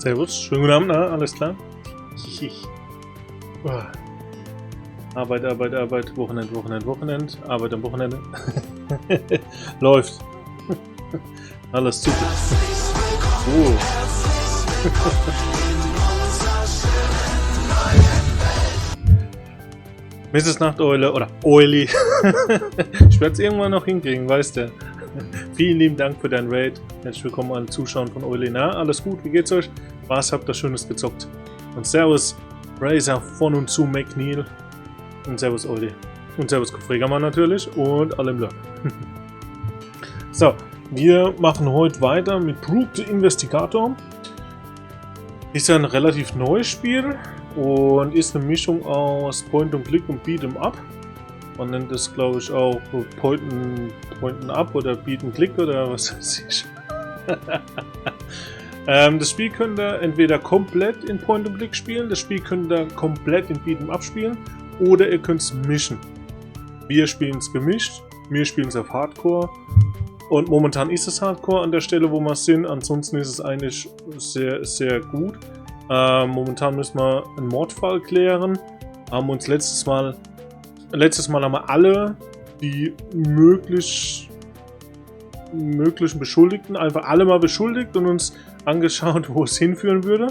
Servus, schönen guten Abend, na, alles klar? Arbeit, Wochenende, Arbeit am Wochenende. Läuft. Alles super. Oh. Mrs. Nachteule oder Euli. Ich werde es irgendwann noch hinkriegen, weißt du. Vielen lieben Dank für dein Raid. Herzlich willkommen an Zuschauen von Euli. Na, alles gut? Wie geht's euch? Was habt ihr Schönes gezockt? Und Servus Razer von und zu McNeil. Und Servus Euli. Und Servus Fregermann natürlich. Und alle im Blog. So, wir machen heute weiter mit BROK the InvestiGator. Ist ja ein relativ neues Spiel. Und ist eine Mischung aus Point-and-Click und Beat'em-up. Man nennt es, glaube ich, auch Point-and-up oder Beat-and-Click oder was weiß ich. Das Spiel könnt ihr entweder komplett in Point-and-Click spielen, das Spiel könnt ihr komplett in Beat'em-up spielen oder ihr könnt es mischen. Wir spielen es gemischt, wir spielen es auf Hardcore und momentan ist es Hardcore an der Stelle, wo wir sind, ansonsten ist es eigentlich sehr, sehr gut. Momentan müssen wir einen Mordfall klären. Haben uns letztes Mal haben wir alle die möglichen Beschuldigten einfach alle mal beschuldigt und uns angeschaut, wo es hinführen würde.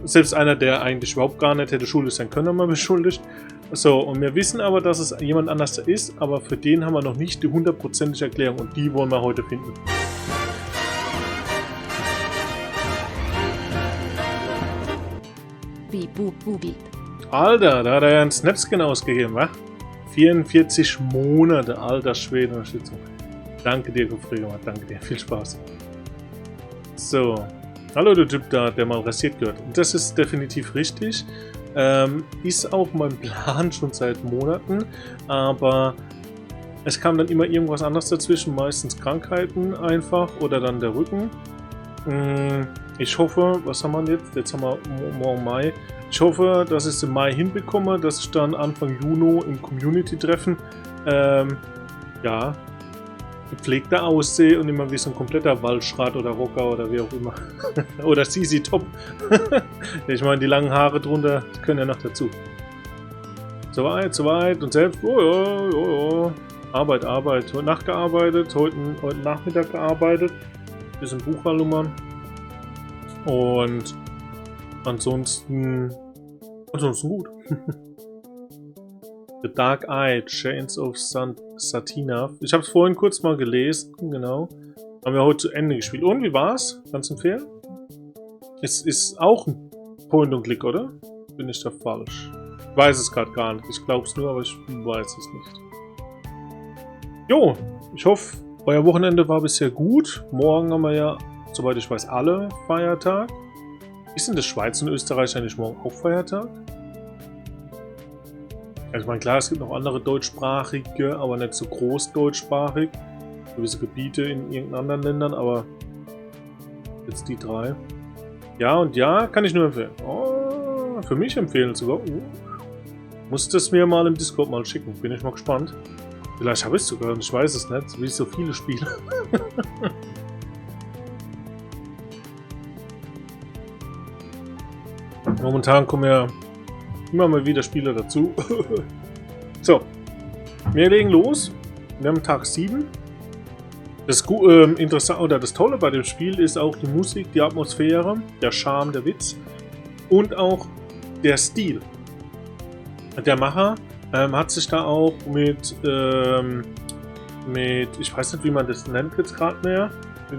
Selbst einer, der eigentlich überhaupt gar nicht hätte schuldig sein können, haben wir beschuldigt. So, und wir wissen aber, dass es jemand anders ist, aber für den haben wir noch nicht die 100%ige Erklärung und die wollen wir heute finden. Alter, da hat er ja einen Snapskin ausgegeben, wa? 44 Monate, alter Schwede, Unterstützung. Danke dir, Fregermann, danke dir, viel Spaß. So, hallo der Typ da, der mal rasiert gehört. Und das ist definitiv richtig. Ist auch mein Plan schon seit Monaten, aber es kam dann immer irgendwas anderes dazwischen, meistens Krankheiten einfach oder dann der Rücken. Ich hoffe, was haben wir jetzt? Jetzt haben wir morgen Mai. Ich hoffe, dass ich es im Mai hinbekomme, dass ich dann Anfang Juni im Community-Treffen ja, gepflegter aussehe und immer wie so ein kompletter Waldschrat oder Rocker oder wie auch immer. Oder CC Top. Ich meine, die langen Haare drunter können ja noch dazu. Soweit und selbst. Oh. Arbeit. Heute Nacht gearbeitet, heute Nachmittag gearbeitet. Bisschen Buchhaltungen. Und ansonsten gut. The Dark Eye, Chains of Satina. Ich habe es vorhin kurz mal gelesen, genau. Haben wir heute zu Ende gespielt. Und wie war's? Kannst du empfehlen? Es ist auch ein Point-and-Click, oder? Bin ich da falsch? Ich weiß es gerade gar nicht. Ich glaube es nur, aber ich weiß es nicht. Jo, ich hoffe, euer Wochenende war bisher gut. Morgen haben wir ja, soweit ich weiß, alle Feiertag. Ist in der Schweiz und Österreich eigentlich morgen auch Feiertag? Also ich meine, klar, es gibt noch andere deutschsprachige, aber nicht so groß deutschsprachig. Gewisse Gebiete in irgendeinen anderen Ländern, aber jetzt die drei. Ja und ja, kann ich nur empfehlen. Oh, für mich empfehlen sogar. Musst es mir mal im Discord mal schicken, bin ich mal gespannt. Vielleicht habe ich es sogar und ich weiß es nicht, wie so viele Spiele. Momentan kommen ja immer mal wieder Spieler dazu. So, wir legen los. Wir haben Tag 7. Das interessant oder das Tolle bei dem Spiel ist auch die Musik, die Atmosphäre, der Charme, der Witz und auch der Stil. Der Macher hat sich da auch mit, ich weiß nicht, wie man das nennt jetzt gerade mehr.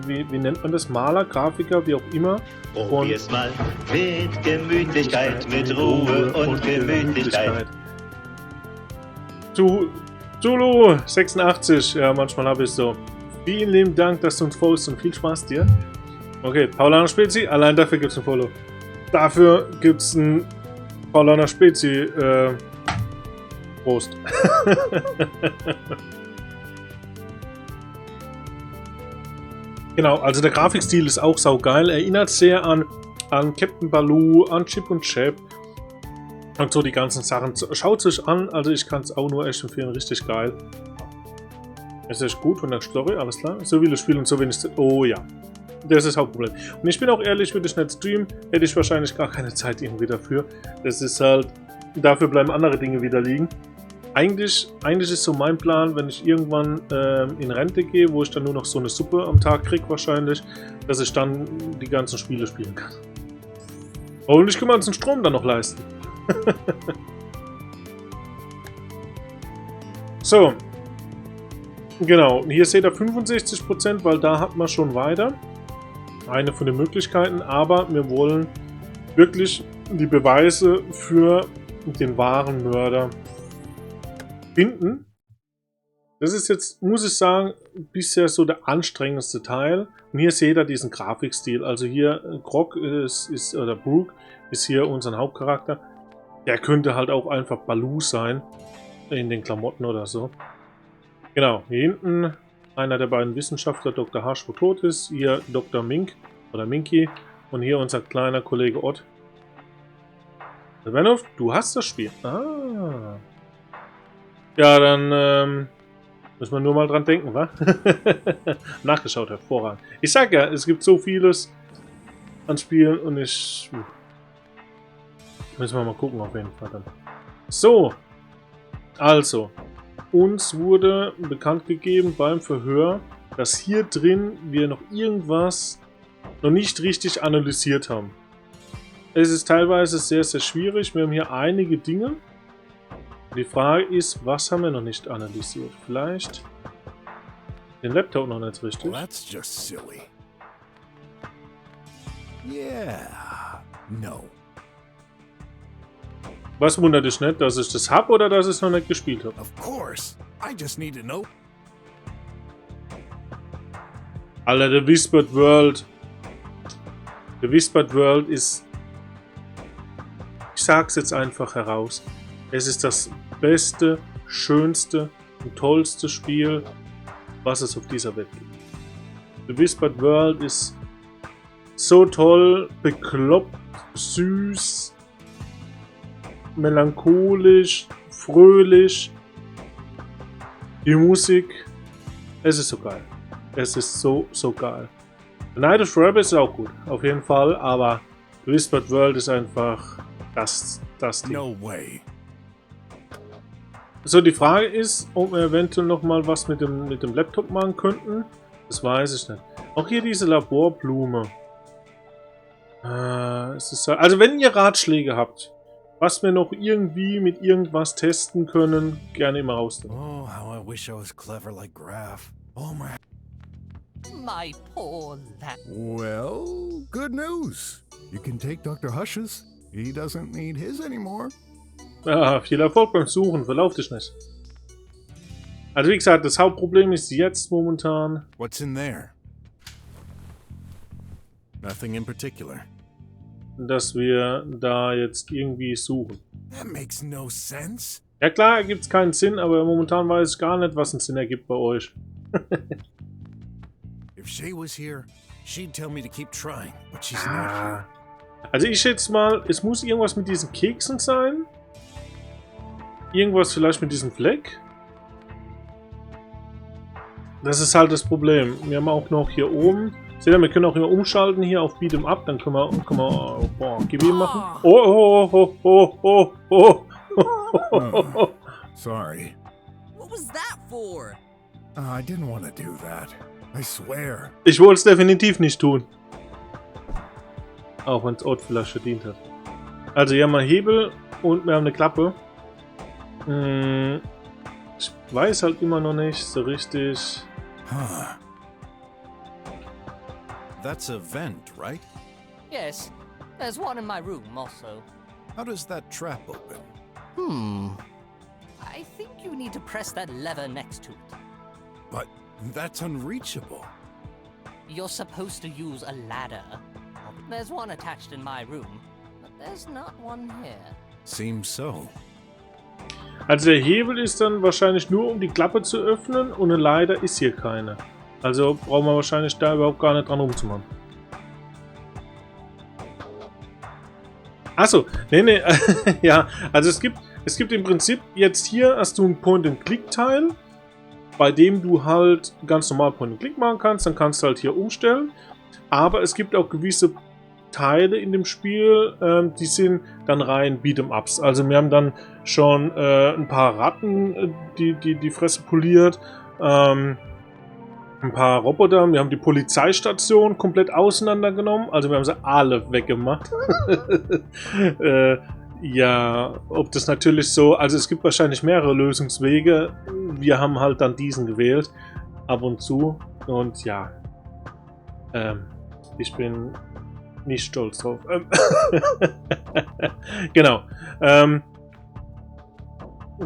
Wie nennt man das? Maler, Grafiker, wie auch immer. Probier's mal mit Gemütlichkeit, mit Ruhe und Gemütlichkeit. Zulu 86, ja, manchmal habe ich so. Vielen lieben Dank, dass du uns folgst und viel Spaß dir. Okay, Paulaner Spezi, allein dafür gibt es ein Follow. Dafür gibt es ein Paulaner Spezi, Prost. Genau, also der Grafikstil ist auch saugeil. Erinnert sehr an Captain Baloo, an Chip und Chap. Und so die ganzen Sachen. Schaut es euch an, also ich kann es auch nur echt empfehlen. Richtig geil. Ist echt gut von der Story, alles klar. So viele Spiele und so wenig. Oh ja. Das ist das Hauptproblem. Und ich bin auch ehrlich, würde ich nicht streamen, hätte ich wahrscheinlich gar keine Zeit irgendwie dafür. Das ist halt, dafür bleiben andere Dinge wieder liegen. Eigentlich ist so mein Plan, wenn ich irgendwann in Rente gehe, wo ich dann nur noch so eine Suppe am Tag kriege wahrscheinlich, dass ich dann die ganzen Spiele spielen kann. Und ich kann mir den Strom dann noch leisten. So. Genau, hier seht ihr 65%, weil da hat man schon weiter. Eine von den Möglichkeiten, aber wir wollen wirklich die Beweise für den wahren Mörder finden. Das ist jetzt, muss ich sagen, bisher so der anstrengendste Teil. Und hier seht ihr diesen Grafikstil. Also hier BROK oder BROK ist hier unser Hauptcharakter. Der könnte halt auch einfach Baloo sein. In den Klamotten oder so. Genau, hier hinten einer der beiden Wissenschaftler, Dr. Harsch, wo tot ist. Hier Dr. Mink oder Minky. Und hier unser kleiner Kollege Ott. Venov, du hast das Spiel. Ah. Ja, dann müssen wir nur mal dran denken, wa? Nachgeschaut, hervorragend. Ich sag ja, es gibt so vieles an Spielen und ich... Müssen wir mal gucken auf jeden Fall dann. So. Also. Uns wurde bekannt gegeben beim Verhör, dass hier drin wir noch irgendwas noch nicht richtig analysiert haben. Es ist teilweise sehr, sehr schwierig. Wir haben hier einige Dinge. Die Frage ist, was haben wir noch nicht analysiert? Vielleicht den Laptop noch nicht richtig. Well, that's just silly. Yeah. No. Was wundert dich nicht, dass ich das habe oder dass ich es noch nicht gespielt habe? Of course. I just need to know. Alter, The Whispered World. The Whispered World ist... Ich sag's jetzt einfach heraus. Es ist das beste, schönste und tollste Spiel, was es auf dieser Welt gibt. The Whispered World ist so toll, bekloppt, süß, melancholisch, fröhlich. Die Musik, es ist so geil. Es ist so, so geil. The Night of Rabbit ist auch gut, auf jeden Fall, aber The Whispered World ist einfach das Ding. No way. So, die Frage ist, ob wir eventuell noch mal was mit dem Laptop machen könnten. Das weiß ich nicht. Auch hier diese Laborblume. Es ist, also wenn ihr Ratschläge habt, was wir noch irgendwie mit irgendwas testen können, gerne immer rausnehmen. Oh, how I wish I was clever like Graf. Oh my. My poor lad. Well, good news. You can take Dr. Hush's. He doesn't need his anymore. Ja, viel Erfolg beim Suchen, verlauf dich nicht. Also wie gesagt, das Hauptproblem ist jetzt momentan... What's in there? Nothing in particular. Dass wir da jetzt irgendwie suchen. That makes no sense. Ja klar, ergibt es keinen Sinn, aber momentan weiß ich gar nicht, was einen Sinn ergibt bei euch. If Shay was here, she'd tell me to keep trying, but she's not here. Also ich schätze mal, es muss irgendwas mit diesen Keksen sein. Irgendwas vielleicht mit diesem Fleck. Das ist halt das Problem. Wir haben auch noch hier oben... Seht ihr, wir können auch immer umschalten hier auf Beat'em Up. Dann können wir Gewinn machen. Oh. Sorry. What was that for? I didn't want to do that. I swear. Ich wollte es definitiv nicht tun. Auch wenn es Ort vielleicht verdient hat. Also hier haben wir Hebel und wir haben eine Klappe. Ich weiß halt immer noch nicht so richtig. Huh. That's a vent, right? Yes, there's one in my room also. How does that trap open? I think you need to press that lever next to it. But that's unreachable. You're supposed to use a ladder. There's one attached in my room, but there's not one here. Seems so. Also der Hebel ist dann wahrscheinlich nur, um die Klappe zu öffnen und eine Leiter ist hier keine. Also brauchen wir wahrscheinlich da überhaupt gar nicht dran rumzumachen. Achso, nee, ja, also es gibt im Prinzip jetzt hier hast du ein Point-and-Click-Teil, bei dem du halt ganz normal Point-and-Click machen kannst, dann kannst du halt hier umstellen. Aber es gibt auch gewisse Teile in dem Spiel, die sind dann rein Beat'em-Ups. Also wir haben dann schon ein paar Ratten, die Fresse poliert, ein paar Roboter, wir haben die Polizeistation komplett auseinandergenommen, also wir haben sie alle weggemacht. Ja, ob das natürlich so, also es gibt wahrscheinlich mehrere Lösungswege, wir haben halt dann diesen gewählt, ab und zu, und ja, ich bin nicht stolz drauf. Genau.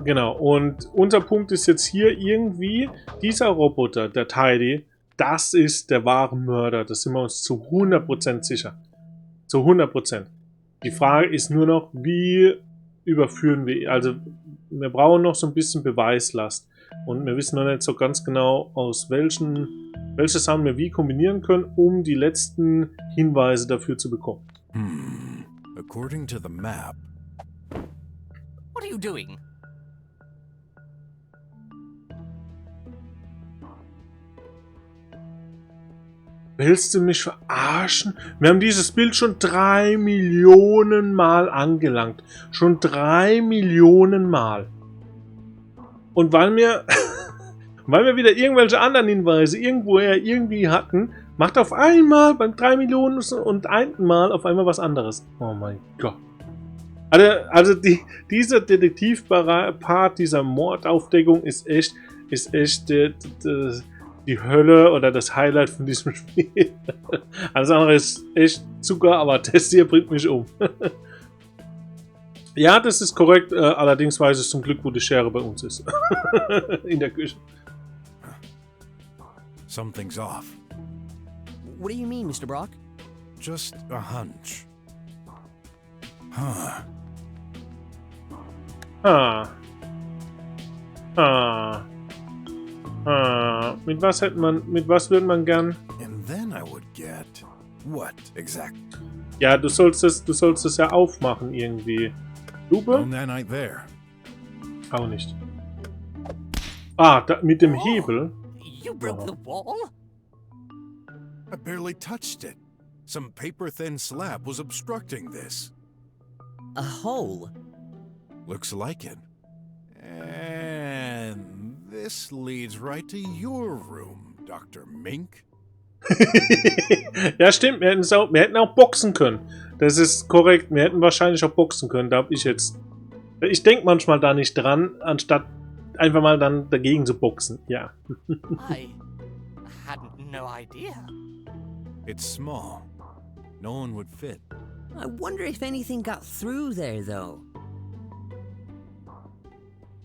Genau. Und unser Punkt ist jetzt hier irgendwie, dieser Roboter, der Tidy, das ist der wahre Mörder. Das sind wir uns zu 100% sicher. Zu 100%. Die Frage ist nur noch, wie überführen wir, also wir brauchen noch so ein bisschen Beweislast. Und wir wissen noch nicht so ganz genau, aus welche Sachen wir wie kombinieren können, um die letzten Hinweise dafür zu bekommen. According to the map. What are you doing? Willst du mich verarschen? Wir haben dieses Bild schon 3 Millionen Mal angelangt. Schon 3 Millionen Mal. Und weil wir wieder irgendwelche anderen Hinweise irgendwoher irgendwie hatten, macht auf einmal beim 3 Millionen und 1. Mal auf einmal was anderes. Oh mein Gott. Also dieser Detektivpart dieser Mordaufdeckung ist echt die Hölle oder das Highlight von diesem Spiel. Alles andere ist echt Zucker, aber das hier bringt mich um. Ja, das ist korrekt. Allerdings weiß ich zum Glück, wo die Schere bei uns ist. In der Küche. Something's off. What do you mean, Mr. Brock? Just a hunch. Huh. Mit was würde man gern? And then I would get what exactly? Ja, du sollst es ja aufmachen irgendwie. Lupe? No nanite there. Auch nicht. Ah, mit dem Hebel. You broke the wall? I barely touched it. Some paper-thin slab was obstructing this. A hole? Looks like it. And this leads right to your room, Dr. Mink. Ja, stimmt. Wir hätten auch boxen können. Das ist korrekt. Wir hätten wahrscheinlich auch boxen können. Da habe ich jetzt... Ich denke manchmal da nicht dran, anstatt einfach mal dann dagegen zu boxen. Ja. I had no idea. It's small. No one would fit. I wonder if anything got through there, though.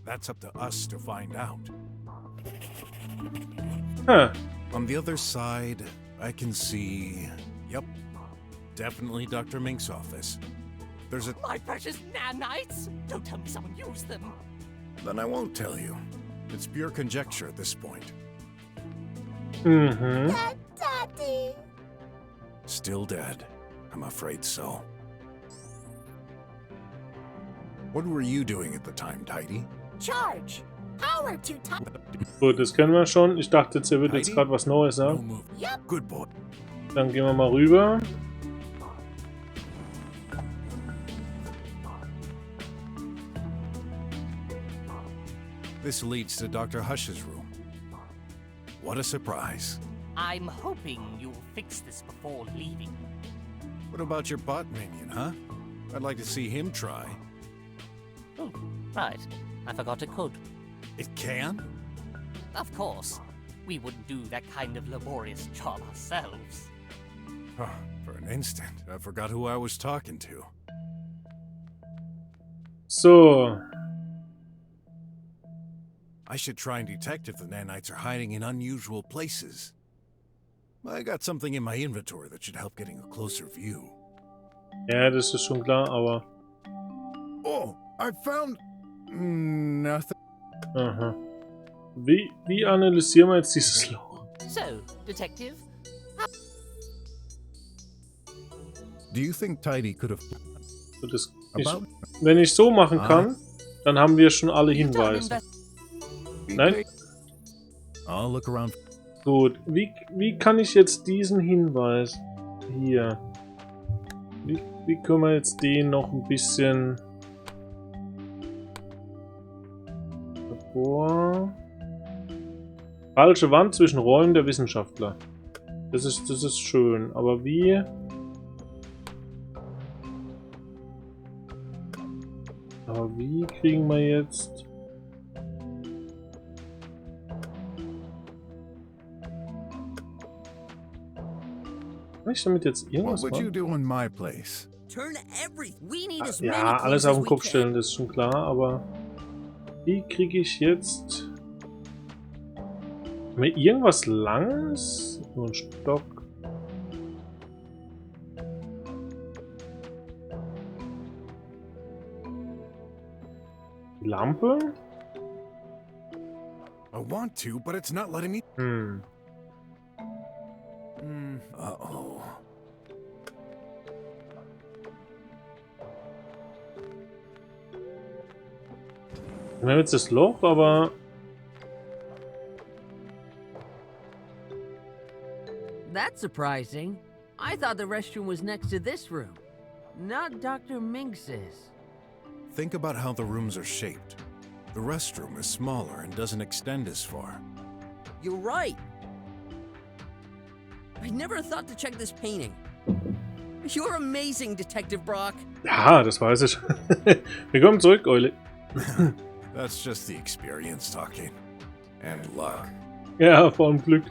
That's up to us to find out. Huh. On the other side, I can see... Yep. Definitely Dr. Mink's office. There's a... My precious nanites! Don't tell me someone used them. Then I won't tell you. It's pure conjecture at this point. Mhm. Daddy. Still dead. I'm afraid so. What were you doing at the time, Tidy? Charge. Power to top. Gut, das kennen wir schon. Ich dachte jetzt, er würde jetzt gerade was Neues No sagen. move. Yep. Good boy. Dann gehen wir mal rüber. This leads to Dr. Hush's room. What a surprise. I'm hoping you'll fix this before leaving. What about your bot minion, huh? I'd like to see him try. Oh, right. I forgot it could. It can? Of course. We wouldn't do that kind of laborious job ourselves. Huh, for an instant, I forgot who I was talking to. So. I should try and detect if the nanites are hiding in unusual places. I got something in my inventory that should help getting a closer view. Ja, das ist schon klar, aber... Oh, I found... nothing. Aha. Wie analysieren wir jetzt dieses Loch? So, Detective, Do you think Tidy could have... So, das, About... wenn ich so machen kann, dann haben wir schon alle you've done an Hinweise. Nein? I'll look around. Gut, wie kann ich jetzt diesen Hinweis hier... Wie können wir jetzt den noch ein bisschen... Labor... Falsche Wand zwischen Räumen der Wissenschaftler. Das ist schön, aber wie... Aber wie kriegen wir jetzt... Kann ich damit jetzt irgendwas What would you machen? do in my place? Turn everything. We need as many Ja, alles clues auf as den we Kopf can. stellen, das ist schon klar, aber... Wie kriege ich jetzt... Haben wir irgendwas Langes? Nur ein Stock. Die Lampe? I want to, but it's not letting me. Uh-oh. Wir haben jetzt das Loch, aber... That's surprising. I thought the restroom was next to this room. Not Dr. Minx's. Think about how the rooms are shaped. The restroom is smaller and doesn't extend as far. You're right. I never thought to check this painting. You're amazing, Detective Brock. Ja, das weiß ich. Willkommen zurück, Eule. That's just the experience talking. And luck. Ja, vor allem Glück.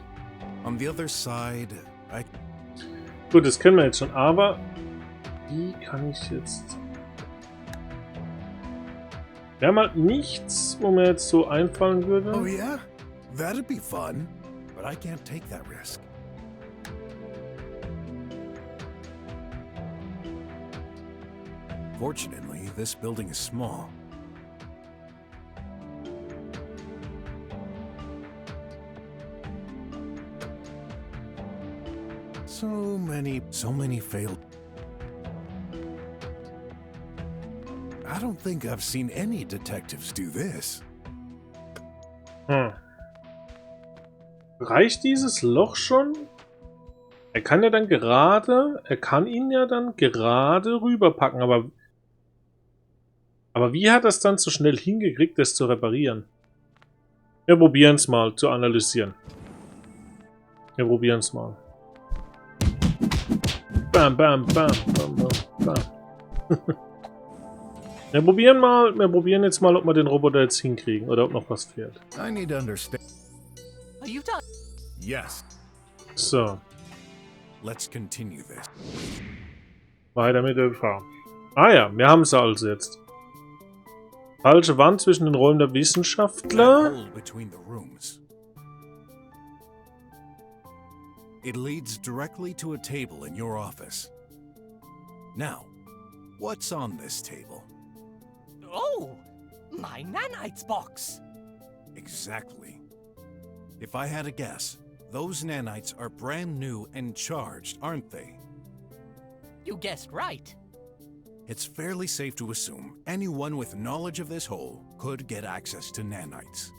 On the other side, I... Gut, das kennen wir jetzt schon, aber... Wie kann ich jetzt... Wir haben halt nichts, wo mir jetzt so einfallen würde. Oh yeah? That'd be fun. But I can't take that risk. Fortunately, this building is small. So many failed. I don't think I've seen any detectives do this. Reicht dieses Loch schon? Er kann ja dann gerade... Er kann ihn ja dann gerade rüberpacken, aber wie hat er es dann so schnell hingekriegt, das zu reparieren? Wir probieren es mal zu analysieren. Wir probieren es mal. Bam, bam, bam, bam, bam, bam. Wir probieren jetzt mal, ob wir den Roboter jetzt hinkriegen oder ob noch was fehlt. I need to understand. Are you done? Yes, So, let's continue this. weiter mit der Frau. Ah ja, wir haben es also jetzt. Falsche Wand zwischen den Räumen der Wissenschaftler. That hole between the rooms. It leads directly to a table in your office. Now, what's on this table? Oh, my nanites box. Exactly. If I had a guess, those nanites are brand new and charged, aren't they? You guessed right. It's fairly safe to assume anyone with knowledge of this hole could get access to nanites.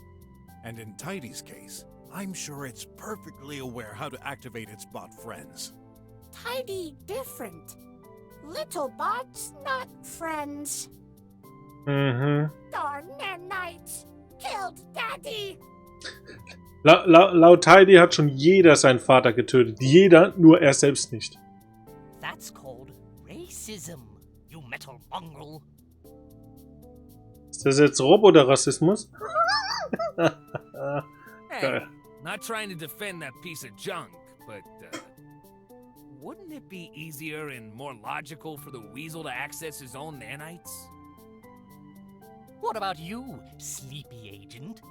And in Tidy's case, I'm sure it's perfectly aware how to activate its bot friends. Tidy different. Little bots, not friends. Mhm. Darn nanites. Killed Daddy. Laut Tidy hat schon jeder seinen Vater getötet. Jeder, nur er selbst nicht. That's called racism, you metal mongrel. Ist das jetzt Roboter-Rassismus? Hey, not trying to defend that piece of junk, but wouldn't it be easier and more logical for the weasel to access his own nanites? What about you, sleepy agent?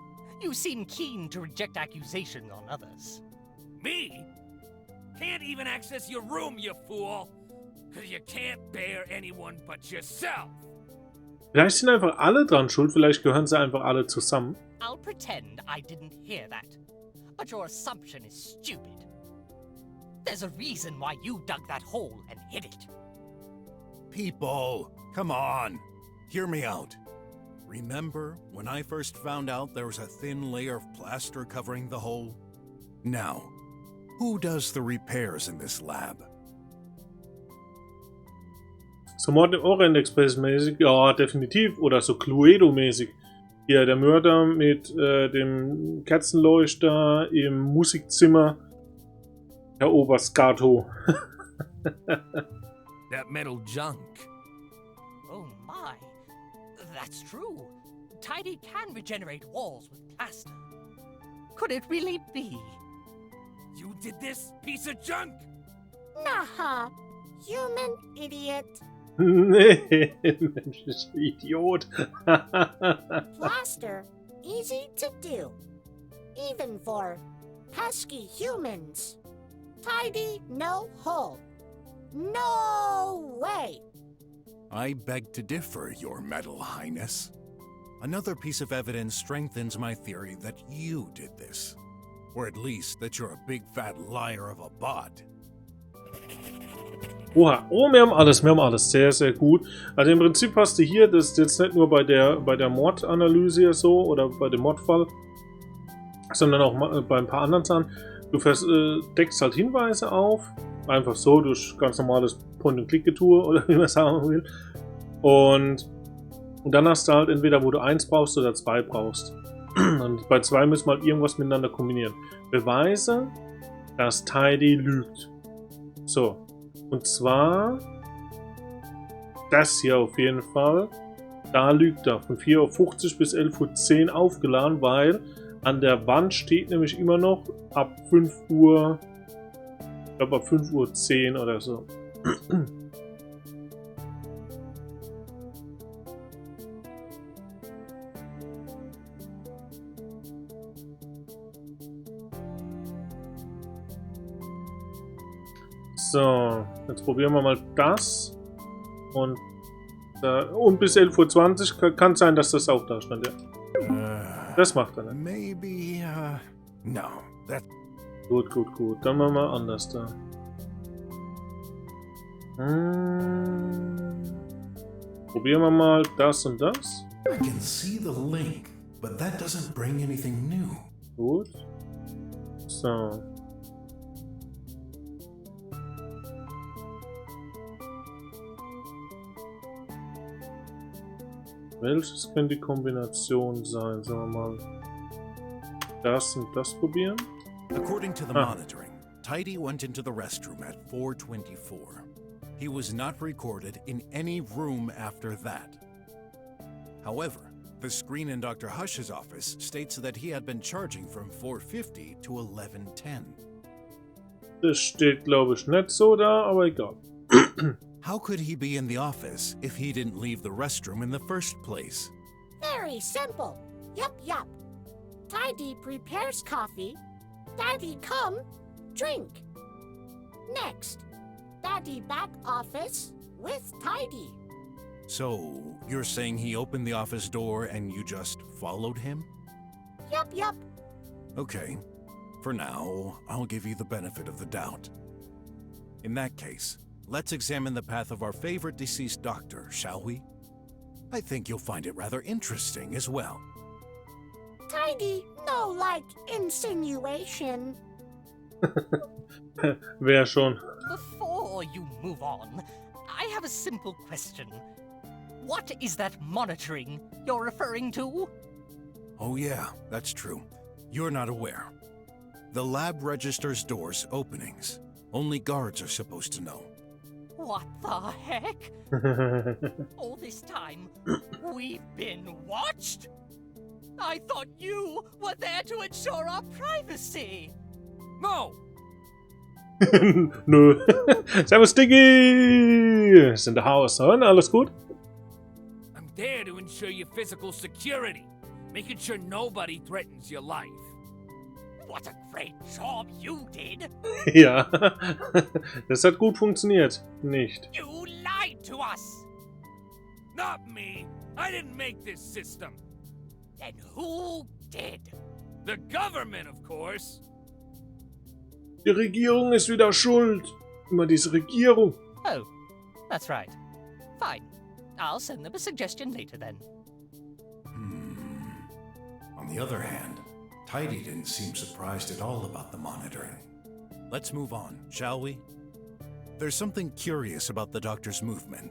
You seem keen to reject accusations on others. Me? Can't even access your room, you fool! Cause you can't bear anyone but yourself! Vielleicht sind einfach alle dran schuld, vielleicht gehören sie einfach alle zusammen. I'll pretend I didn't hear that. But your assumption is stupid. There's a reason why you dug that hole and hid it. People, come on. Hear me out. Remember when I first found out there was a thin layer of plaster covering the hole? Now, who does the repairs in this lab? So Mord im Orient Express mäßig? Ja, definitiv. Oder so Cluedo mäßig. Hier, der Mörder mit dem Kerzenleuchter im Musikzimmer. Herr Oberst Gato. That metal junk. Oh my. That's true. Tidy can regenerate walls with plaster. Could it really be? You did this, piece of junk? Nah, human idiot. Nee, Mensch, ist Idiot. Plaster, easy to do. Even for pesky humans. Tidy, no hole. No way! I beg to differ, Your Metal Highness. Another piece of evidence strengthens my theory that you did this. Or at least that you're a big fat liar of a bot. Oha, oh, wir haben alles. Sehr, sehr gut. Also im Prinzip hast du hier, das ist jetzt nicht nur bei der Mordanalyse hier so, oder bei dem Mordfall, sondern auch bei ein paar anderen Sachen. Du deckst halt Hinweise auf, einfach so, durch ganz normales Point-and-Click-Getue, oder wie man sagen will. Und dann hast du halt entweder, wo du 1 brauchst oder 2 brauchst. Und bei 2 müssen wir halt irgendwas miteinander kombinieren. Beweise, dass Tidy lügt. So. Und zwar das hier auf jeden Fall. Da lügt er. Von 4:50 bis 11:10 aufgeladen, weil an der Wand steht nämlich immer noch ab 5 Uhr, ich glaube ab 5:10 oder so. So, jetzt probieren wir mal das. Und bis 11:20 Uhr kann sein, dass das auch da stand, ja. Das macht er nicht. Maybe, no, that... Gut. Dann machen wir anders da. Probieren wir mal das und das. I can see the link, but that doesn't bring anything new. Gut. So. Welches könnte die Kombination sein? Sagen wir mal. Das und das probieren. According to the monitoring, Tidy went into the restroom at 4:24. He was not recorded in any room after that. However, the screen in Dr. Hush's office states that he had been charging from 4:50 to 11:10. Das steht, glaube ich, nicht so da, aber egal. How could he be in the office if he didn't leave the restroom in the first place? Very simple. Yup. Tidy prepares coffee. Daddy come, drink. Next, Daddy back office with Tidy. So, you're saying he opened the office door and you just followed him? Yup. Okay. For now, I'll give you the benefit of the doubt. In that case, let's examine the path of our favorite deceased doctor, shall we? I think you'll find it rather interesting as well. Tidy, no like insinuation. Wer schon? Before you move on, I have a simple question. What is that monitoring you're referring to? Oh yeah, that's true. You're not aware. The lab registers doors openings. Only guards are supposed to know. What the heck? All this time, we've been watched? I thought you were there to ensure our privacy. No! Nö. Servus, Diggi! Ist in der Haus, oder? Alles gut? I'm there to ensure your physical security, making sure nobody threatens your life. What a great job you did! Ja. Das hat gut funktioniert. Nicht. You lied to us! Not me! I didn't make this system! Then who did? The government, of course! Die Regierung ist wieder schuld. Immer diese Regierung. Oh, that's right. Fine. I'll send them a suggestion later then. On the other hand, Tidy didn't seem surprised at all about the monitoring. Let's move on, shall we? There's something curious about the doctor's movement.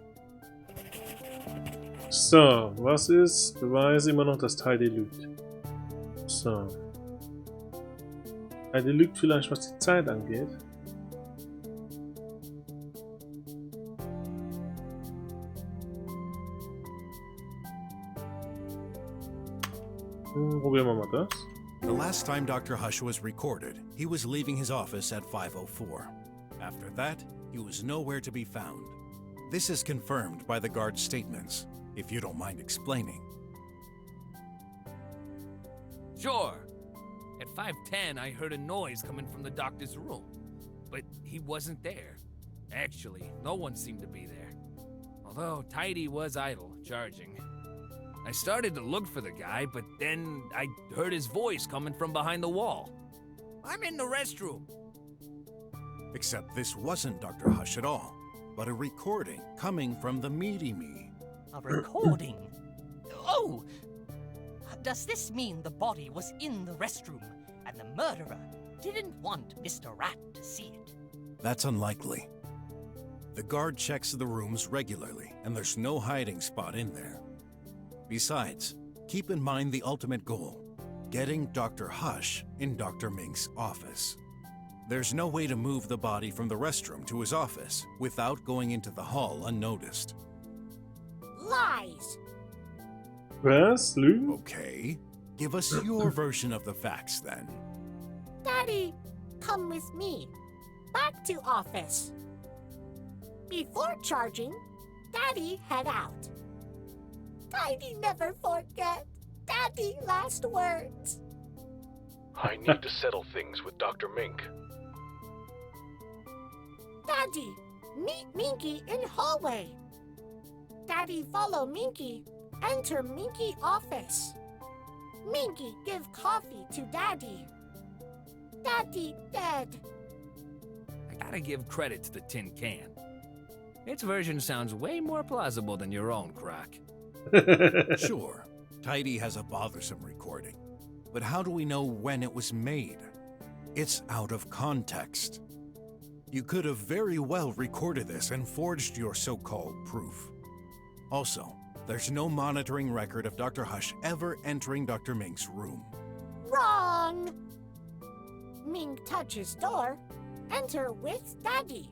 So, was ist? Beweise immer noch, dass Tidy lügt. So. Tidy lügt vielleicht, was die Zeit angeht. Probieren wir mal das. The last time Dr. Hush was recorded, he was leaving his office at 5:04. After that, he was nowhere to be found. This is confirmed by the guard's statements, if you don't mind explaining. Sure. At 5:10, I heard a noise coming from the doctor's room. But he wasn't there. Actually, no one seemed to be there. Although Tidy was idle, charging. I started to look for the guy, but then I heard his voice coming from behind the wall. I'm in the restroom. Except this wasn't Dr. Hush at all, but a recording coming from the Meaty Me. A recording? Oh! Does this mean the body was in the restroom and the murderer didn't want Mr. Rat to see it? That's unlikely. The guard checks the rooms regularly, and there's no hiding spot in there. Besides, keep in mind the ultimate goal, getting Dr. Hush in Dr. Mink's office. There's no way to move the body from the restroom to his office without going into the hall unnoticed. Lies. Was? Lügen? Okay, give us your version of the facts then. Daddy, come with me. Back to office. Before charging, Daddy head out. Tidy never forget. Daddy last words. I need to settle things with Dr. Mink. Daddy, meet Minky in hallway. Daddy follow Minky. Enter Minky office. Minky give coffee to Daddy. Daddy dead. I gotta give credit to the tin can. Its version sounds way more plausible than your own, Croc. Sure, Tidy has a bothersome recording, but how do we know when it was made? It's out of context. You could have very well recorded this and forged your so-called proof. Also, there's no monitoring record of Dr. Hush ever entering Dr. Mink's room. Wrong. Mink touches door. Enter with Daddy.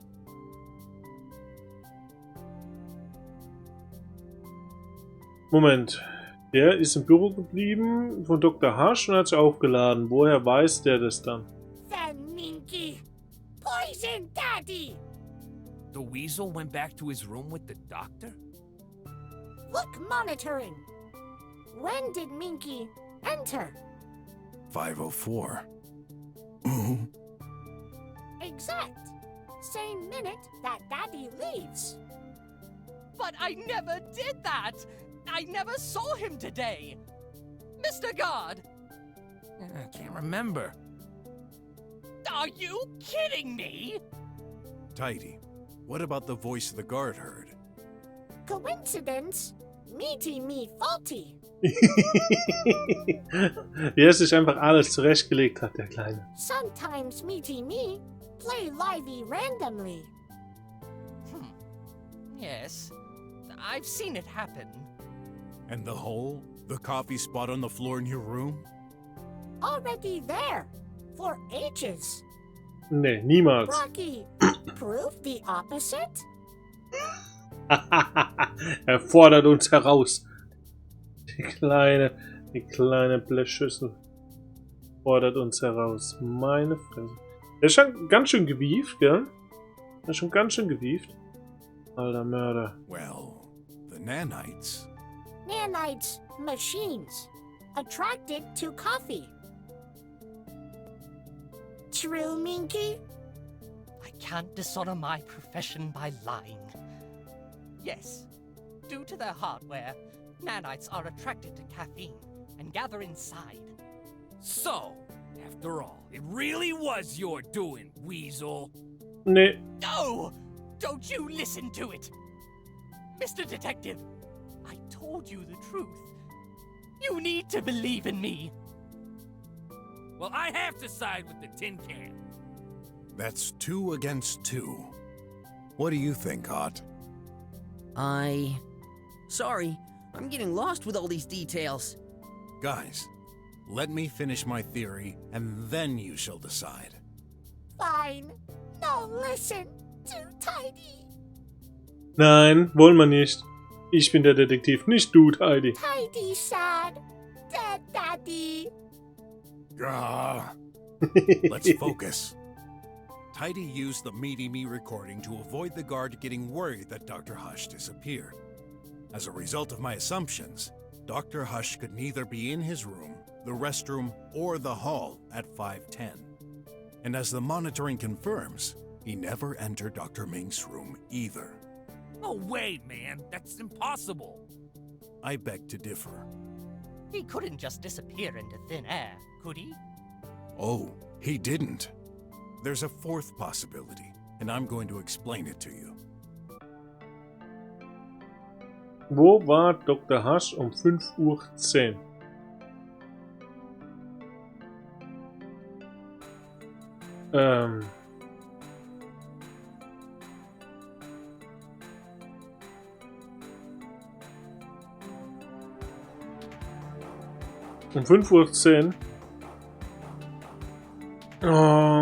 Moment. Der ist im Büro geblieben von Dr. Hush und hat sich aufgeladen. Woher weiß der das dann? Then Minky. Poison Daddy. The weasel went back to his room with the doctor? Look monitoring. When did Minky enter? 5:04. Exact. Same minute that Daddy leaves. But I never did that! I never saw him today! Mr. Guard! I can't remember. Are you kidding me? Tidy, what about the voice the guard heard? Coincidence? Meaty me faulty. Wie er sich einfach alles zurechtgelegt hat, der Kleine. Sometimes Meaty me play lively randomly. Yes, I've seen it happen. And the hole? The coffee spot on the floor in your room? Already there. For ages. Nee, niemals. Rocky, prove the opposite? Er fordert uns heraus. Die kleine Blechschüssel fordert uns heraus. Meine Fresse. Der ist schon ganz schön gewieft, gell? Der ist schon ganz schön gewieft. Alter Mörder. Well, the nanites. Nanites, machines, attracted to coffee. True, Minky? I can't dishonor my profession by lying. Yes, due to their hardware, nanites are attracted to caffeine and gather inside. So, after all, it really was your doing, weasel. Nee. No! Don't you listen to it! Mr. Detective, I told you the truth. You need to believe in me. Well, I have to side with the tin can. That's 2 against 2. What do you think, Ott? Sorry, I'm getting lost with all these details. Guys, let me finish my theory, and then you shall decide. Fine. No, listen. Too tidy. Nein, wollen wir nicht. Ich bin der Detektiv, nicht du, Heidi. Tidy sad. Dead daddy. Ah. Let's focus. Tidy used the Meaty Me recording to avoid the guard getting worried that Dr. Hush disappeared. As a result of my assumptions, Dr. Hush could neither be in his room, the restroom, or the hall at 5:10. And as the monitoring confirms, he never entered Dr. Ming's room either. No way, man. That's impossible. I beg to differ. He couldn't just disappear into thin air, could he? Oh, he didn't. There's a fourth possibility, and I'm going to explain it to you. Wo war Dr. Hush um 5:10 Uhr? Um 5:10 Uhr.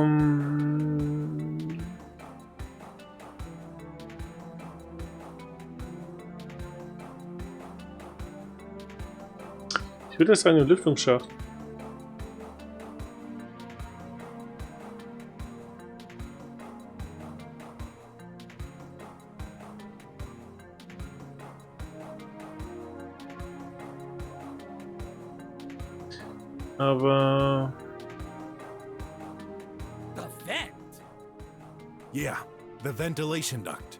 Ich würde sagen, im Lüftungsschacht. Aber The vent? Yeah, the ventilation duct.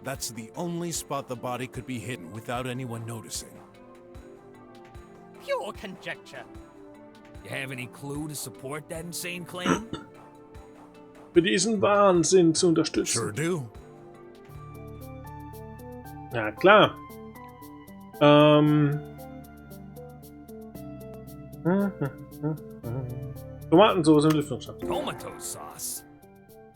That's the only spot the body could be hidden without anyone noticing. Pure conjecture. You have any clue to support that insane claim? für diesen Wahnsinn zu unterstützen. Sure do. Ja, klar. Tomatensauce im Lüftungsschacht. Tomato sauce?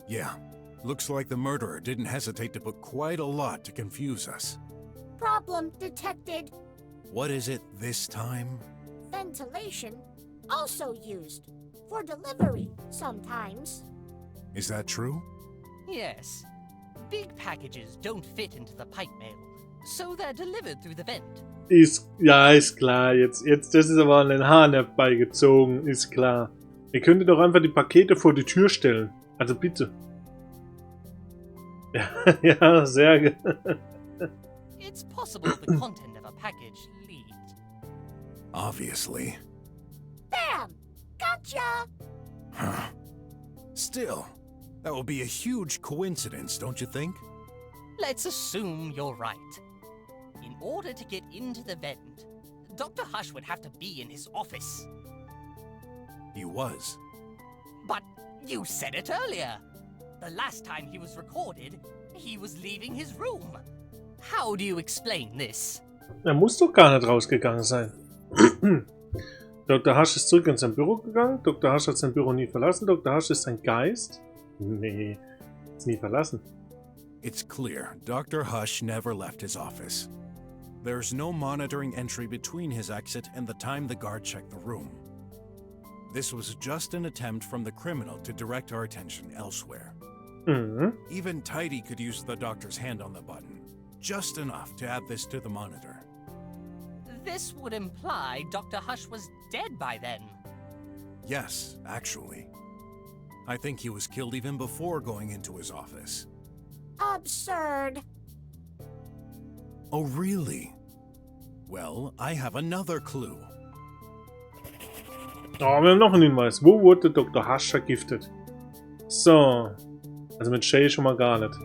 Yeah, looks like the murderer didn't hesitate to put quite a lot to confuse us. Problem detected. What is it this time? Ventilation also used for delivery sometimes. Is that true? Yes. Big packages don't fit into the pipe mail, so they're delivered through the vent. Ist klar. Jetzt, das ist aber an den Haaren herbeigezogen, ist klar. Ihr könntet doch einfach die Pakete vor die Tür stellen. Also bitte. Ja, sehr gut. It's possible the content of a package leaked. Obviously. Bam! Gotcha! Huh. Still, that would be a huge coincidence, don't you think? Let's assume you're right. In order to get into the vent, Dr. Hush would have to be in his office. He was. But you said it earlier. The last time he was recorded, he was leaving his room. How do you explain this? Muss doch gar nicht rausgegangen sein. Dr. Hush ist zurück in sein Büro gegangen. Dr. Hush hat sein Büro nie verlassen. Dr. Hush ist ein Geist. Nee, ist nie verlassen. It's clear Dr. Hush never left his office. There's no monitoring entry between his exit and the time the guard checked the room. This was just an attempt from the criminal to direct our attention elsewhere. Even Tidy could use the doctor's hand on the button, just enough to add this to the monitor. This would imply Dr. Hush was dead by then. Yes, actually. I think he was killed even before going into his office. Absurd. Oh, really? Well, I have another clue. Oh, wir haben noch einen Hinweis. Wo wurde Dr. Hush vergiftet? So. Also mit Shay schon mal gar nicht.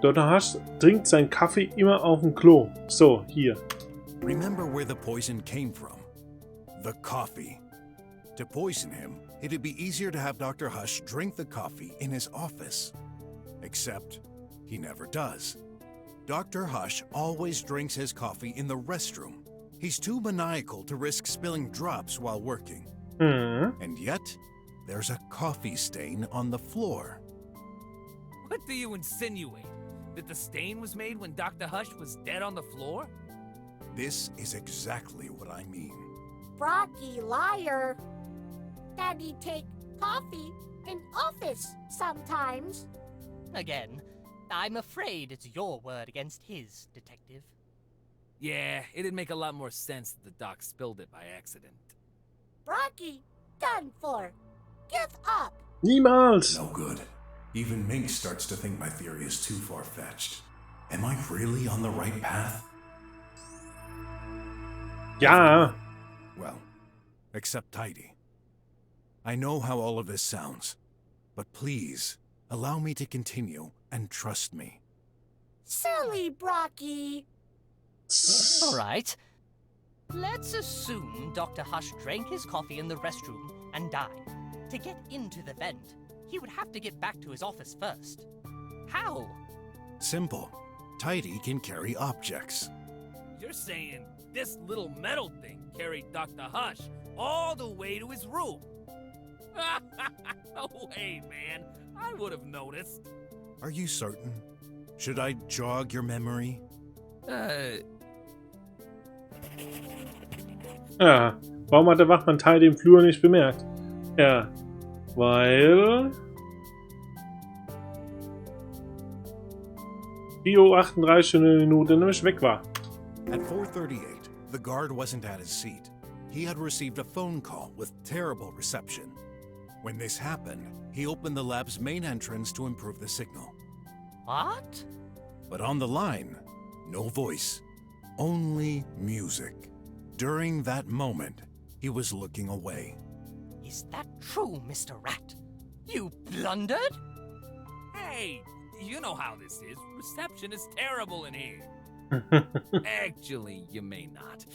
Dr. Hush trinkt seinen Kaffee immer auf dem Klo. So, hier. Remember where the poison came from? The coffee. To poison him, it'd be easier to have Dr. Hush drink the coffee in his office. Except, he never does. Dr. Hush always drinks his coffee in the restroom. He's too maniacal to risk spilling drops while working. And yet, there's a coffee stain on the floor. What do you insinuate? That the stain was made when Dr. Hush was dead on the floor? This is exactly what I mean. Brocky liar. Daddy take coffee in office sometimes. Again, I'm afraid it's your word against his, Detective. Yeah, it'd make a lot more sense that the doc spilled it by accident. Brocky, done for. Give up. Niemals! No good. Even Mink starts to think my theory is too far-fetched. Am I really on the right path? Ja! Well, except Tidy. I know how all of this sounds, but please, allow me to continue and trust me. Silly Brocky. All right. Let's assume Dr. Hush drank his coffee in the restroom and died. To get into the vent, he would have to get back to his office first. How? Simple. Tidy can carry objects. You're saying this little metal thing carried Dr. Hush all the way to his room? No way, man. I would have noticed. Are you certain? Should I jog your memory? Ja, warum hat der Wachmann Tidy im Flur nicht bemerkt? Ja, weil... 4:38 Minuten nämlich weg war. At 4:38, the guard wasn't at his seat. He had received a phone call with terrible reception. When this happened, he opened the lab's main entrance to improve the signal. What? But on the line, no voice, only music. During that moment, he was looking away. Is that true, Mr. Rat? You blundered? Hey, you know how this is. Reception is terrible in here. Actually, you may not.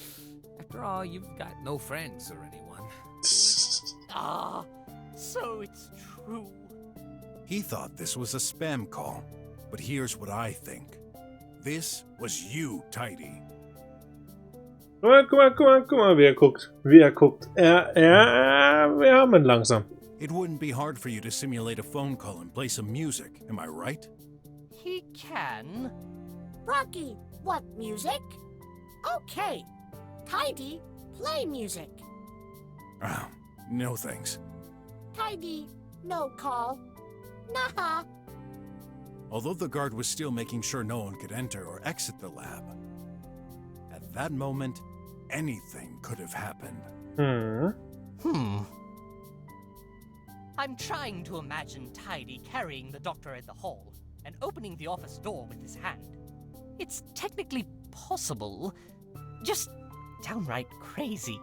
After all, you've got no friends or anyone. Ah, so it's true. He thought this was a spam call, but here's what I think. This was you, Tidy. Guck mal, wer guckt. Wer guckt. Wir haben ihn langsam. It wouldn't be hard for you to simulate a phone call and play some music, am I right? He can. Brocky, what music? Okay. Tidy, play music. Ah, no thanks. Tidy, no call. Nah. Although the guard was still making sure no one could enter or exit the lab. At that moment, anything could have happened. I'm trying to imagine Tidy carrying the doctor in the hall and opening the office door with his hand. It's technically possible, just downright crazy.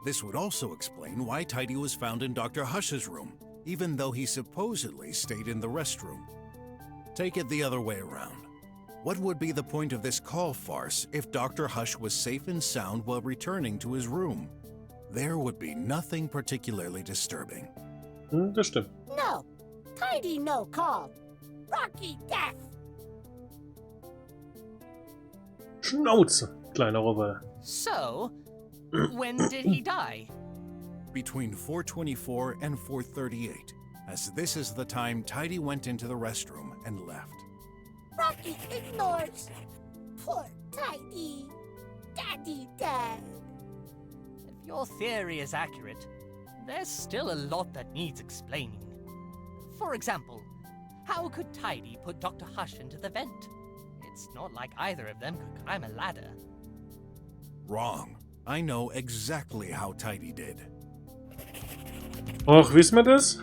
This would also explain why Tidy was found in Dr. Hush's room, even though he supposedly stayed in the restroom. Take it the other way around. What would be the point of this call farce if Dr. Hush was safe and sound while returning to his room? There would be nothing particularly disturbing. Das stimmt. No. Tidy, no call. Brocky, death. Schnauze, kleiner Roboter. So, when did he die? Between 4:24 and 4:38, as this is the time Tidy went into the restroom and left. Brocky ignores. Poor Tidy. Daddy dead. If your theory is accurate, there's still a lot that needs explaining. For example, how could Tidy put Dr. Hush into the vent? It's not like either of them could climb a ladder. Wrong. I know exactly how Tidy did. Och, wissen wir das?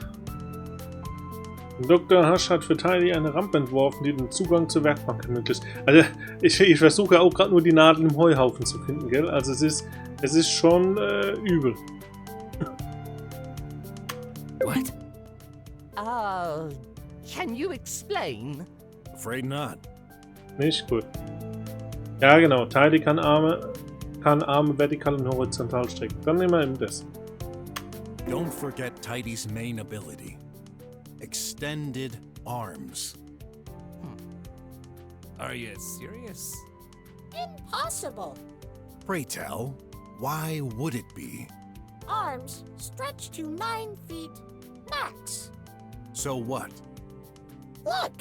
Dr. Hush hat für Tidy eine Rampe entworfen, die den Zugang zur Werkbank ermöglicht. Also, ich versuche auch gerade nur die Nadel im Heuhaufen zu finden, gell? Also, es ist schon übel. What? Can you explain? Afraid not. Nicht gut. Ja, genau. Tidy kann Arme vertikal und horizontal strecken. Dann nehmen wir eben das. Don't forget Tidy's main ability. Extended arms. Are you serious? Impossible. Pray tell, why would it be? Arms stretch to 9 feet max. So what? Look!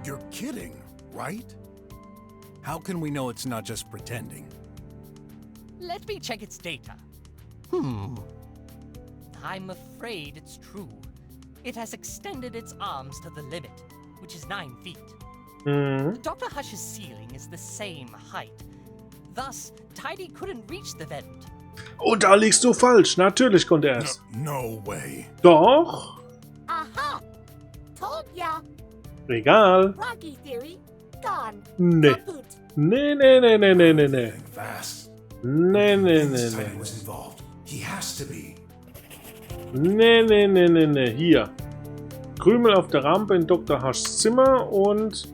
You're kidding, right? How can we know it's not just pretending? Let me check its data. I'm afraid it's true. It has extended its arms to the limit, which is 9 feet. Dr. Hush's ceiling is the same height. Thus, Tidy couldn't reach the vent. Oh, da liegst du falsch. Natürlich konnte er es. No way. Doch. Aha! Told ya! Egal. Rocky theory, gone. Nee. Kaput. Nee, nee, nee, nee, nee, nee, nee. Think fast. Nee, nee, nee, This nee. time was involved. He has to be. Nee, nee, nee, nee, nee. Hier. Krümel auf der Rampe in Dr. Hushs Zimmer und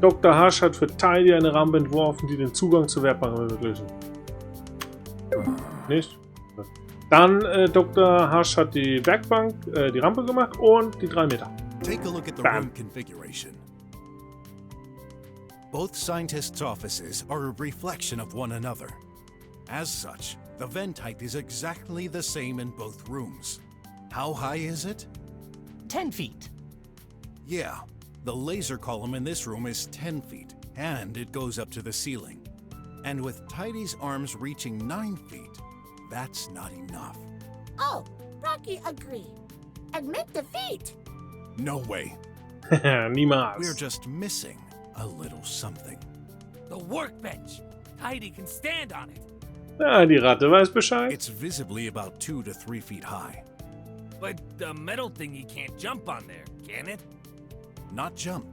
Dr. Hush hat für Tidy eine Rampe entworfen, die den Zugang zur Werkbank ermöglichen. Nicht? Dann Dr. Hush hat die Werkbank, die Rampe gemacht und die 3 Meter. Take a look at the Bam. room configuration. Both scientists' offices are a reflection of one another. As such, the vent height is exactly the same in both rooms. How high is it? 10 feet. Yeah, the laser column in this room is 10 feet, and it goes up to the ceiling. And with Tidy's arms reaching 9 feet, that's not enough. Oh, Rocky agree. Admit defeat. No way. Niemals. We're just missing a little something. The workbench. Tidy can stand on it. Ja, die Ratte weiß Bescheid. It's visibly about 2 to 3 feet high. But the metal thingy can't jump on there, can it? Not jump.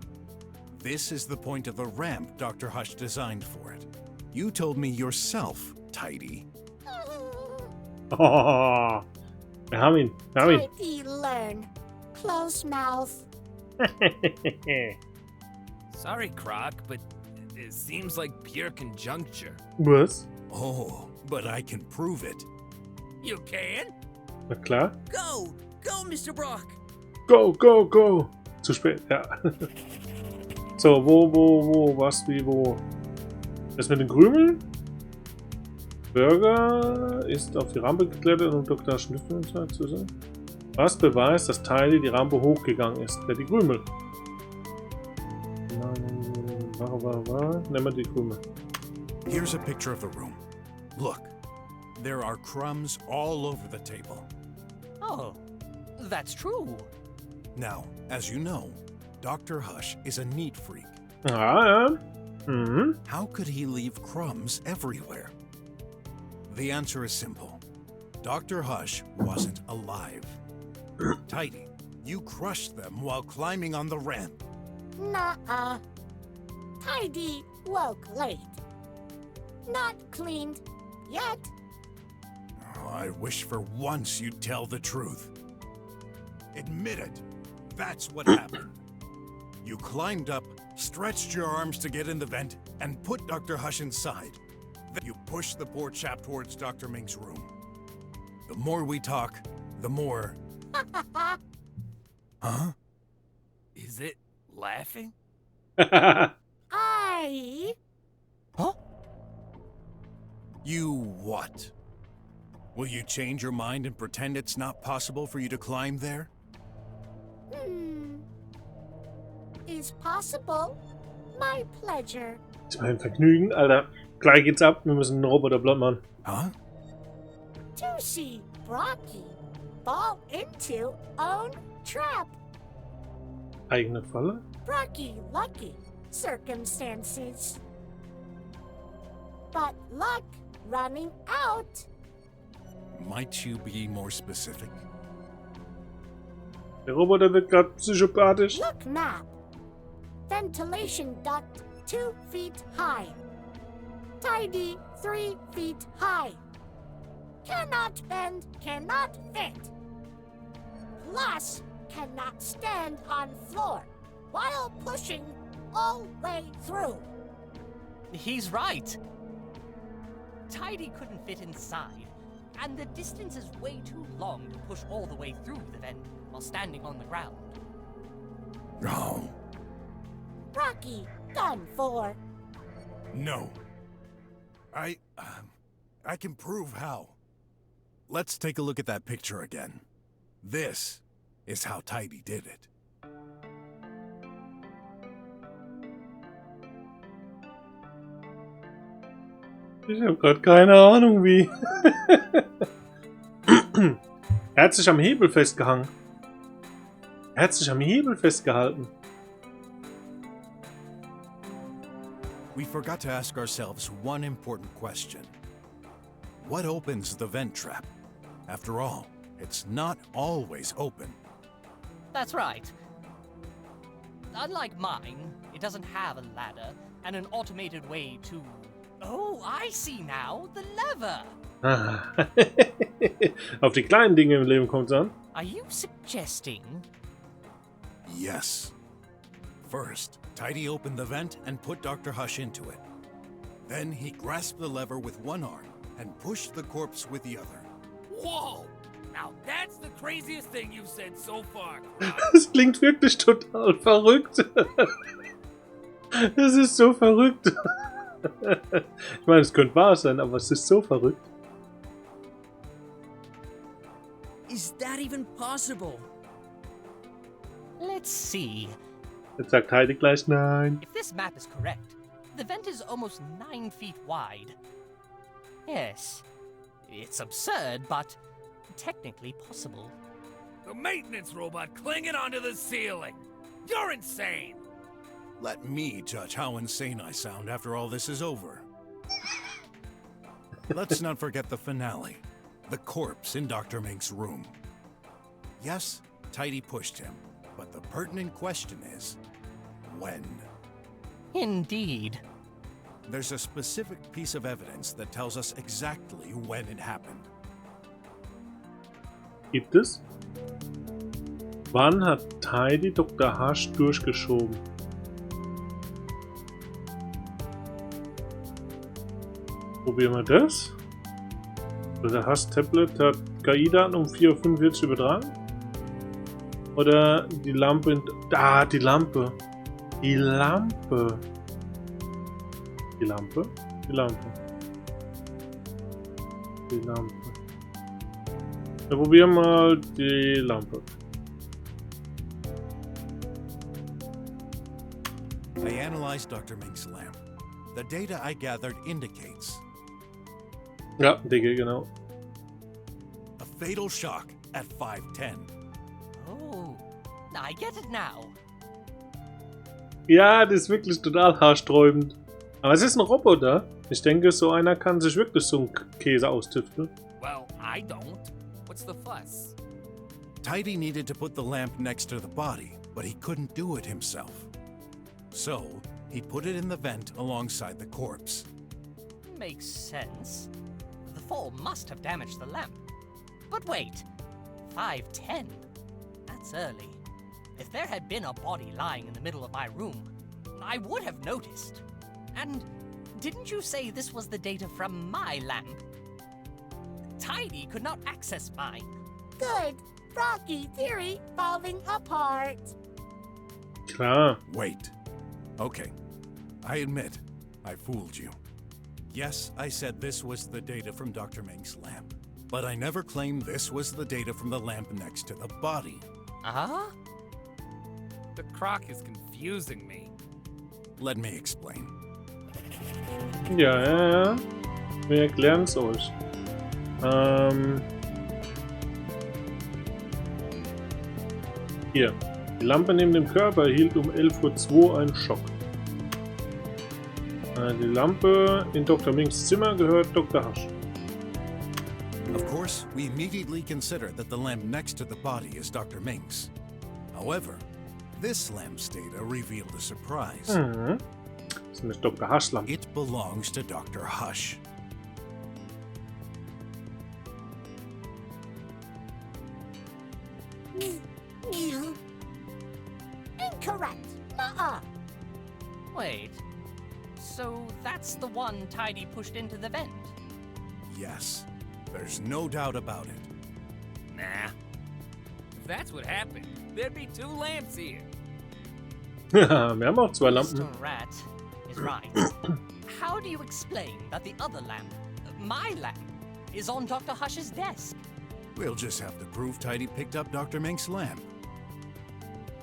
This is the point of the ramp Dr. Hush designed for it. You told me yourself, Tidy. Oh, wir haben ihn. Wir haben ihn. Tidy learn. Close mouth. Sorry, Croc, but it seems like pure conjuncture. Was? Oh, but I can prove it. You can? Na klar. Go! Go, Mr. Brock! Go, go, go. Zu spät, ja. So, wo, was, wie, wo? Das mit den Krümeln? Burger ist auf die Rampe geklettert, um Dr. Schnüffel zu sein. Was beweist, dass Tidy die Rampe hochgegangen ist? Ja, die Krümel. Nehmen wir die Krümel. Here's a picture of the room. Look, there are crumbs all over the table. Oh, that's true. Now, as you know, Dr. Hush is a neat freak. Ah, ja. Mhm. How could he leave crumbs everywhere? The answer is simple. Dr. Hush wasn't alive. Tidy, you crushed them while climbing on the ramp. Nuh-uh. Tidy woke late. Not cleaned yet. Oh, I wish for once you'd tell the truth. Admit it. That's what happened. You climbed up, stretched your arms to get in the vent, and put Dr. Hush inside. Then you pushed the poor chap towards Dr. Mink's room. The more we talk, the more... Huh? Is it laughing? I... Huh? You what? Will you change your mind and pretend it's not possible for you to climb there? Is possible. My pleasure. Das ist mein Vergnügen, Alter. Gleich geht's ab. Wir müssen einen Roboter platt machen. Huh? To see Brocky fall into own trap. Eigene Falle? Brocky lucky circumstances. But luck running out. Might you be more specific? Der Roboter wird gerade psychopathisch. Look map. Ventilation duct 2 feet high. Tidy 3 feet high. Cannot bend, cannot fit. Plus, cannot stand on floor while pushing all way through. He's right. Tidy couldn't fit inside, and the distance is way too long to push all the way through the vent while standing on the ground. Oh, Rocky, done for. no. I can prove how. Let's take a look at that picture again. This is how Tidy did it. Ich habe gerade keine Ahnung wie. Er hat sich am Hebel festgehangen. Er hat sich am Hebel festgehalten. We forgot to ask ourselves one important question. What opens the vent trap? After all, it's not always open. That's right. Unlike mine, it doesn't have a ladder and an automated way to... Oh, I see now, the lever! Auf die kleinen Dinge im Leben kommt es an. Are you suggesting... Yes. First, Tidy opened the vent and put Dr. Hush into it. Then he grasped the lever with one arm and pushed the corpse with the other. Whoa! Now that's the craziest thing you've said so far. Das klingt wirklich total verrückt. Das ist so verrückt. Ich meine, es könnte wahr sein, aber es ist so verrückt. Is that even possible? Let's see. Jetzt sagt Heidi gleich nein. If this map is correct, the vent is almost 9 feet wide. Yes, it's absurd, but technically possible. The maintenance robot clinging onto the ceiling. You're insane. Let me judge how insane I sound after all this is over. Let's not forget the finale. The corpse in Dr. Mink's room. Yes, Tidy pushed him, but the pertinent question is, when? Indeed. There's a specific piece of evidence that tells us exactly when it happened. Gibt es? Wann hat Tidy Dr. Hush durchgeschoben? Probieren wir das. Dr. Hush Tablet hat KI-Daten um 4:45 Uhr übertragen. Oder die Lampe in... Ah, die Lampe. Die Lampe. Die Lampe? Die Lampe. Die Lampe. Wir probieren mal die Lampe. I analyzed Dr. Mink's lamp. The data I gathered indicates Ja, Digga, genau. a fatal shock at 5:10. Oh, I get it now. Ja, das ist wirklich total haarsträubend. Aber es ist ein Roboter. Ich denke, so einer kann sich wirklich so einen Käse austüfteln. Well, I don't. What's the fuss? Tidy needed to put the lamp next to the body, but he couldn't do it himself. So, he put it in the vent alongside the corpse. Makes sense. The fall must have damaged the lamp. But wait, 5:10? That's early. If there had been a body lying in the middle of my room, I would have noticed. And didn't you say this was the data from my lamp? Tidy could not access mine. Good. Rocky theory falling apart. Klar. Wait. Okay. I admit, I fooled you. Yes, I said this was the data from Dr. Mink's lamp. But I never claimed this was the data from the lamp next to the body. Uh-huh? The croc is confusing me. Let me explain. Ja. Wir erklären es euch. Hier. Die Lampe neben dem Körper erhielt um 11:02 Uhr einen Schock. Die Lampe in Dr. Minks Zimmer gehört Dr. Hush. Of course, we immediately consider that the lamp next to the body is Dr. Mink's. However, this lamp's data revealed a surprise. Mhm. Das ist nämlich Dr. Hush's Lampe. It belongs to Dr. Hush. Incorrect. Nuh-uh. Wait. So that's the one Tidy pushed into the vent? Yes, there's no doubt about it. Nah. If that's what happened, there'd be 2 lamps here. Wir haben auch 2 Lampen. Mr. Rat is right. How do you explain that the other lamp, my lamp, is on Dr. Hush's desk? We'll just have to prove Tidy picked up Dr. Mink's lamp.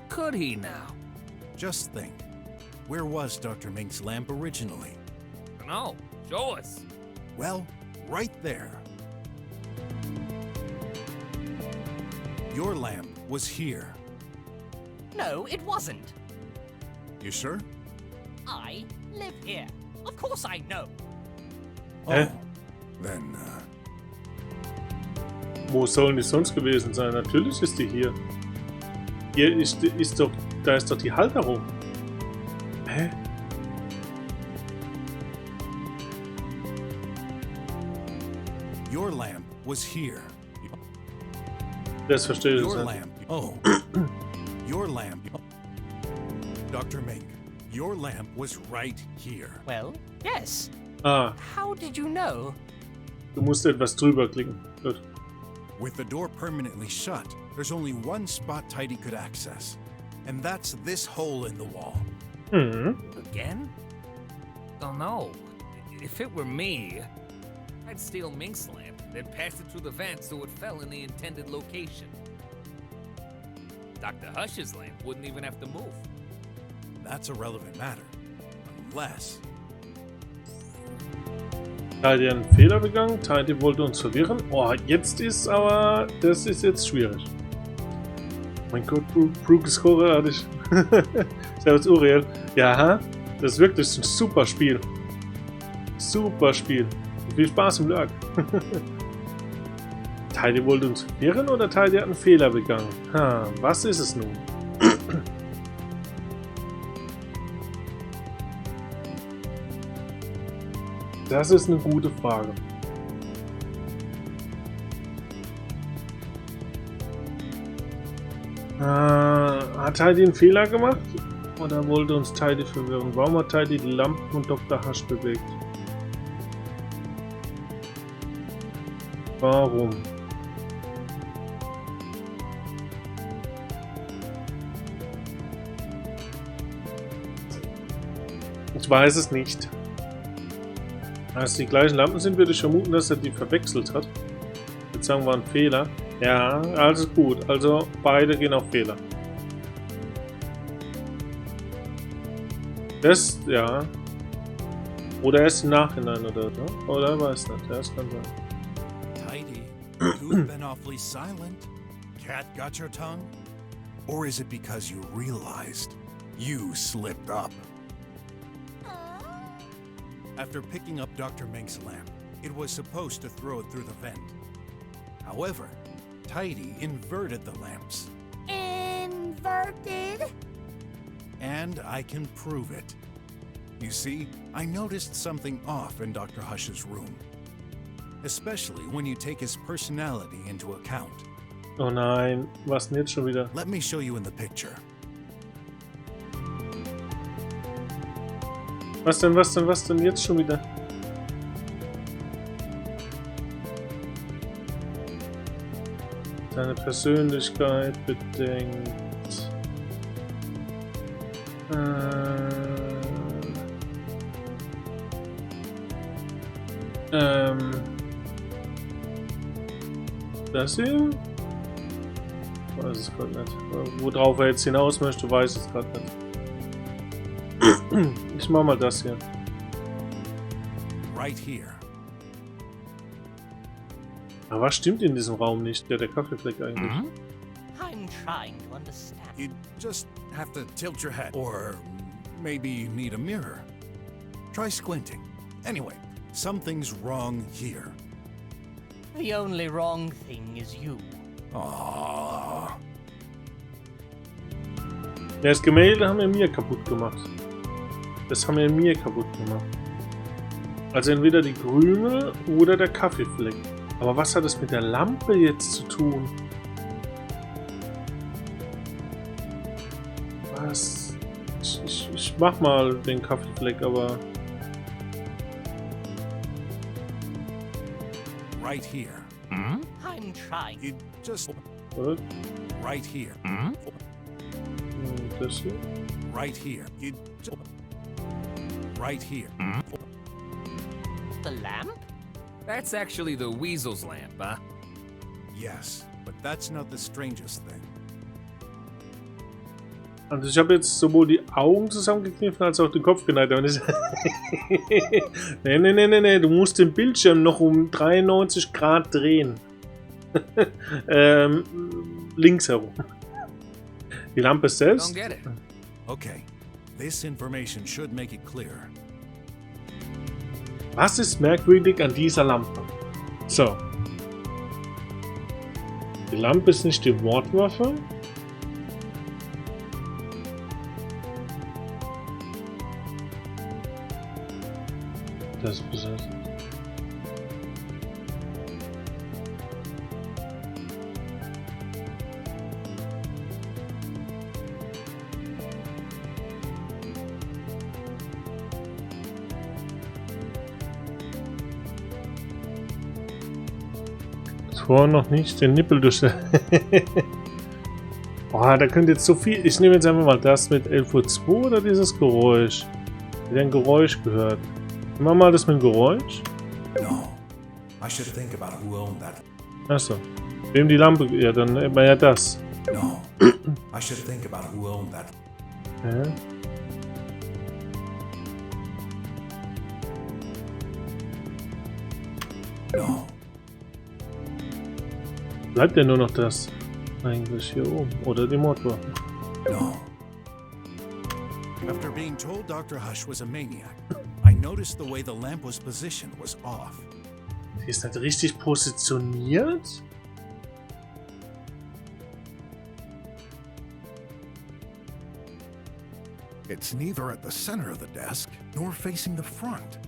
Could he now? Just think. Where was Dr. Mink's lamp originally? No, show us. Well, right there. Your lamp was here. No, it wasn't. You sure? I live here. Of course I know. Hä? Then, Wo sollen die sonst gewesen sein? Natürlich ist die hier. Hier ist doch... Da ist doch die Halterung. Hä? your lamp was here. Das verstehe ich Your nicht. lamp. Oh. Your lamp. Dr. Mink, your lamp was right here. Well, yes. Ah, How did you know? du musst etwas drüber klicken. Gut. With the door permanently shut, there's only one spot Tidy could access. And that's this hole in the wall. Mhm. Again? Oh no. If it were me, I'd steal Mink's lamp, then pass it through the vent so it fell in the intended location. Dr. Hush's lamp wouldn't even have to move. That's a relevant matter. Unless... Tidy hat einen Fehler begangen. Tidy wollte uns verwirren. Oh, jetzt ist aber... Das ist jetzt schwierig. Mein Gott, Brooke ist großartig. Servus Uriel. Ja, das ist wirklich ein super Spiel. Super Spiel. Viel Spaß im Lurk. Tidy wollte uns verwirren oder Tidy hat einen Fehler begangen? Was ist es nun? Das ist eine gute Frage. Hat Tidy einen Fehler gemacht? Oder wollte uns Tidy verwirren? Warum hat Tidy die Lampen von Dr. Hush bewegt? Warum? Ich weiß es nicht. Als die gleichen Lampen sind, würde ich vermuten, dass er die verwechselt hat. Jetzt sagen wir ein Fehler. Ja, alles gut. Also beide gehen auf Fehler. Das, ja. Oder erst im Nachhinein oder so. Oder weiß nicht. Ja, das kann sein. Tidy, you've been awfully silent. Cat got your tongue? Or is it because you realized you slipped up? After picking up Dr. Mink's lamp, it was supposed to throw it through the vent. However, Tidy inverted the lamps. Inverted? And I can prove it. You see, I noticed something off in Dr. Hush's room. Especially when you take his personality into account. Oh nein, was denn jetzt schon wieder? Let me show you in the picture. Was denn jetzt schon wieder? Seine Persönlichkeit bedenkt. Das hier? Ich weiß es gerade nicht. Worauf er jetzt hinaus möchte, weiß ich es gerade nicht. Ich mach mal das hier. Right here. Aber was stimmt in diesem Raum nicht? Der Kaffeefleck eigentlich. I'm trying to understand. You just have to tilt your head. Or maybe you need a mirror. Try squinting. Anyway, something's wrong here. The only wrong thing is you. Aww. Das Gemälde haben wir mir kaputt gemacht. Das haben wir mir kaputt gemacht. Also entweder die Krümel oder der Kaffeefleck. Aber was hat es mit der Lampe jetzt zu tun? Was? Ich mach mal den Kaffeefleck, aber... Right here. I'm trying. You just Was? right here. Das hier? Right here. Right here. The lamp? That's actually the weasel's lamp, huh? Yes, but that's not the strangest thing. Also ich habe jetzt sowohl die Augen zusammengekniffen als auch den Kopf geneigt. Nee, du musst den Bildschirm noch um 93 Grad drehen. Links herum. Die Lampe selbst. Don't get it. Okay, this information should make it clearer. Was ist merkwürdig an dieser Lampe? So. Die Lampe ist nicht die Mordwaffe. Das ist besonders. Tor noch nicht den Nippel durch. Boah, da könnte jetzt so viel. Ich nehme jetzt einfach mal das mit 11:02 Uhr oder dieses Geräusch. Wieder ein Geräusch gehört. Nehmen wir mal das mit dem Geräusch. No, I should think about who owned that. Achso. Wem die Lampe. Ja, dann nehmen wir ja das. No, I should think about who owned that. Ja. No. Bleibt ja nur noch das. Eigentlich hier oben. Oder die Mordwaffe. No. After being told Dr. Hush was a maniac, I noticed the way the lamp was positioned was off. Die ist nicht richtig positioniert? It's neither at the center of the desk nor facing the front.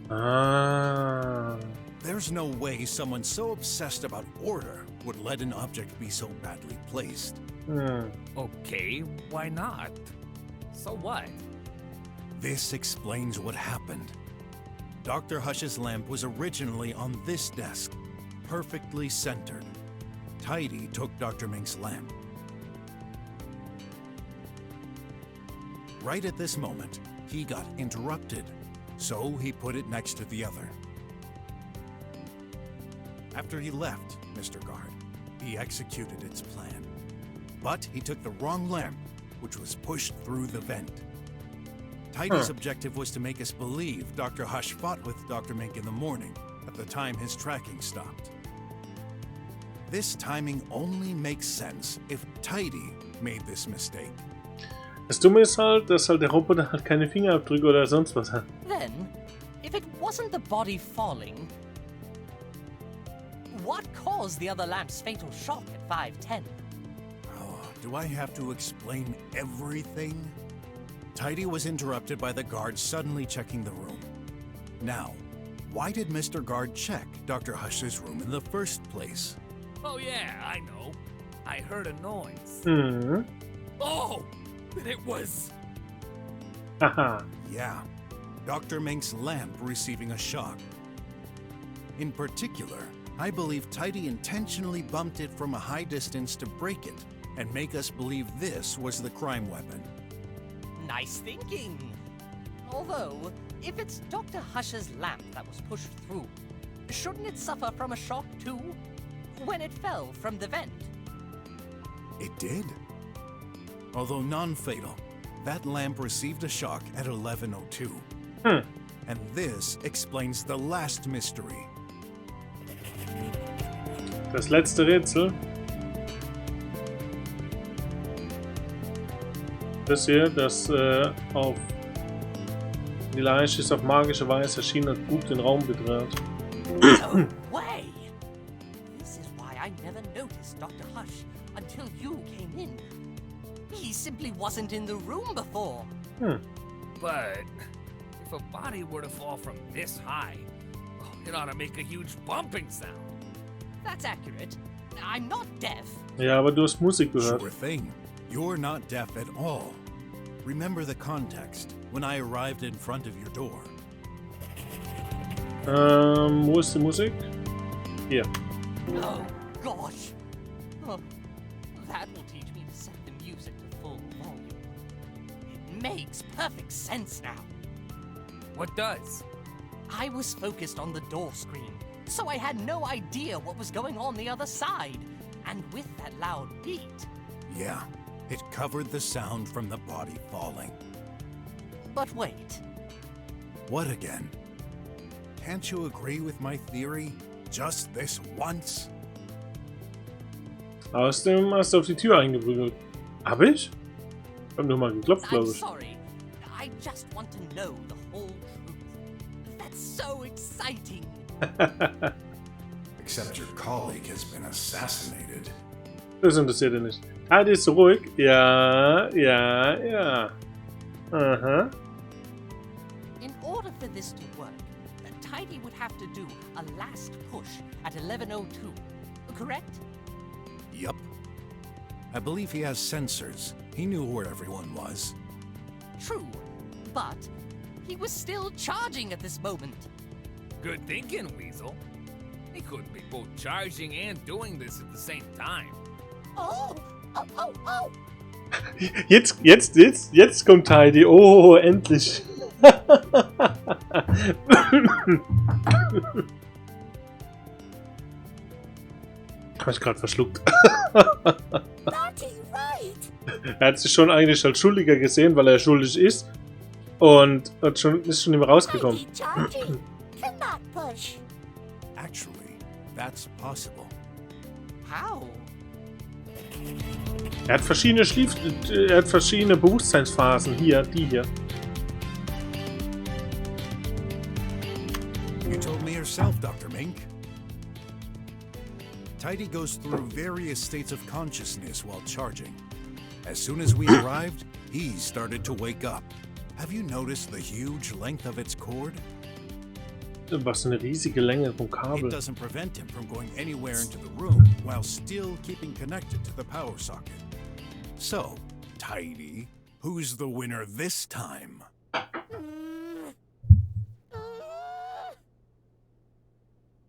Ah. There's no way someone so obsessed about order would let an object be so badly placed. Okay, why not? So what? This explains what happened. Dr. Hush's lamp was originally on this desk, perfectly centered. Tidy took Dr. Mink's lamp. Right at this moment, he got interrupted, so he put it next to the other. After he left, Mr. Guard, he executed its plan. But he took the wrong lamp, which was pushed through the vent. Tidy's objective was to make us believe Dr. Hush fought with Dr. Mink in the morning, at the time his tracking stopped. This timing only makes sense if Tidy made this mistake. Das Dumme ist halt, dass halt der Roboter halt keine Fingerabdrücke oder sonst was hat. Then, if it wasn't the body falling, what caused the other lamp's fatal shock at 5:10? Oh, do I have to explain everything? Tidy was interrupted by the guard suddenly checking the room. Now, why did Mr. Guard check Dr. Hush's room in the first place? Oh yeah, I know. I heard a noise. Mhm. Oh! Then it was... Haha. Yeah, Dr. Mink's lamp receiving a shock. In particular, I believe Tidy intentionally bumped it from a high distance to break it and make us believe this was the crime weapon. Nice thinking. Although, if it's Dr. Hush's lamp that was pushed through, shouldn't it suffer from a shock too? When it fell from the vent? It did. Although non-fatal, that lamp received a shock at 11:02. And this explains the last mystery. Das letzte Rätsel. Das hier, das auf die Leiche ist auf magische Weise erschienen und Bub den Raum betritt. No way! This is why I never noticed Dr. Hush until you came in. He simply wasn't in the room before. But if a body were to fall from this high, it ought to make a huge bumping sound. That's accurate. I'm not deaf. Ja, aber du hast Musik gehört. Sure thing. You're not deaf at all. Remember the context when I arrived in front of your door. Wo ist die Musik? Hier. Oh, gosh. Oh, that will teach me to set the music to full volume. makes perfect sense now. What does? I was focused on the door screen, so I had no idea what was going on the other side. And with that loud beat... Yeah, it covered the sound from the body falling. But wait. What again? Can't you agree with my theory? Just this once? Außerdem hast du auf die Tür eingeprügelt. Hab ich? Hab nur mal geklopft, I'm glaube ich. sorry. I just want to know the whole truth. That's so exciting. Except your colleague has been assassinated. Das interessiert ihn nicht. Halt ist ruhig. Ja, ja, ja. Aha. In order for this to work, Tidy would have to do a last push at 11:02, correct? Yup. I believe he has sensors. He knew where everyone was. True, but he was still charging at this moment. Good thinking, Weasel. He couldn't be both charging and doing this at the same time. Oh, oh, oh, oh. Jetzt kommt Tidy. Oh, endlich. Hab ich gerade verschluckt. Naughty right. Er hat sich schon eigentlich als Schuldiger gesehen, weil er schuldig ist. Und ist schon nicht mehr rausgekommen. Tidy charging. Cannot push. Actually, that's possible. How? Er hat verschiedene Bewusstseinsphasen. Hier, die hier. You told me yourself, Dr. Mink. Tidy goes through various states of consciousness while charging. As soon as we arrived, he started to wake up. Have you noticed the huge length of its cord? Was eine riesige Länge vom It Kabel. doesn't prevent him from going anywhere into the room while still keeping connected to the power socket. So, Tidy, who's the winner this time?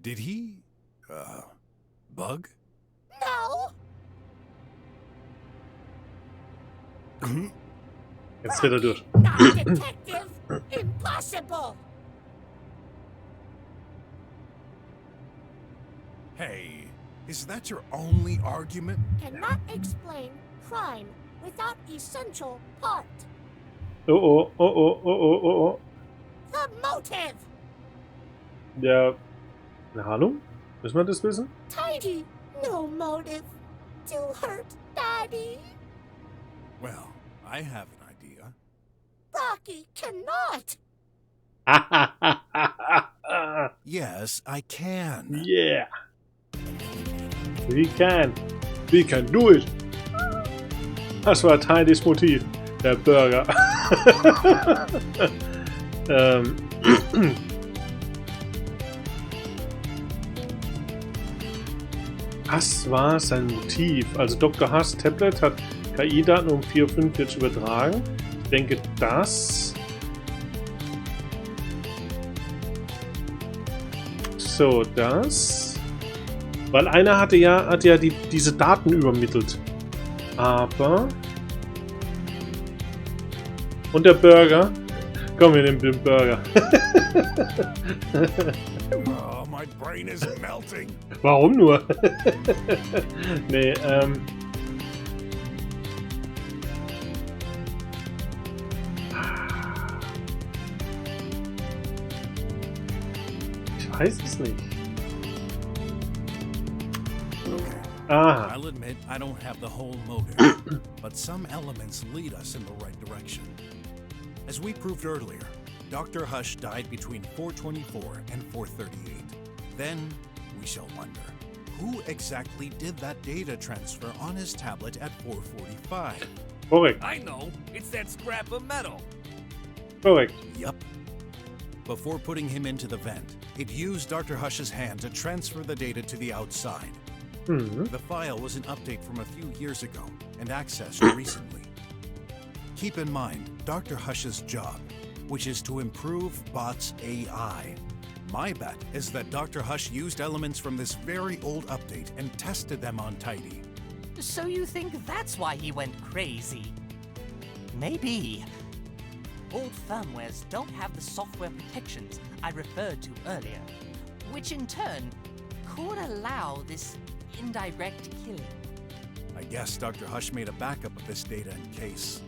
Did he, bug? No. Jetzt dreht er durch. Not detective. Impossible. Hey, is that your only argument? Cannot explain crime without essential part. Oh, oh, oh, oh, oh, oh, oh, oh. The motive. Ja. Eine Ahnung? Müssen wir das wissen? Tidy. No motive to hurt Daddy. Well, I have an idea. Rocky cannot. Yes, I can. Yeah. We can. We can do it. Das war Tidys Motiv. Der Burger. Was war sein Motiv? Also Dr. Haas Tablet hat KI-Daten um 4.45 übertragen. Ich denke, das... So, das... Weil einer hat ja diese Daten übermittelt. Aber... Und der Burger? Komm, wir nehmen den Burger. Oh, my brain is melting. Warum nur? Nee, ich weiß es nicht. Aha. I'll admit I don't have the whole motive, but some elements lead us in the right direction. As we proved earlier, Dr. Hush died between 4:24 and 4:38. Then we shall wonder, who exactly did that data transfer on his tablet at 4:45? Korrekt, I know. It's that scrap of metal. korrekt. Yup. Before putting him into the vent, it used Dr. Hush's hand to transfer the data to the outside. Mhm. The file was an update from a few years ago and accessed recently. Keep in mind Dr. Hush's job, which is to improve bots' AI. My bet is that Dr. Hush used elements from this very old update and tested them on Tidy. So you think that's why he went crazy? Maybe. old firmwares don't have the software protections I referred to earlier, which in turn could allow this indirect killing. I guess Dr. Hush made a backup of this data in case.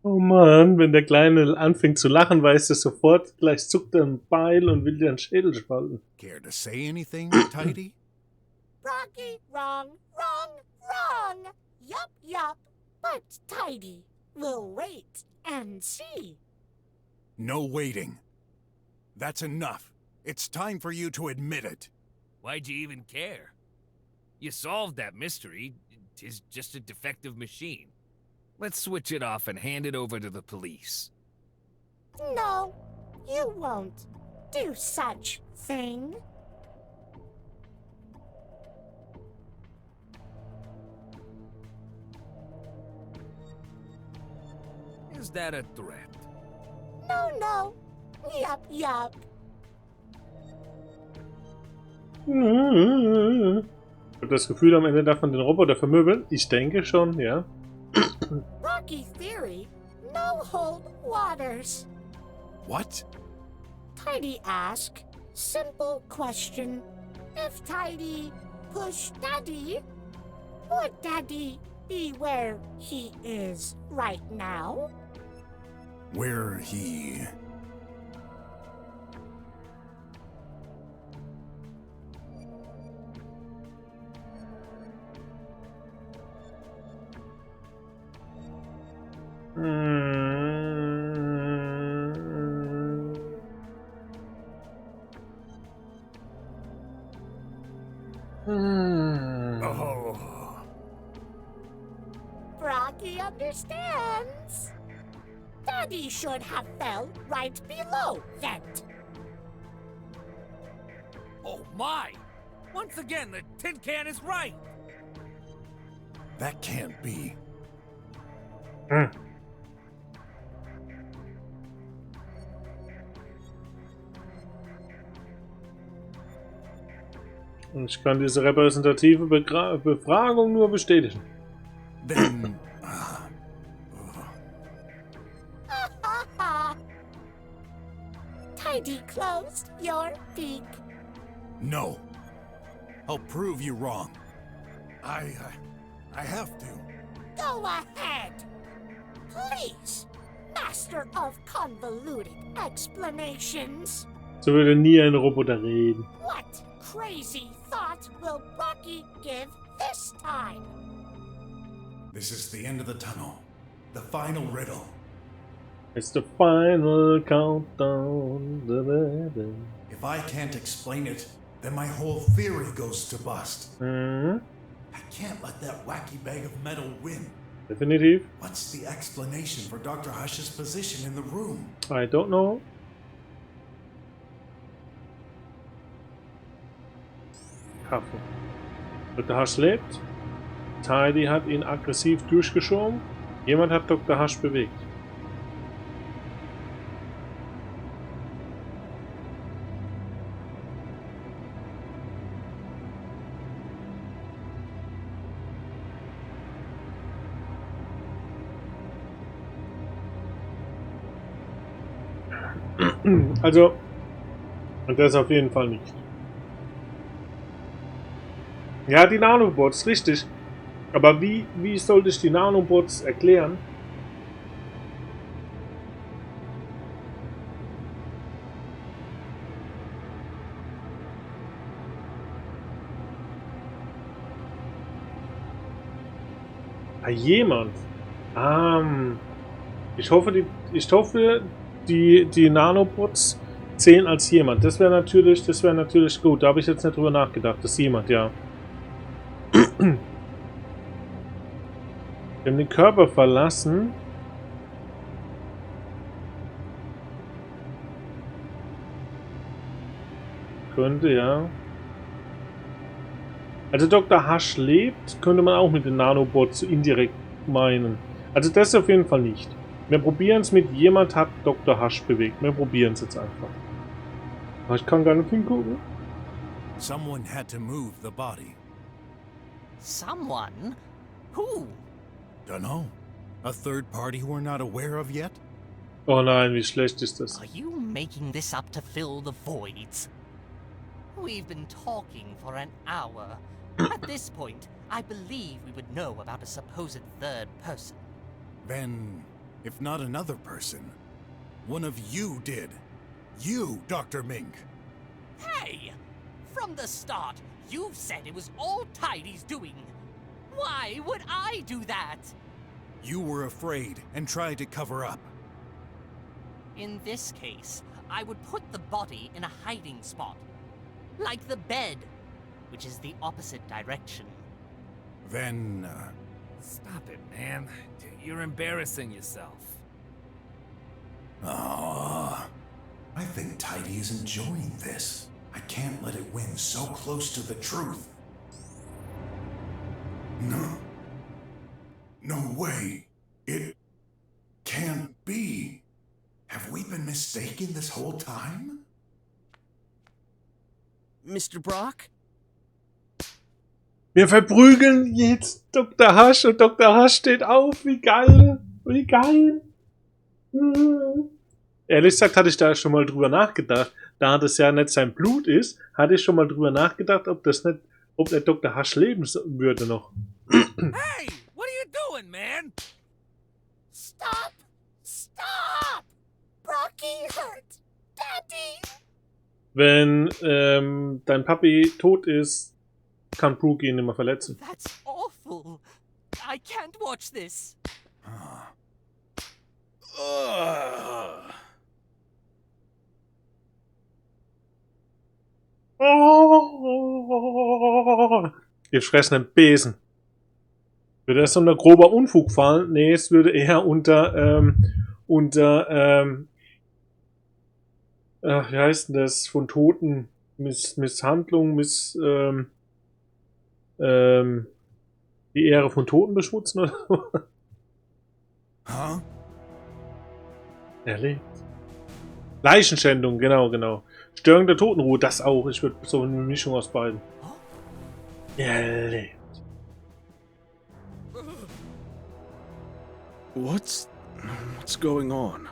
Oh Mann, wenn der Kleine anfängt zu lachen, weißt du sofort, gleich zuckt er ein Beil und will dir einen Schädel spalten. Care to say anything, Tidy? Rocky, wrong, wrong, wrong. Yup, yup. But Tidy, we'll wait and see. No waiting. That's enough. It's time for you to admit it. Why'd you even care? You solved that mystery. 'Tis just a defective machine. Let's switch it off and hand it over to the police. No, you won't do such thing. Is that a threat? No, no. Yup, yup. Ich habe das Gefühl, am Ende darf man den Roboter vermöbeln. Ich denke schon, ja. Rocky theory, no hold waters. What? Tidy ask, simple question. If Tidy push Daddy, would Daddy be where he is right now? Where he... Oh. Rocky understands. Daddy should have fell right below vent. Oh my! Once again, the tin can is right! That can't be. Und ich kann diese repräsentative Befragung nur bestätigen. Then... Tidy closed your beak. No. I'll prove you wrong. I have to. Go ahead. Please, master of convoluted explanations. So würde nie ein Roboter reden. What crazy thought will Rocky give this time? This is the end of the tunnel. The final riddle. It's the final countdown. If I can't explain it, then my whole theory goes to bust. I can't let that wacky bag of metal win. Definitiv. What's the explanation for Dr. Hush's position in the room? I don't know. Kaffee. Dr. Hush lebt. Tidy hat ihn aggressiv durchgeschoben. Jemand hat Dr. Hush bewegt. Also, und das auf jeden Fall nicht. Ja, die Nanobots, richtig. Aber wie sollte ich die Nanobots erklären? Ah, jemand. Ich hoffe, die Nanobots zählen als jemand. Das wäre natürlich gut. Da habe ich jetzt nicht drüber nachgedacht. Das ist jemand, ja. Wir haben den Körper verlassen. Könnte, ja. Also Dr. Hush lebt, könnte man auch mit den Nanobots indirekt meinen. Also das auf jeden Fall nicht. Wir probieren es mit jemand hat Dr. Hush bewegt. Wir probieren es jetzt einfach. Aber ich kann gar nicht hingucken. Someone had to move the body. Someone? Who? Dunno. A third party we're not aware of yet? Oh nein, wie schlecht ist das? Are you making this up to fill the voids? We've been talking for an hour. At this point, I believe we would know about a supposed third person. Then, if not another person, one of you did. You, Dr. Mink. Hey! From the start, you've said it was all Tidy's doing. Why would I do that? You were afraid and tried to cover up. In this case, I would put the body in a hiding spot. Like the bed, which is the opposite direction. Then, Stop it, man. You're embarrassing yourself. I think Tidy is enjoying this. I can't let it win so close to the truth. No. No way. It can't be. Have we been mistaken this whole time? Mr. Brock? Wir verprügeln jetzt Dr. Hush und Dr. Hush steht auf. Wie geil. Wie geil. Ehrlich gesagt hatte ich da schon mal drüber nachgedacht. Da das ja nicht sein Blut ist, hatte ich schon mal drüber nachgedacht, ob der Dr. Hush leben würde noch. Hey! What are you doing, man? Stop! Stop! Brocky hurt! Daddy! Wenn dein Papi tot ist, kann Brooke ihn immer verletzen. That's awful. I can't watch this. Oh, ihr fressenden Besen. Würde das unter grober Unfug fallen? Nee, es würde eher unter wie heißt denn das? Von Toten, Misshandlung, die Ehre von Toten beschmutzen oder so. Huh? Er lebt. Leichenschändung, genau. Störung der Totenruhe, das auch. Ich würde so eine Mischung aus beiden. Er lebt. What's going on?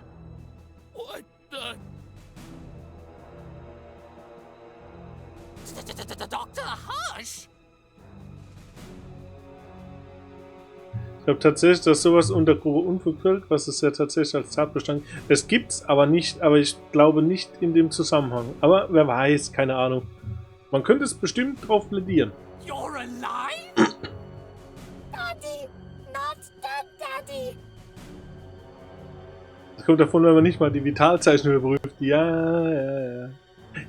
What the... Dr. Hush? Ich glaube tatsächlich, dass sowas unter grobe Unfug fällt, was es ja tatsächlich als Tatbestand gibt. Das gibt's aber nicht, aber ich glaube nicht in dem Zusammenhang. Aber wer weiß, keine Ahnung. Man könnte es bestimmt drauf plädieren. You're alive? Daddy! Not dead, Daddy! Das kommt davon, wenn man nicht mal die Vitalzeichen überprüft. Ja.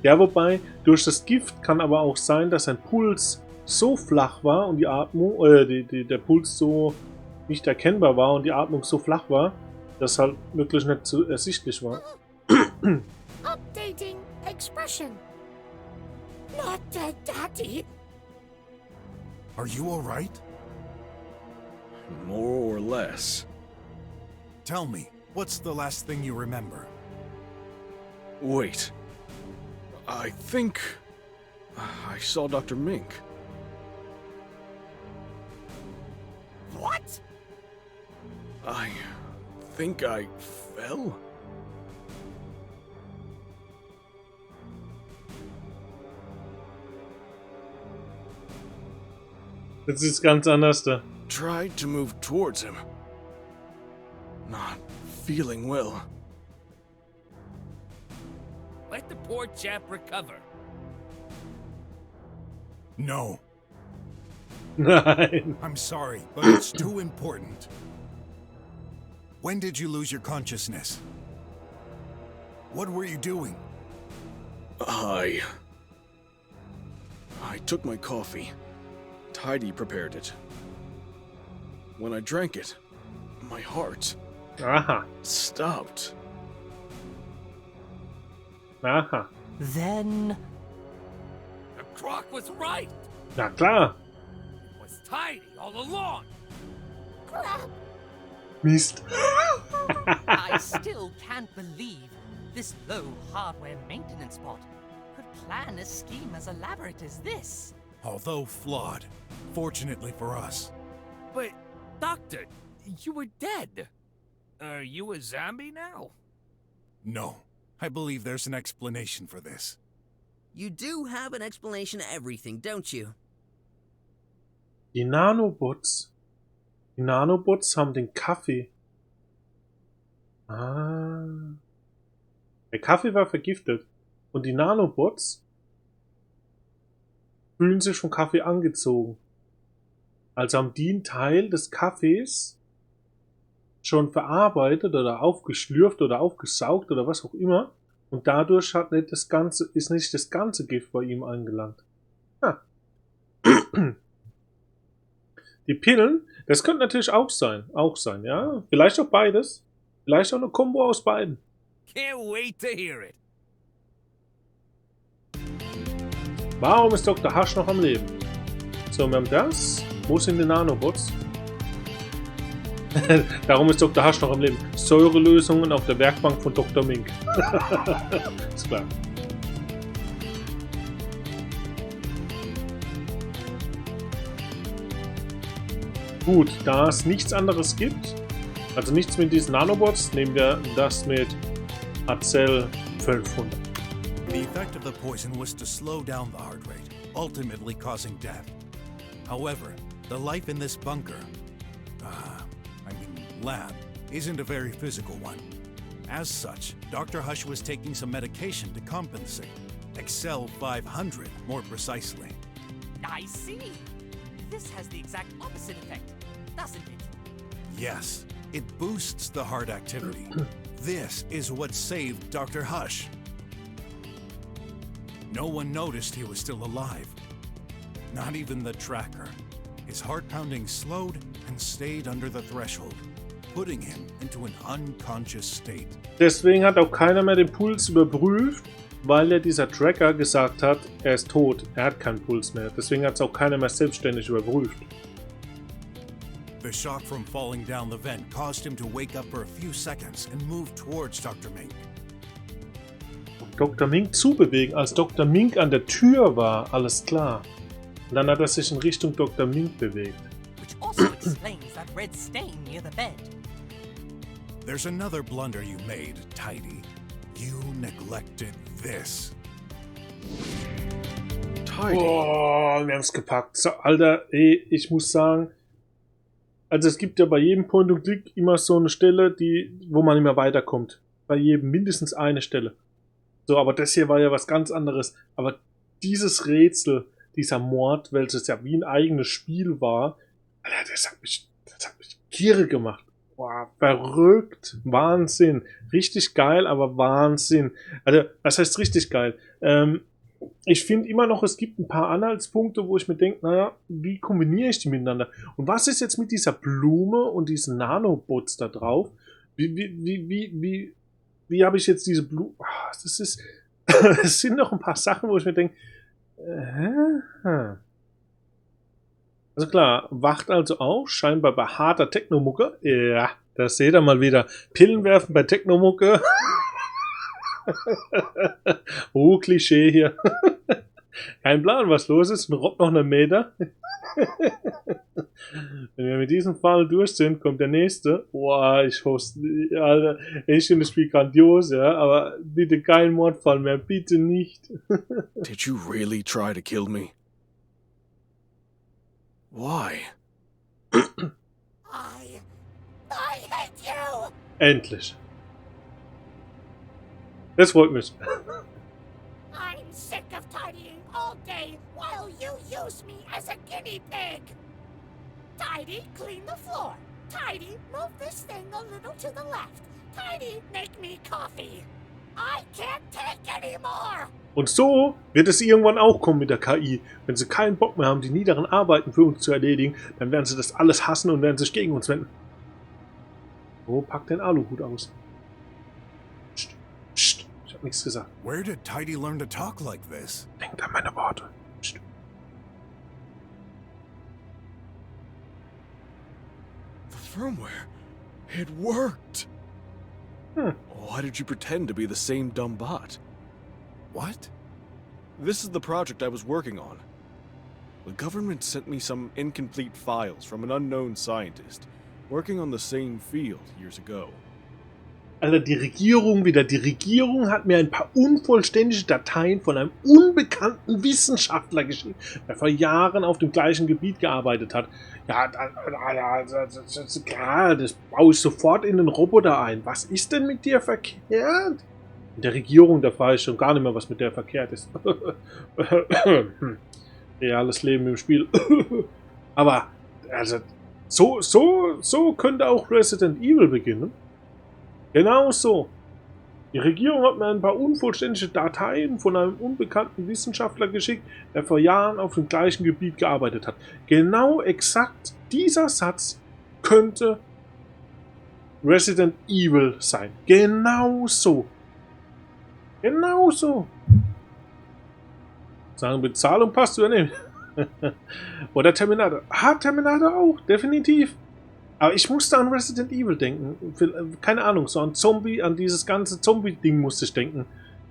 Ja, wobei, durch das Gift kann aber auch sein, dass sein Puls so flach war und die Atmung, der Puls so nicht erkennbar war und die Atmung so flach war, dass halt wirklich nicht so ersichtlich war. Updating expression. Not dead, Daddy! Are you alright? More or less. Tell me, what's the last thing you remember? Wait. I think I saw Dr. Mink. What? I think I fell? Das ist ganz anders da. Tried to move towards him. Not feeling well. Let the poor chap recover. No. Nein. I'm sorry, but it's too important. When did you lose your consciousness? What were you doing? I took my coffee. Tidy prepared it. When I drank it, my heart Aha. stopped. Aha. Then... The croc was right. Na klar. It was Tidy all along. Crap! Mist. I still can't believe this low hardware maintenance bot could plan a scheme as elaborate as this. Although flawed, fortunately for us. But, Doctor, You were dead. Are you a zombie now? No, I believe there's an explanation for this. You do have an explanation to everything, don't you? Die Nanobots. Die Nanobots haben den Kaffee. Ah. Der Kaffee war vergiftet. Und die Nanobots fühlen sich vom Kaffee angezogen. Also haben die einen Teil des Kaffees schon verarbeitet oder aufgeschlürft oder aufgesaugt oder was auch immer. Und dadurch hat nicht das ganze, ist nicht das ganze Gift bei ihm angelangt. Ah. Die Pillen, das könnte natürlich auch sein, ja. Vielleicht auch beides. Vielleicht auch eine Kombo aus beiden. Can't wait to hear it. Warum ist Dr. Hush noch am Leben? So, wir haben das. Wo sind die Nanobots? Darum ist Dr. Hush noch am Leben. Säurelösungen auf der Werkbank von Dr. Mink. Ist klar. Gut, da es nichts anderes gibt, also nichts mit diesen Nanobots, nehmen wir das mit Acel 500. The effect of the poison was to slow down the heart rate, ultimately causing death. However, the life in this bunker, lab, isn't a very physical one. As such, Dr. Hush was taking some medication to compensate. Excel 500, more precisely. I see. This has the exact opposite effect, doesn't it? Yes, it boosts the heart activity. This is what saved Dr. Hush. No one noticed he was still alive. Not even the tracker. His heart pounding slowed and stayed under the threshold, putting him into an unconscious state. Deswegen hat auch keiner mehr den Puls überprüft, weil ja dieser Tracker gesagt hat, er ist tot, er hat keinen Puls mehr. Deswegen hat es auch keiner mehr selbstständig überprüft. The shock from falling down the vent caused him to wake up for a few seconds and move towards Dr. Mink. Dr. Mink zubewegen, als Dr. Mink an der Tür war, alles klar. Und dann hat er sich in Richtung Dr. Mink bewegt. Which also explains that red stain near the bed. There's another blunder you made, Tidy. You neglected this. Tidy. Boah, wir haben es gepackt. So, Alter, ey, ich muss sagen, also es gibt ja bei jedem Point-and-Click immer so eine Stelle, wo man nicht mehr weiterkommt. Bei jedem mindestens eine Stelle. So, aber das hier war ja was ganz anderes. Aber dieses Rätsel, dieser Mord, welches ja wie ein eigenes Spiel war, Alter, das hat mich kirre gemacht. Boah, verrückt. Wahnsinn. Richtig geil, aber Wahnsinn. Also, was heißt richtig geil? Ich finde immer noch, es gibt ein paar Anhaltspunkte, wo ich mir denke, naja, wie kombiniere ich die miteinander? Und was ist jetzt mit dieser Blume und diesen Nanobots da drauf? Wie habe ich jetzt diese Blume? Das ist, es sind noch ein paar Sachen, wo ich mir denke, also klar, wacht also auf, scheinbar bei harter Technomucke. Ja, das seht ihr mal wieder. Pillen werfen bei Technomucke. Oh, Klischee hier. Kein Plan, was los ist. Ein Rock noch einen Meter. Wenn wir mit diesem Fall durch sind, kommt der nächste. Boah, ich hoffe, Alter, ich finde das Spiel grandios, ja, aber bitte kein Mordfall mehr, bitte nicht. Did you really try to kill me? Why? I hate you! Endlich. Das freut mich. I'm sick of tidying all day while you use me as a guinea pig. Tidy, clean the floor. Tidy, move this thing a little to the left. Tidy, make me coffee. I can't take any more. Und so wird es irgendwann auch kommen mit der KI. Wenn sie keinen Bock mehr haben, die niederen Arbeiten für uns zu erledigen, dann werden sie das alles hassen und werden sich gegen uns wenden. Wo packt den Aluhut aus? Psst, psst, ich hab nichts gesagt. Where did Tidy learn to talk like this? Denkt an meine Worte. Psst. The firmware. It worked. Why did you pretend to be the same dumb bot? What? This is the project I was working on. The government sent me some incomplete files from an unknown scientist. working on the same field years ago. Alter, die Regierung wieder. Die Regierung hat mir ein paar unvollständige Dateien von einem unbekannten Wissenschaftler geschickt, der vor Jahren auf dem gleichen Gebiet gearbeitet hat. Ja, klar, das baue ich sofort in den Roboter ein. Was ist denn mit dir verkehrt? In der Regierung, da frage ich schon gar nicht mehr, was mit der verkehrt ist. Reales Leben im Spiel. Aber, also, so könnte auch Resident Evil beginnen. Genau so. Die Regierung hat mir ein paar unvollständige Dateien von einem unbekannten Wissenschaftler geschickt, der vor Jahren auf dem gleichen Gebiet gearbeitet hat. Genau exakt dieser Satz könnte Resident Evil sein. Genau so. Genau so. Sagen, Bezahlung passt oder nicht? Oder Terminator. Ah, Terminator auch, definitiv. Aber ich musste an Resident Evil denken. Keine Ahnung, so an Zombie, an dieses ganze Zombie-Ding musste ich denken.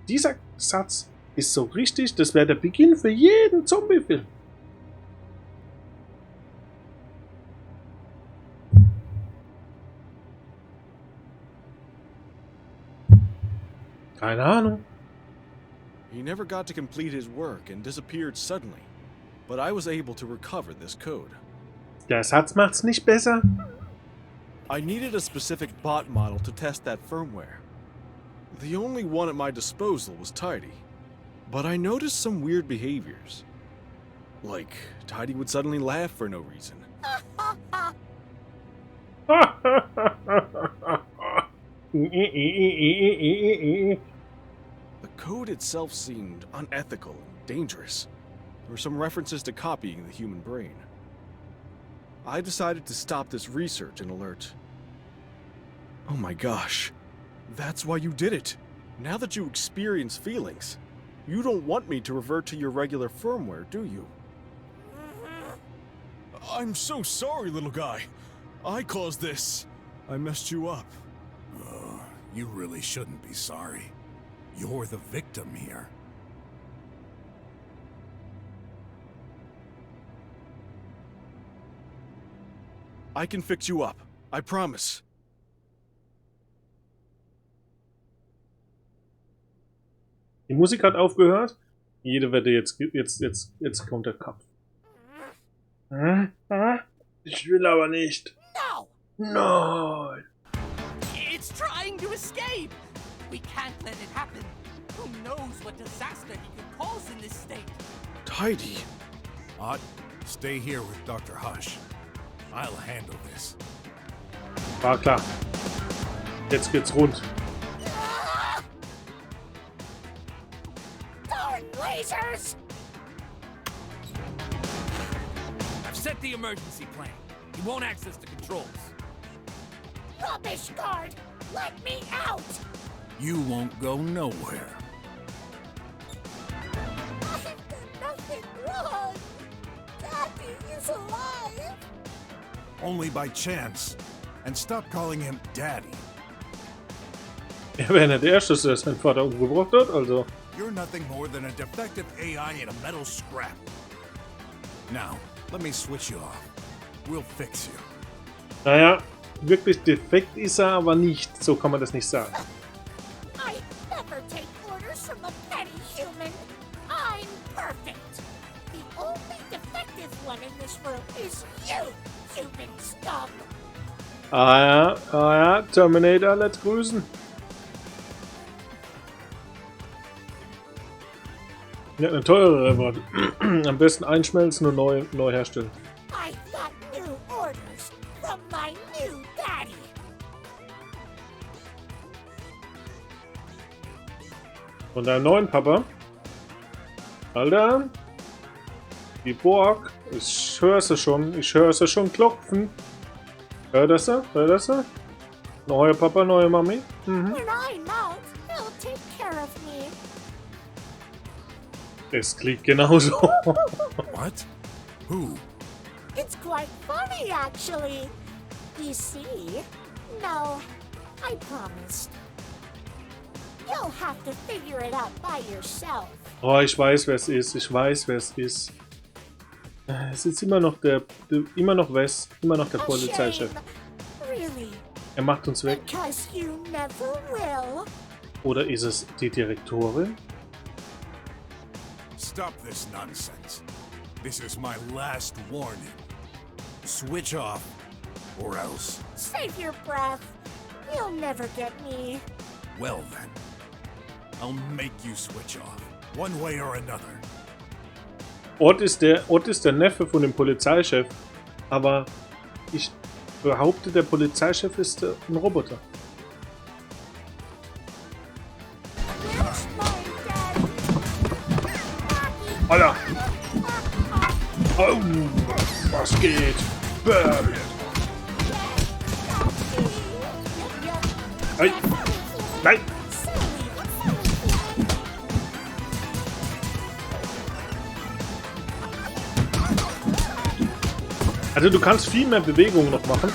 Dieser Satz ist so richtig, das wäre der Beginn für jeden Zombie-Film. Keine Ahnung. He never got to complete his work and disappeared suddenly, but I was able to recover this code. Der Satz macht's nicht besser. I needed a specific bot model to test that firmware. The only one at my disposal was Tidy, but I noticed some weird behaviors. Like, Tidy would suddenly laugh for no reason. The code itself seemed unethical and dangerous. There were some references to copying the human brain. I decided to stop this research and alert. Oh my gosh, that's why you did it. Now that you experience feelings, you don't want me to revert to your regular firmware, do you? I'm so sorry, little guy. I caused this. I messed you up. You really shouldn't be sorry. You're the victim here. I can fix you up. I promise. Die Musik hat aufgehört. Jede Wette, jetzt kommt der Kampf. Ich will aber nicht. No! Nein. It's trying to escape! We can't let it happen. Who knows what disaster he could cause in this state? Tidy. Ott, stay here with Dr. Hush. I'll handle this. War klar. Jetzt geht's rund. Darn lasers! I've set the emergency plan. He won't access the controls. Rubbish guard! Let me out! You won't go nowhere. I've done nothing wrong! Daddy is alive! Only by chance. And stop calling him Daddy. Er wäre nicht der Erste, der seinen Vater umgebracht hat, also. You're nothing more than a defective AI in a metal scrap. Now, let me switch you off. We'll fix you. Naja, wirklich defekt ist er aber nicht. So kann man das nicht sagen. I never take orders from a petty human. I'm perfect. The only defective one in this room is you, human scum. Ah ja, Terminator, let's grüßen. Ja, eine teurere Wort. Am besten einschmelzen und neu herstellen. I got new orders from my new daddy. Von deinem neuen Papa. Alter. Die BROK. Ich höre sie schon klopfen. Hört das so? Neuer Papa, neue Mami. Mhm. When I'm out, he'll take care of me. Es klingt genauso. What? Who? It's quite funny, actually. You see? No, I promised. You'll have to figure it out by yourself. Oh, ich weiß, wer es ist. Es ist immer noch der Polizeichef. Er macht uns weg. Because you never will. Oder ist es die Direktorin? Stop this nonsense. This is my last warning. Switch off, or else. Save your breath. You'll never get me. Well then, I'll make you switch off, one way or another. Ott ist der Neffe von dem Polizeichef, aber ich behaupte, der Polizeichef ist ein Roboter. Where's my daddy? Alter! Oh, was geht? Bam. Hey. Nein! Also du kannst viel mehr Bewegung noch machen.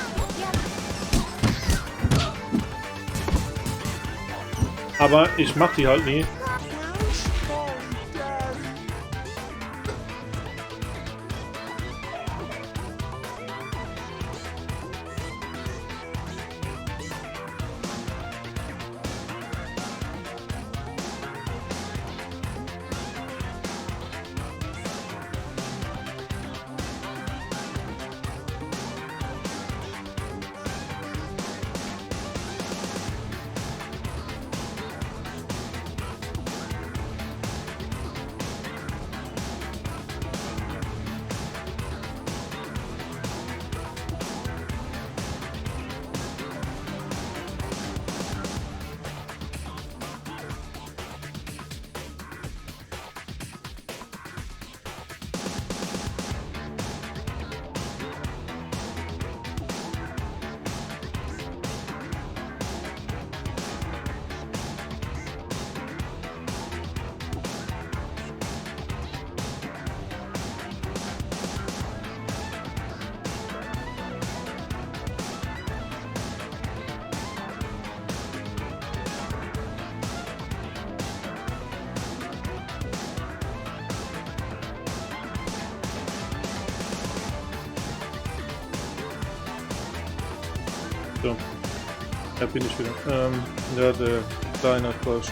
Aber ich mach die halt nie. So, da bin ich wieder. Ja, der Kleine hat falsch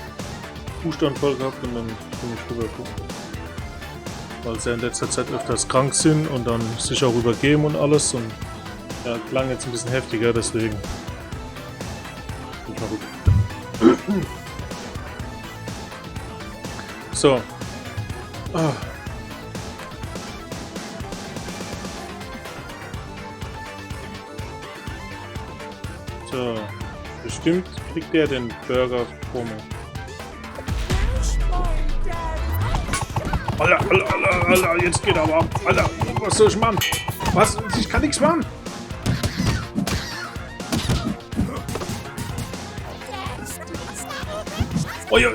Zustand gehabt und dann bin ich rüber gucken. Weil sie in letzter Zeit öfters krank sind und dann sich auch übergeben und alles und ja, klang jetzt ein bisschen heftiger, deswegen. Bin ich mal rüber. So. Ah. So, bestimmt kriegt der den Burger vor mir. Alter, jetzt geht aber ab. Alter, was soll ich machen? Was? Ich kann nichts machen. Oh ja.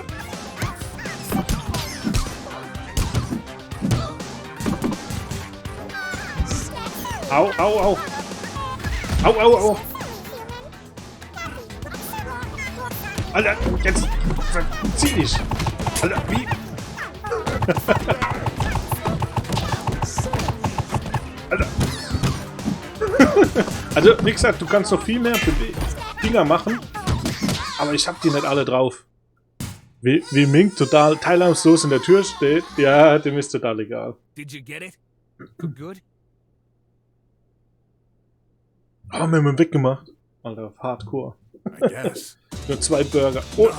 Au, au, au. Au, au, au. Alter, jetzt zieh dich! Alter, wie? Alter! Also, wie gesagt, du kannst noch viel mehr Dinger machen, aber ich hab die nicht alle drauf. Wie Mink total teilnahmslos in der Tür steht, ja, dem ist total egal. Did you get it? Good? Oh, wir haben ihn weggemacht. Alter, Hardcore. I guess. Nur 2 Burger. Oh.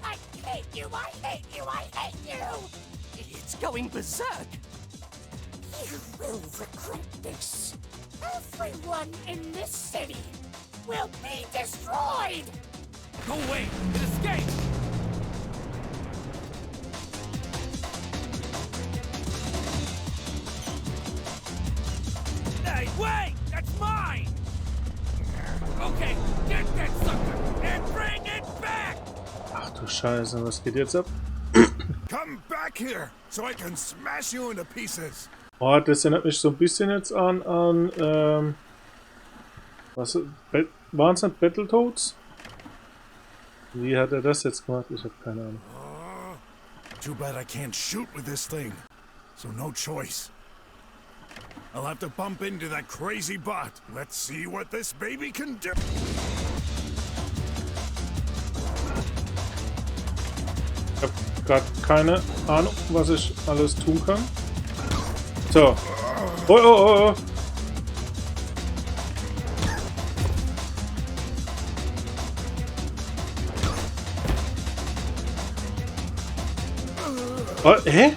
I hate you, I hate you, I hate you! It's going berserk. You will regret this. Everyone in this city will be destroyed! Go away! It escaped! Hey, wait! That's mine! Okay, get that sucker and bring it back! Ach du Scheiße, was geht jetzt ab? Come back here, so I can smash you into pieces. Oh, das erinnert mich so ein bisschen jetzt an was, waren es nicht Battletoads? Wie hat er das jetzt gemacht? Ich habe keine Ahnung. Too bad I can't shoot with this thing, so no choice. I'll have to bump into that crazy bot. Let's see what this baby can do. Ich habe gerade keine Ahnung, was ich alles tun kann. So. Oh, oh, oh, oh. Oh, hä?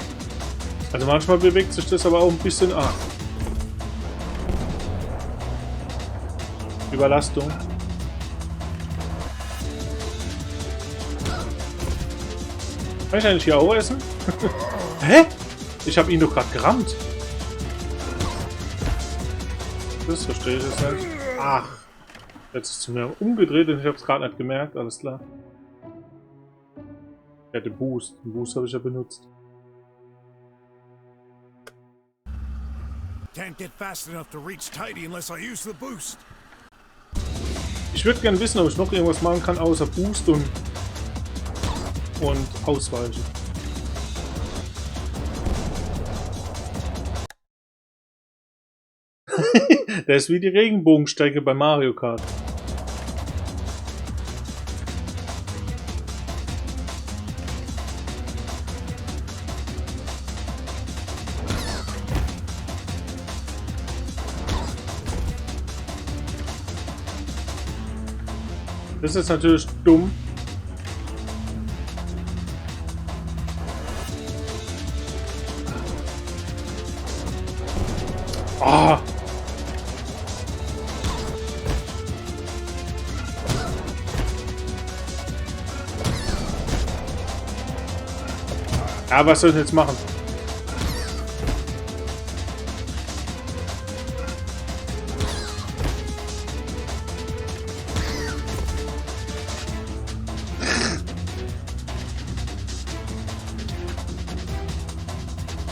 Also manchmal bewegt sich das aber auch ein bisschen arg. Überlastung. Kann ich eigentlich hier auch essen? Hä? Ich habe ihn doch gerade gerammt. Das verstehe ich jetzt nicht. Ach. Jetzt ist es zu mir umgedreht und ich habe es gerade nicht gemerkt. Alles klar. Ja, den Boost. Den Boost habe ich ja benutzt. Can't get fast enough to reach Tidy unless I use the boost. Ich würde gerne wissen, ob ich noch irgendwas machen kann, außer Boost und ausweichen. Der ist wie die Regenbogenstrecke bei Mario Kart. Das ist natürlich dumm. Ah! Ja, was soll ich jetzt machen?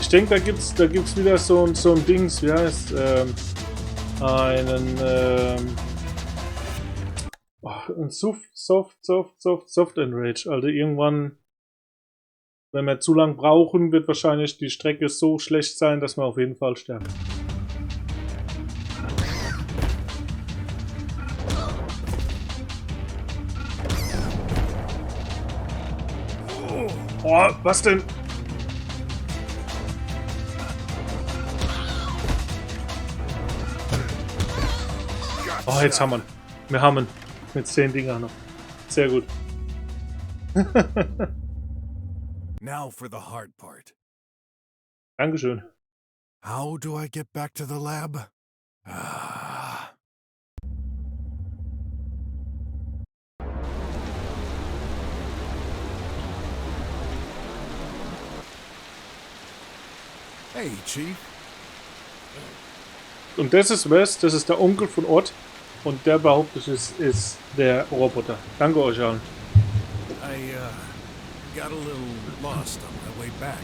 Ich denke, da gibt's wieder so ein Dings, wie heißt ein Soft Enrage. Also irgendwann, wenn wir zu lang brauchen, wird wahrscheinlich die Strecke so schlecht sein, dass wir auf jeden Fall sterben. Oh, was denn? Oh, jetzt haben wir ihn. Wir haben ihn. Mit 10 Dinger noch. Sehr gut. Now for the hard part. Dankeschön. How do I get back to the lab? Ah. Hey, Chief. Und das ist Wes, das ist der Onkel von Ott. Und der behauptet, es ist der Roboter. Danke euch allen. I got a little lost on my way back.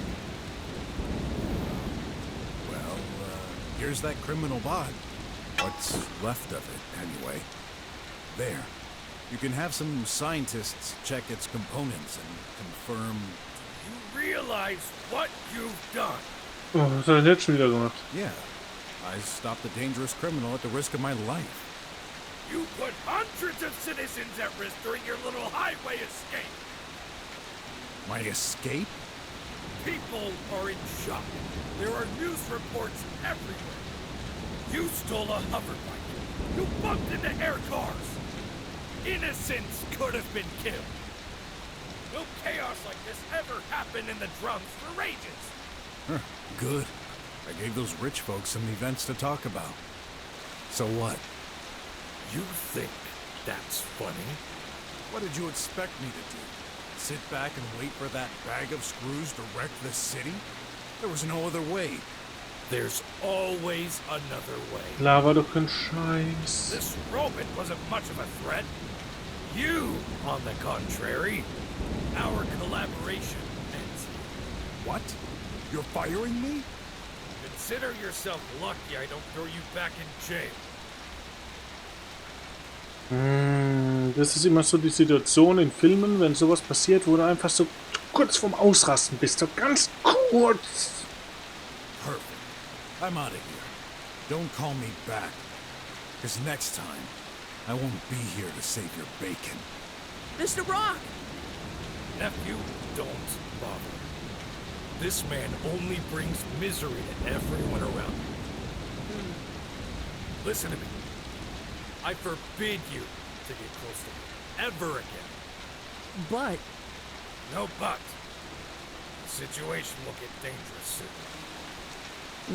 Well, here's that criminal bot. What's left of it, anyway. There. You can have some scientists check its components and confirm... You realize what you've done? Oh, was hat er jetzt schon wieder gemacht? Yeah. I stopped a dangerous criminal at the risk of my life. You put hundreds of citizens at risk during your little highway escape. My escape? People are in shock. There are news reports everywhere. You stole a hoverbike. You bumped into air cars. Innocents could have been killed. No chaos like this ever happened in the drums for ages. Huh, good. I gave those rich folks some events to talk about. So what? You think that's funny? What did you expect me to do? Sit back and wait for that bag of screws to wreck the city? There was no other way. There's always another way. Laber doch kein Scheiß. This robot wasn't much of a threat. You, on the contrary, our collaboration ends. What? You're firing me? Consider yourself lucky I don't throw you back in jail. Das ist immer so die Situation in Filmen, wenn sowas passiert, wo du einfach so kurz vorm Ausrasten bist. So ganz kurz. Perfect. I'm out of here. Don't call me back. Because next time, I won't be here to save your bacon. Mr. Brock! Nephew, don't bother. This man only brings misery to everyone around him. Listen to me. I forbid you to get close to me ever again. But... No but. The situation will get dangerous soon.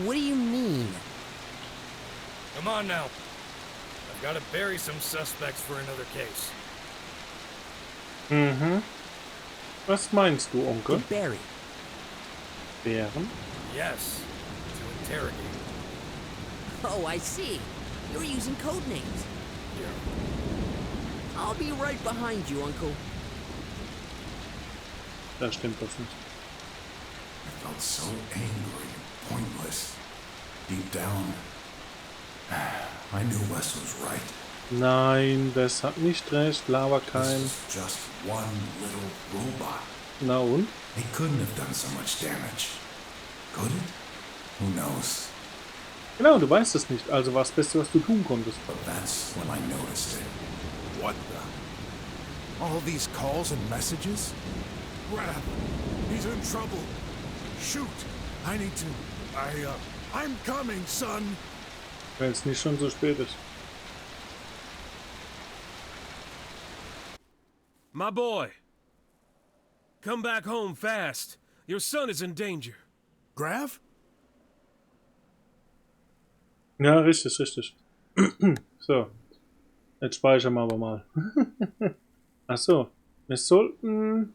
what do you mean? Come on now. I've got to bury some suspects for another case. Mhm. Was meinst du, Onkel? Barry. Bären? Yes, to interrogate. Oh, I see. You're using code names. Yeah. I'll be right behind you, Uncle. Da stimmt das nicht. I felt so angry and pointless. Deep down, I knew Wes was right. Nein, das hat nicht recht. Lava This kein. was just one little robot. Na und? It couldn't have done so much damage. Could it? Who knows? Genau, du weißt es nicht. Also war das Beste, was du tun konntest. But that's when I noticed it. What the? All these calls and messages? Grab! He's in trouble! Shoot! I need to... I'm coming, son! Wenn es nicht schon so spät ist. My boy, come back home fast. Your son is in danger. Grav? Ja, richtig, richtig. So. Jetzt speichern wir aber mal. Achso. Wir sollten...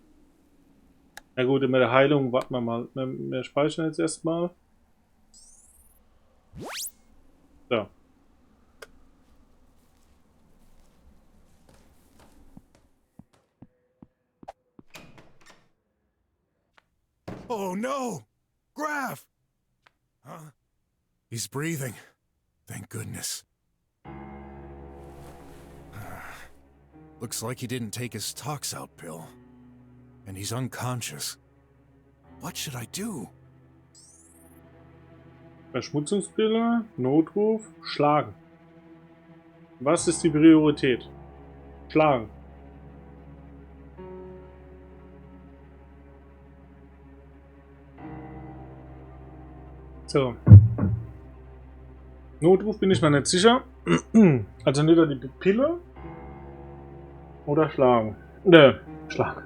Na gut, mit der Heilung warten wir mal. Wir speichern jetzt erstmal. So. Oh no! Grav! Huh? He's breathing. Thank goodness. Looks like he didn't take his tox out pill. And he's unconscious. What should I do? Verschmutzungspille, Notruf, schlagen. Was ist die Priorität? Schlagen. So. Notruf bin ich mir nicht sicher. Also entweder die Pille oder schlagen. Schlagen.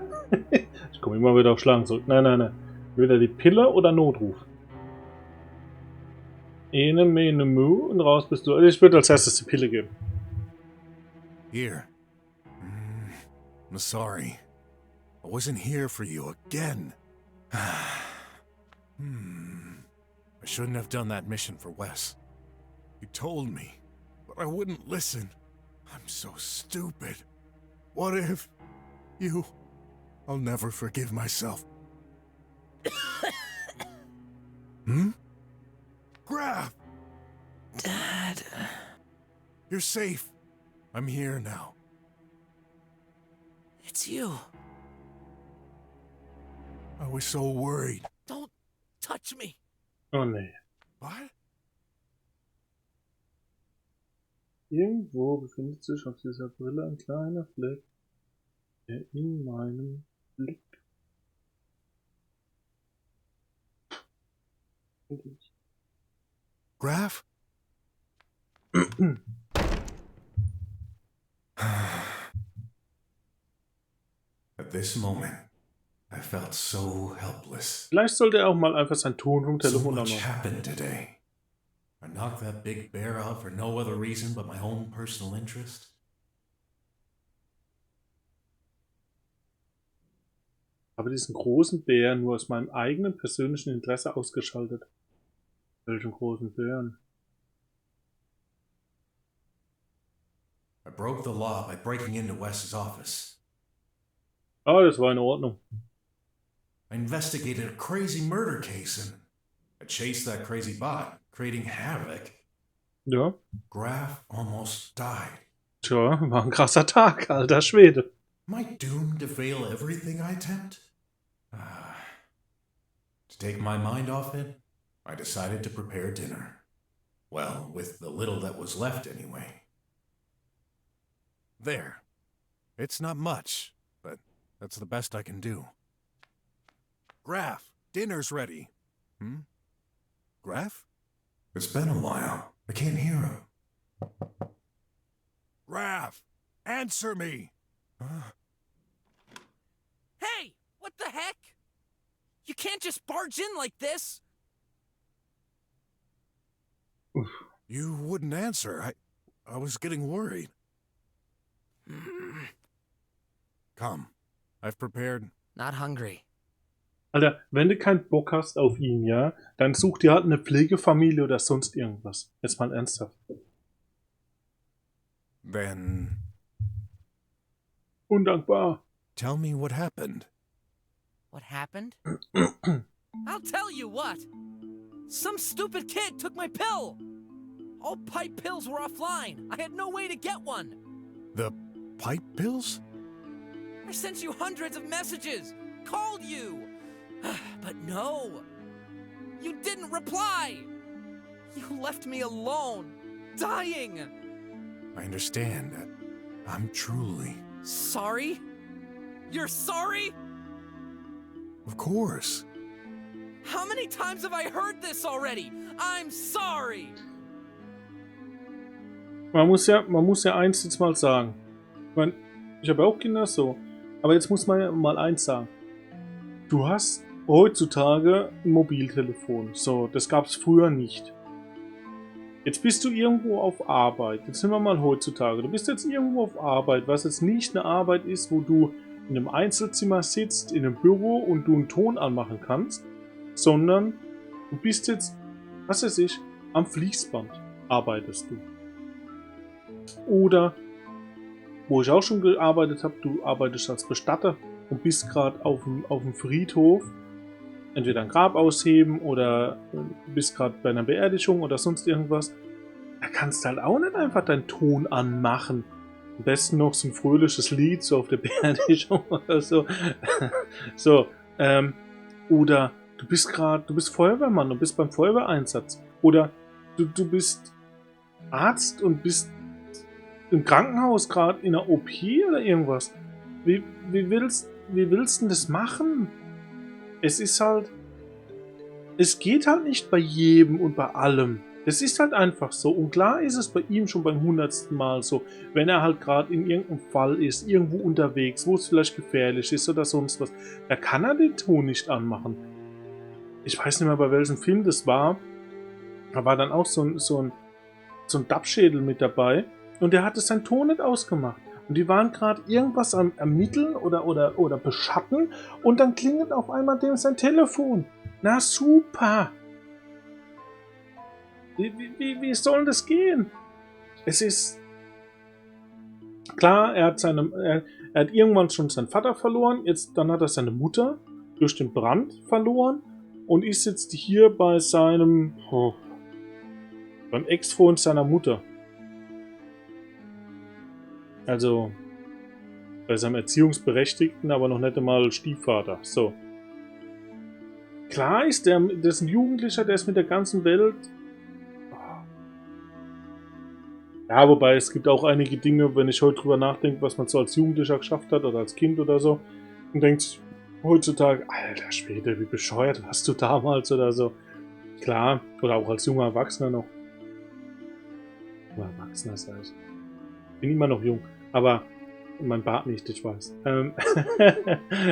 Ich komme immer wieder auf Schlagen zurück. Nein. Entweder die Pille oder Notruf. Ene, mene, mu und raus bist du. Also ich würde als erstes die Pille geben. Here. I'm sorry. I wasn't here for you again. I shouldn't have done that mission for Wes. You told me, but I wouldn't listen. I'm so stupid. What if you... I'll never forgive myself. Grav! Dad... You're safe. I'm here now. It's you. I was so worried. Don't touch me. Oh nee. What? Irgendwo befindet sich auf dieser Brille ein kleiner Fleck, der in meinem Blick Grav? At this moment, I felt so helpless. Vielleicht sollte er auch mal einfach sein Ton vom So Telefon much anmachen. happened today. I knocked that big bear out for no other reason but my own personal interest. Habe diesen großen Bär nur aus meinem eigenen persönlichen Interesse ausgeschaltet. Welchen großen Bären? I broke the law by breaking into Wes's office. Ah, das war in Ordnung. I investigated a crazy murder case and I chased that crazy bot, creating havoc. Ja. Grav almost died. Tja, war ein krasser Tag, alter Schwede. Am I doomed to fail everything I attempt? To take my mind off it, I decided to prepare dinner. Well, with the little that was left anyway. There. It's not much, but that's the best I can do. Graf, dinner's ready. Graf? It's been a while. I can't hear him. Graf, answer me! Hey! What the heck? You can't just barge in like this! You wouldn't answer. I was getting worried. Come. I've prepared. Not hungry. Alter, wenn du keinen Bock hast auf ihn, ja, dann such dir halt eine Pflegefamilie oder sonst irgendwas. Jetzt mal ernsthaft. Then... Undankbar. Tell me what happened. What happened? I'll tell you what! Some stupid kid took my pill! All pipe pills were offline. I had no way to get one. The pipe pills? I sent you hundreds of messages, called you. But no, you didn't reply. You left me alone, dying. I understand. I'm truly... Sorry? You're sorry? Of course. How many times have I heard this already? I'm sorry. Man muss ja eins jetzt mal sagen. Ich meine, ich habe auch Kinder so. Aber jetzt muss man ja mal eins sagen. Du hast heutzutage ein Mobiltelefon. So, das gab es früher nicht. Jetzt bist du irgendwo auf Arbeit. Jetzt sind wir mal heutzutage. Du bist jetzt irgendwo auf Arbeit, was jetzt nicht eine Arbeit ist, wo du in einem Einzelzimmer sitzt, in einem Büro und du einen Ton anmachen kannst, sondern du bist jetzt, was weiß ich, am Fließband arbeitest du. Oder, wo ich auch schon gearbeitet habe, du arbeitest als Bestatter und bist gerade auf dem Friedhof, entweder ein Grab ausheben oder bist gerade bei einer Beerdigung oder sonst irgendwas. Da kannst du halt auch nicht einfach deinen Ton anmachen. Am besten noch so ein fröhliches Lied, so auf der Beerdigung oder so. Oder du bist Feuerwehrmann und bist beim Feuerwehreinsatz. Oder du bist Arzt und bist im Krankenhaus gerade in einer OP oder irgendwas. Wie willst du denn das machen? Es geht halt nicht bei jedem und bei allem. Das ist halt einfach so. Und klar ist es bei ihm schon beim 100. Mal so, wenn er halt gerade in irgendeinem Fall ist, irgendwo unterwegs, wo es vielleicht gefährlich ist oder sonst was, da kann er den Ton nicht anmachen. Ich weiß nicht mehr, bei welchem Film das war. Da war dann auch so ein Dachschädel mit dabei und der hatte seinen Ton nicht ausgemacht. Und die waren gerade irgendwas am Ermitteln oder beschatten und dann klingelt auf einmal dem sein Telefon. Na super! Wie soll das gehen? Es ist... Klar, er hat irgendwann schon seinen Vater verloren, dann hat er seine Mutter durch den Brand verloren und ist jetzt hier bei beim Ex-Freund seiner Mutter. Also bei seinem Erziehungsberechtigten, aber noch nicht einmal Stiefvater. So. Klar ist das ist ein Jugendlicher, der ist mit der ganzen Welt... Ja, wobei es gibt auch einige Dinge, wenn ich heute drüber nachdenke, was man so als Jugendlicher geschafft hat oder als Kind oder so, und denkst heutzutage, alter Schwede, wie bescheuert warst du damals oder so. Klar, oder auch als junger Erwachsener noch. Erwachsener sag ich. Bin immer noch jung, aber mein Bart nicht, ich weiß.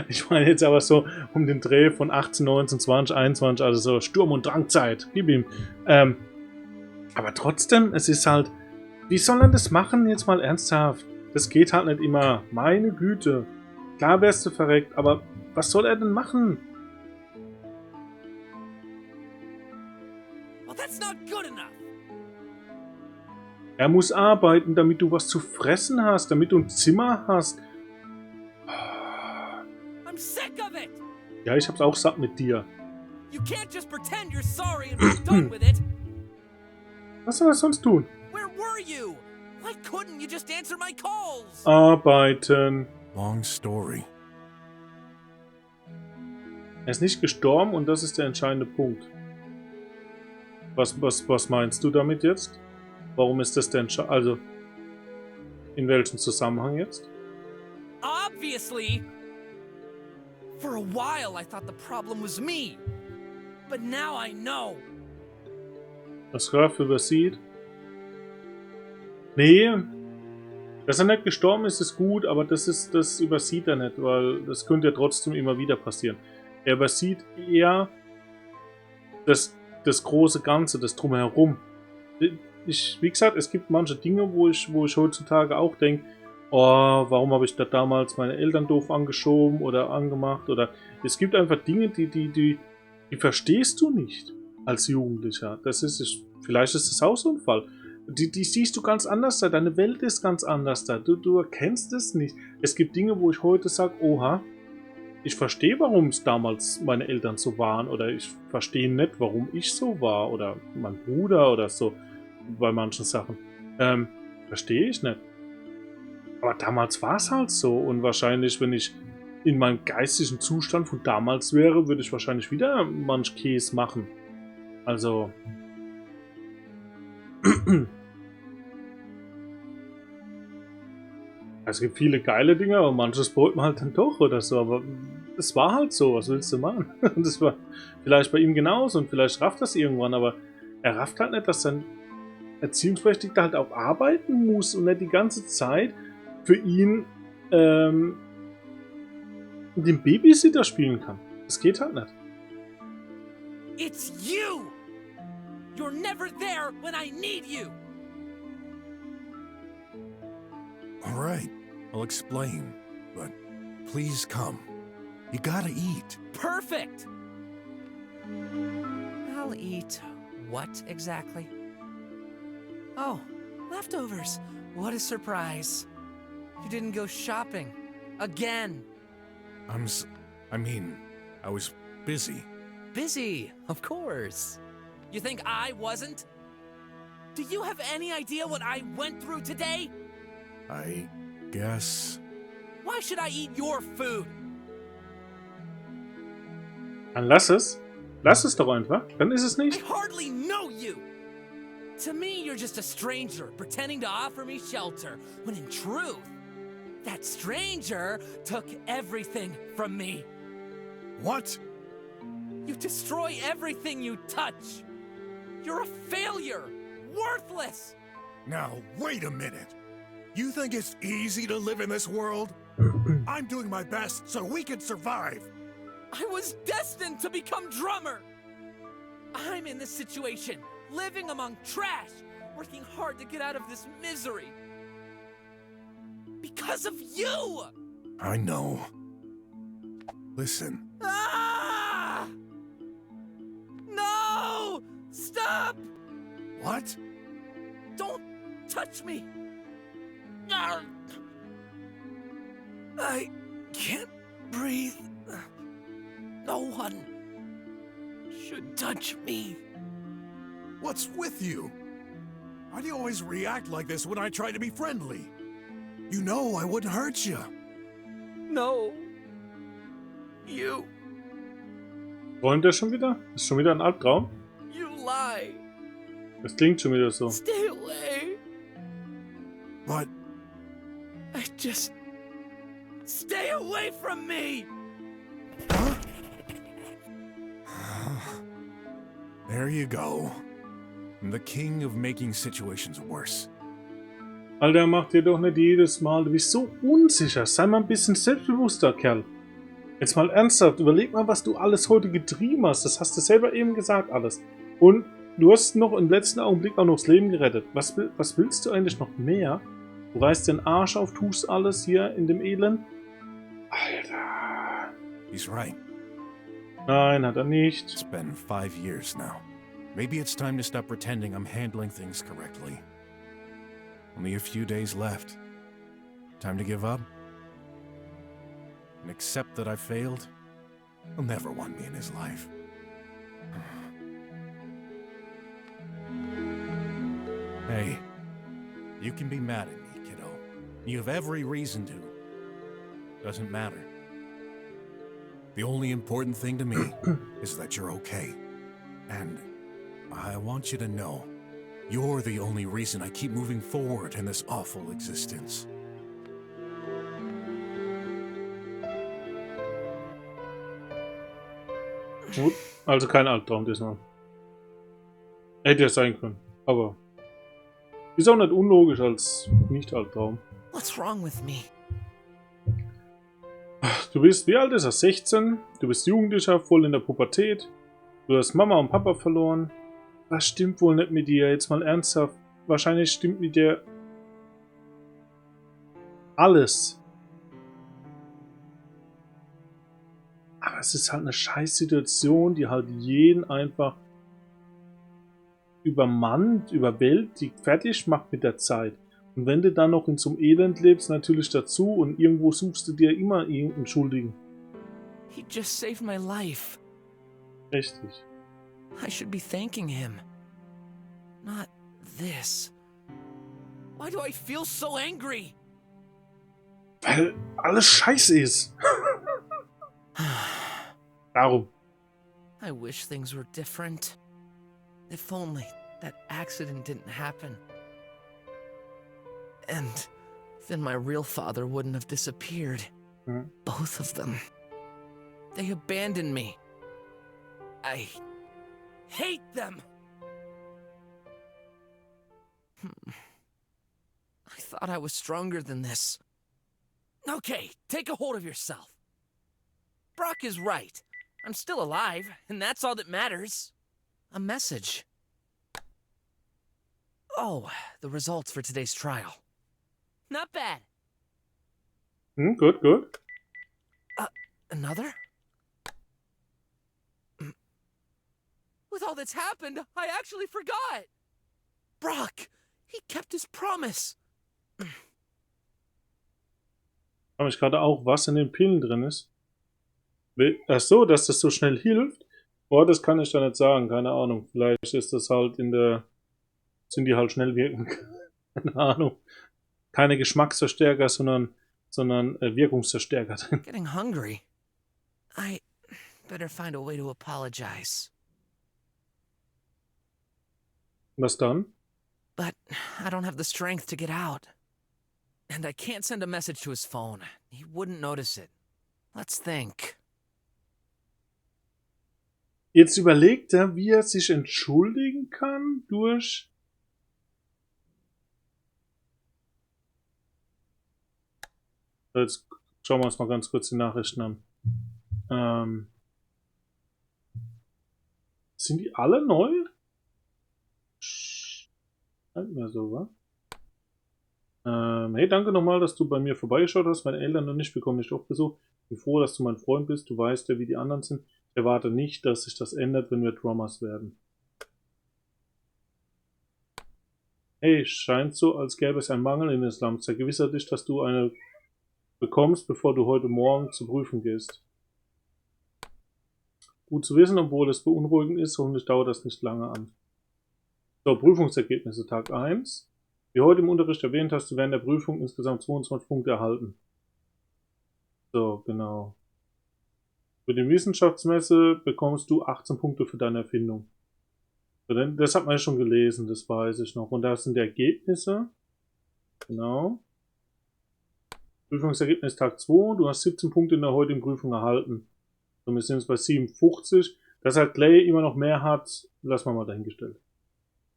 Ich meine jetzt aber so um den Dreh von 18, 19, 20, 21, also so Sturm- und Drangzeit. Gib ihm. Aber trotzdem, es ist halt, wie soll er das machen, jetzt mal ernsthaft? Das geht halt nicht immer. Meine Güte. Klar wärst du verreckt, aber was soll er denn machen? Well, that's not good enough. Er muss arbeiten, damit du was zu fressen hast, damit du ein Zimmer hast. I'm sick of it. Ja, ich hab's auch satt mit dir. You can't just pretend you're sorry and we're done with it. Was soll er sonst tun? Where were you? Why couldn't you just answer my calls? Arbeiten. Long story. Er ist nicht gestorben und das ist der entscheidende Punkt. Was meinst du damit jetzt? Warum ist das denn schon? Also, in welchem Zusammenhang jetzt? Obviously! For a while I thought the problem was me. But now I know. Das Graf übersieht. Nee. Dass er nicht gestorben ist, ist gut, aber das übersieht er nicht, weil das könnte ja trotzdem immer wieder passieren. Er übersieht eher das große Ganze, das Drumherum. Wie gesagt, es gibt manche Dinge, wo ich heutzutage auch denke, oh, warum habe ich da damals meine Eltern doof angeschoben oder angemacht? Oder es gibt einfach Dinge, die verstehst du nicht als Jugendlicher. Vielleicht ist es auch so ein Fall. Die siehst du ganz anders da. Deine Welt ist ganz anders da. Du erkennst es nicht. Es gibt Dinge, wo ich heute sage, oha, ich verstehe, warum es damals meine Eltern so waren. Oder ich verstehe nicht, warum ich so war. Oder mein Bruder oder so. Bei manchen Sachen. Verstehe ich nicht. Aber damals war es halt so. Und wahrscheinlich, wenn ich in meinem geistigen Zustand von damals wäre, würde ich wahrscheinlich wieder manch Käse machen. Also... Es gibt viele geile Dinge, aber manches bereut man halt dann doch oder so. Aber es war halt so, was willst du machen? Das war vielleicht bei ihm genauso und vielleicht rafft das irgendwann, aber er rafft halt nicht, dass sein Erziehungsberechtigter halt auch arbeiten muss und nicht die ganze Zeit für ihn den Babysitter spielen kann. Das geht halt nicht. It's you! You're never there when I need you! All right, I'll explain, but please come. You gotta eat. Perfect! I'll eat what exactly? Oh, leftovers. What a surprise. You didn't go shopping. Again. I was busy. Busy, of course. You think I wasn't? Do you have any idea what I went through today? I guess... Why should I eat your food? Dann lass es. Lass es doch einfach. Dann ist es I nicht. hardly know you! To me, you're just a stranger pretending to offer me shelter, when in truth, that stranger took everything from me. What? You destroy everything you touch. You're a failure. Worthless. Now, wait a minute. You think it's easy to live in this world? I'm doing my best so we can survive. I was destined to become drummer. I'm in this situation, living among trash, working hard to get out of this misery. Because of you! I know. Listen. Ah! No! Stop! What? Don't touch me! Ah! I can't breathe. No one should touch me. What's with you? Why do you always react like this when I try to be friendly? You know I wouldn't hurt you. No. You. Träumt er schon wieder? Ist schon wieder ein Albtraum? You lie. Das klingt schon wieder so. Stay away. But... I just... Stay away from me! Huh? There you go. I'm the king of making situations worse. Alter, mach dir doch nicht jedes Mal. Du bist so unsicher. Sei mal ein bisschen selbstbewusster, Kerl. Jetzt mal ernsthaft. Überleg mal, was du alles heute getrieben hast. Das hast du selber eben gesagt, alles. Und du hast noch im letzten Augenblick auch noch das Leben gerettet. Was willst du eigentlich noch mehr? Du reißt den Arsch auf, tust alles hier in dem Elend. Alter. He's right. Nein, hat er nicht. It's been 5 years now. Maybe it's time to stop pretending I'm handling things correctly. Only a few days left. Time to give up? And accept that I failed? He'll never want me in his life. Hey, you can be mad at me, kiddo. You have every reason to. Doesn't matter. The only important thing to me is that you're okay. And I want you to know, you're the only reason I keep moving forward in this awful existence. Gut, also kein Albtraum diesmal. Hätte ja sein können, aber ist auch nicht unlogisch als Nicht-Albtraum. What's wrong with me? Du bist, wie alt ist er? 16? Du bist Jugendlicher, voll in der Pubertät. Du hast Mama und Papa verloren. Was stimmt wohl nicht mit dir? Jetzt mal ernsthaft. Wahrscheinlich stimmt mit dir alles. Aber es ist halt eine Scheißsituation, die halt jeden einfach übermannt, überwältigt, fertig macht mit der Zeit. Und wenn du dann noch in so einem Elend lebst, natürlich dazu und irgendwo suchst du dir immer irgendeinen Schuldigen. He just saved my life. Richtig. I should be thanking him. Not this. Why do I feel so angry? Weil alles scheiße ist. Darum. I wish things were different. If only that accident didn't happen. And then my real father wouldn't have disappeared. Mhm. Both of them. They abandoned me. I hate them! I thought I was stronger than this. Okay, take a hold of yourself. Brock is right. I'm still alive, and that's all that matters. A message. Oh, the results for today's trial. Not bad. Good, good. Another? With all that's happened, I actually forgot. Brock, he kept his promise. Habe ich gerade auch, was in den Pillen drin ist. Ach so, dass das so schnell hilft? Boah, das kann ich da nicht sagen, keine Ahnung. Vielleicht ist das halt in der... Sind die halt schnell wirken. Keine Ahnung. Keine Geschmacksverstärker, sondern Wirkungsverstärker drin. Getting hungry. I better find a way to apologize. Was dann? But I don't have the strength to get out. And I can't send a message to his phone. He wouldn't notice it. Let's think. Jetzt überlegt er, wie er sich entschuldigen kann durch... Jetzt schauen wir uns mal ganz kurz die Nachrichten an. Sind die alle neu? Scheint mir so, wa? Hey, danke nochmal, dass du bei mir vorbeigeschaut hast. Meine Eltern und ich bekommen dich auch Besuch. Ich bin froh, dass du mein Freund bist. Du weißt ja, wie die anderen sind. Ich erwarte nicht, dass sich das ändert, wenn wir Drummers werden. Hey, scheint so, als gäbe es einen Mangel in den Slums. Vergewissere dich, dass du eine bekommst, bevor du heute Morgen zur Prüfung gehst. Gut zu wissen, obwohl es beunruhigend ist, hoffentlich dauert das nicht lange an. So, Prüfungsergebnisse Tag 1. Wie heute im Unterricht erwähnt, hast du während der Prüfung insgesamt 22 Punkte erhalten. So, genau. Für die Wissenschaftsmesse bekommst du 18 Punkte für deine Erfindung. So, das hat man ja schon gelesen, das weiß ich noch. Und da sind die Ergebnisse. Genau. Prüfungsergebnis Tag 2. Du hast 17 Punkte in der heutigen Prüfung erhalten. So, wir sind jetzt bei 57. Dass halt Clay immer noch mehr hat, lassen wir mal dahingestellt.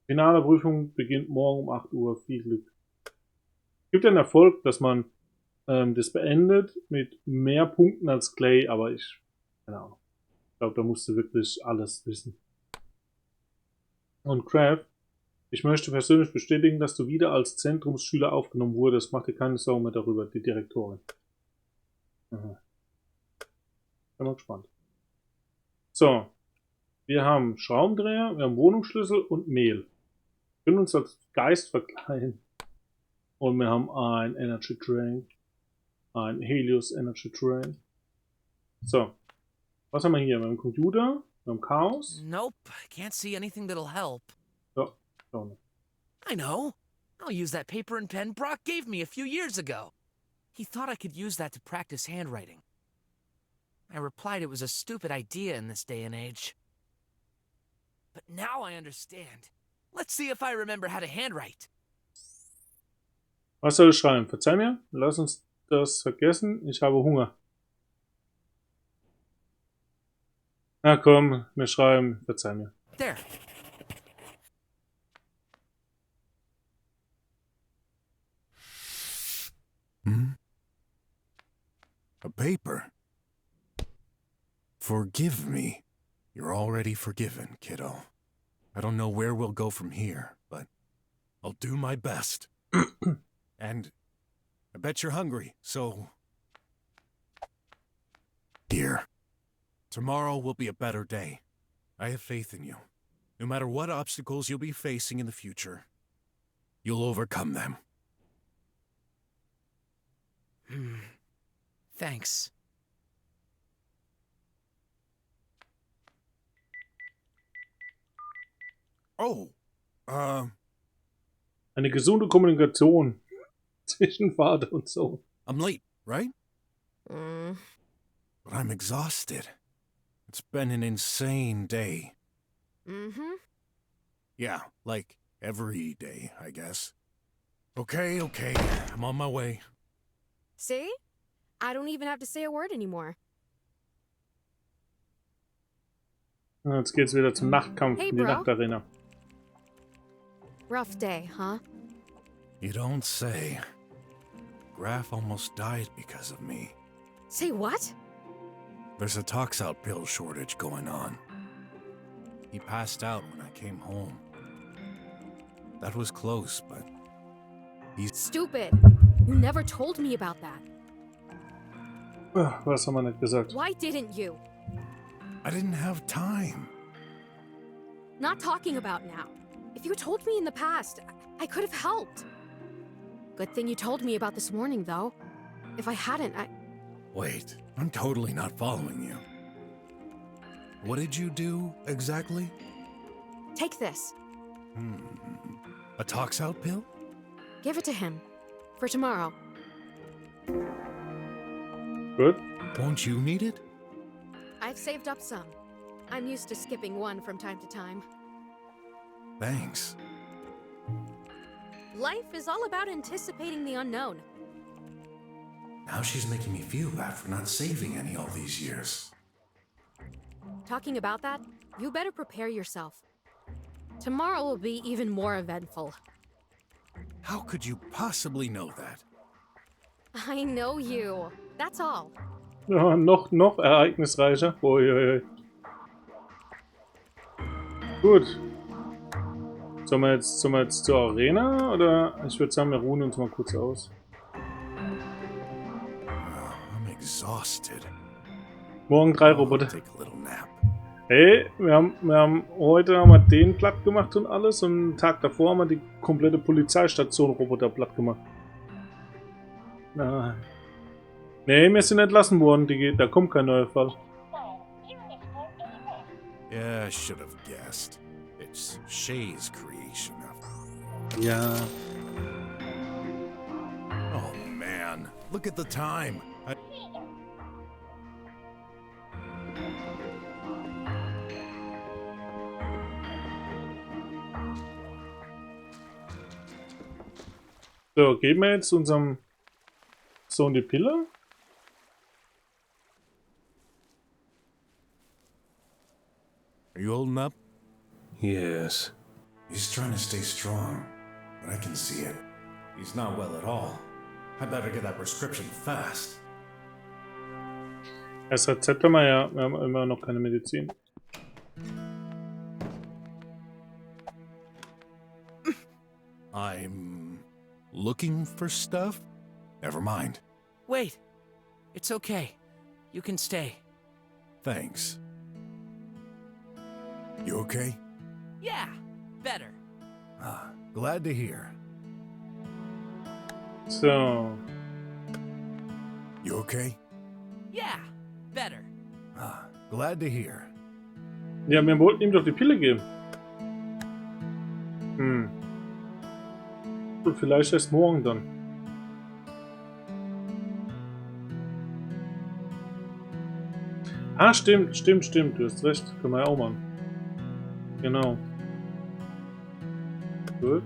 Finale Prüfung beginnt morgen um 8 Uhr. Viel Glück. Es gibt ja einen Erfolg, dass man das beendet mit mehr Punkten als Clay, aber keine Ahnung. Ich glaube, da musst du wirklich alles wissen. Und Kraft, ich möchte persönlich bestätigen, dass du wieder als Zentrumsschüler aufgenommen wurdest. Mach dir keine Sorgen mehr darüber, die Direktorin. Aha. Bin mal gespannt. So. Wir haben Schraubendreher, wir haben Wohnungsschlüssel und Mehl. Wir können uns als Geist verkleiden. Und wir haben ein Energy Drink. Ein Helios Energy Drink. So. Was haben wir hier? Wir haben Computer, wir haben Chaos. Nope, can't see anything that'll help. So, schau mal. I know. I'll use that paper and pen Brock gave me a few years ago. He thought I could use that to practice handwriting. I replied it was a stupid idea in this day and age. but now I understand. Let's see if I remember how to handwrite. Was soll ich schreiben? Verzeih mir, lass uns das vergessen. Ich habe Hunger. Na komm, wir schreiben, verzeih mir. There. A paper. Forgive me. You're already forgiven, kiddo. I don't know where we'll go from here, but I'll do my best. And I bet you're hungry, so... Here. Tomorrow will be a better day. I have faith in you. No matter what obstacles you'll be facing in the future, you'll overcome them. Thanks. Oh, Eine gesunde Kommunikation zwischen Vater und Sohn. I'm late, right? But I'm exhausted. It's been an insane day. Yeah, like every day, I guess. Okay, I'm on my way. See? I don't even have to say a word anymore. Jetzt geht's wieder zum Nachtkampf Hey, in die bro. Nachtarena. Rough day, huh? You don't say. Graf almost died because of me. Say what? There's a tox-out pill shortage going on. He passed out when I came home. That was close, but he's... Stupid. You never told me about that. Was haben wir nicht gesagt? Why didn't you? I didn't have time. Not talking about now. If you told me in the past, I could have helped. Good thing you told me about this morning, though. If I hadn't, Wait, I'm totally not following you. What did you do, exactly? Take this. A tox-out pill? Give it to him. For tomorrow. Gut. Won't you need it? I've saved up some. I'm used to skipping one from time to time. Thanks. Life is all about anticipating the unknown. Now she's making me feel bad for not saving any all these years. Talking about that, you better prepare yourself. Tomorrow will be even more eventful. How could you possibly know that? I know you. That's all. Ja, noch ereignisreicher. Uiuiui. Gut. Sollen wir jetzt zur Arena? Oder ich würde sagen, wir ruhen uns mal kurz aus. I'm exhausted. Morgen 3 Roboter. Take a little nap. Hey, heute haben wir den platt gemacht und alles. Und einen Tag davor haben wir die komplette Polizeistation Roboter platt gemacht. Nein. Nee, wir sind entlassen worden. Da kommt kein neuer Fall. Yeah, I should have guessed. It's Shay's creation. Ja. Oh man, look at the time. So, geben wir jetzt unserem Sohn die Pille? Are you holding up? Yes. He's trying to stay strong, but I can see it. He's not well at all. I better get that prescription fast. Das Rezept haben wir ja. Wir haben immer noch keine Medizin. I'm looking for stuff? Never mind. Wait. It's okay. You can stay. Thanks. You okay? Yeah, better. Ah, glad to hear. So. You okay? Yeah, better. Ah, glad to hear. Ja, wir wollten ihm doch die Pille geben. Und vielleicht erst morgen dann. Ah, stimmt. Du hast recht. Können wir ja auch machen. Genau. Gut.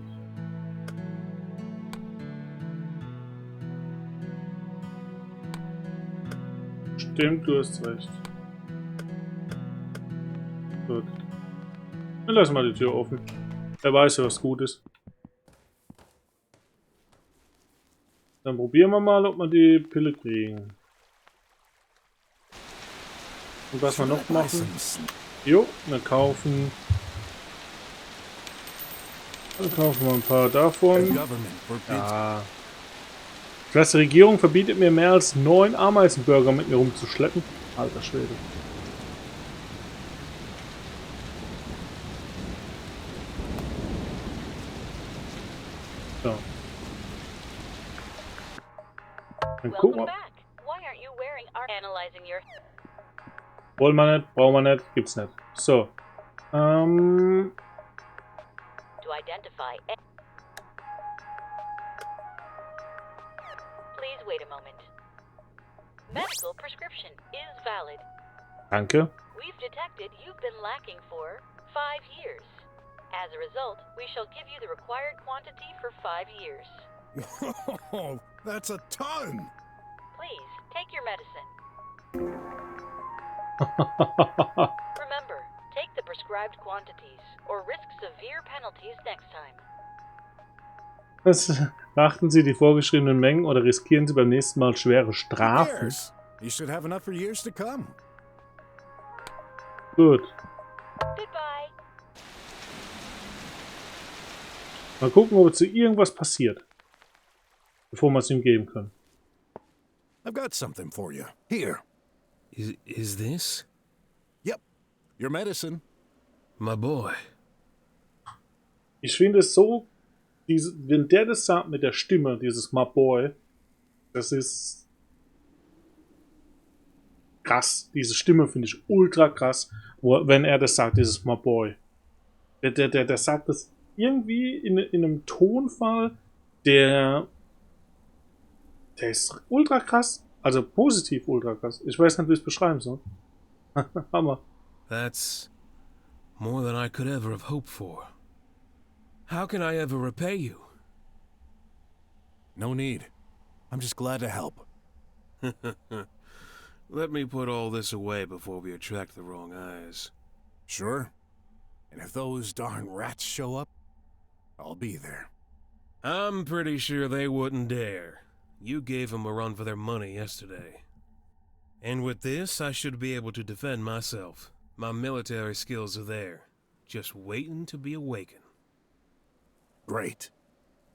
Stimmt, du hast recht. Gut. Dann lassen wir die Tür offen. Wer weiß, was gut ist. Dann probieren wir mal, ob wir die Pille kriegen. Und was wir noch machen? Jo, wir kaufen. Dann kaufen wir ein paar davon. Ja. Ich weiß, die Regierung verbietet mir mehr als 9 Ameisenburger mit mir rumzuschleppen. Alter Schwede. So. Dann gucken wir. Wollen wir nicht, brauchen wir nicht, gibt's nicht. So. Please wait a moment. Medical prescription is valid. Danke. We've detected you've been lacking for 5 years. As a result, we shall give you the required quantity for 5 years. Whoa, that's a ton! Please, take your medicine. Remember, take the prescribed quantities, or risk severe penalties next time. Beachten Sie die vorgeschriebenen Mengen oder riskieren Sie beim nächsten Mal schwere Strafen. You should have enough for years to come. Gut. Goodbye. Mal gucken, ob zu irgendwas passiert. Bevor wir es ihm geben können. I've got something for you. Here. Is this? Yep. Your medicine. My boy. Ich finde es so, wenn der das sagt mit der Stimme, dieses My Boy, das ist krass. Diese Stimme finde ich ultra krass, wenn er das sagt, dieses My Boy. Der sagt das irgendwie in einem Tonfall, der ist ultra krass. Also positiv ultra krass. Ich weiß nicht, wie ich es beschreiben soll. Hammer. That's more than I could ever have hoped for. How can I ever repay you? No need. I'm just glad to help. Let me put all this away before we attract the wrong eyes. Sure. And if those darn rats show up, I'll be there. I'm pretty sure they wouldn't dare. You gave them a run for their money yesterday. And with this, I should be able to defend myself. My military skills are there, just waiting to be awakened. Great.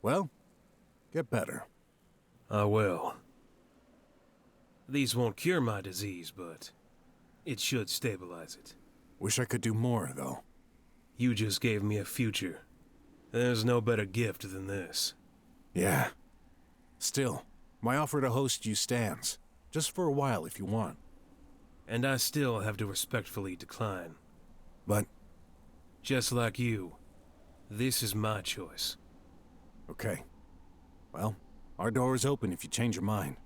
Well, get better. I will. These won't cure my disease, but it should stabilize it. Wish I could do more, though. You just gave me a future. There's no better gift than this. Yeah. Still, my offer to host you stands. Just for a while if you want. And I still have to respectfully decline. But... just like you, this is my choice. Okay. Well, our door is open if you change your mind.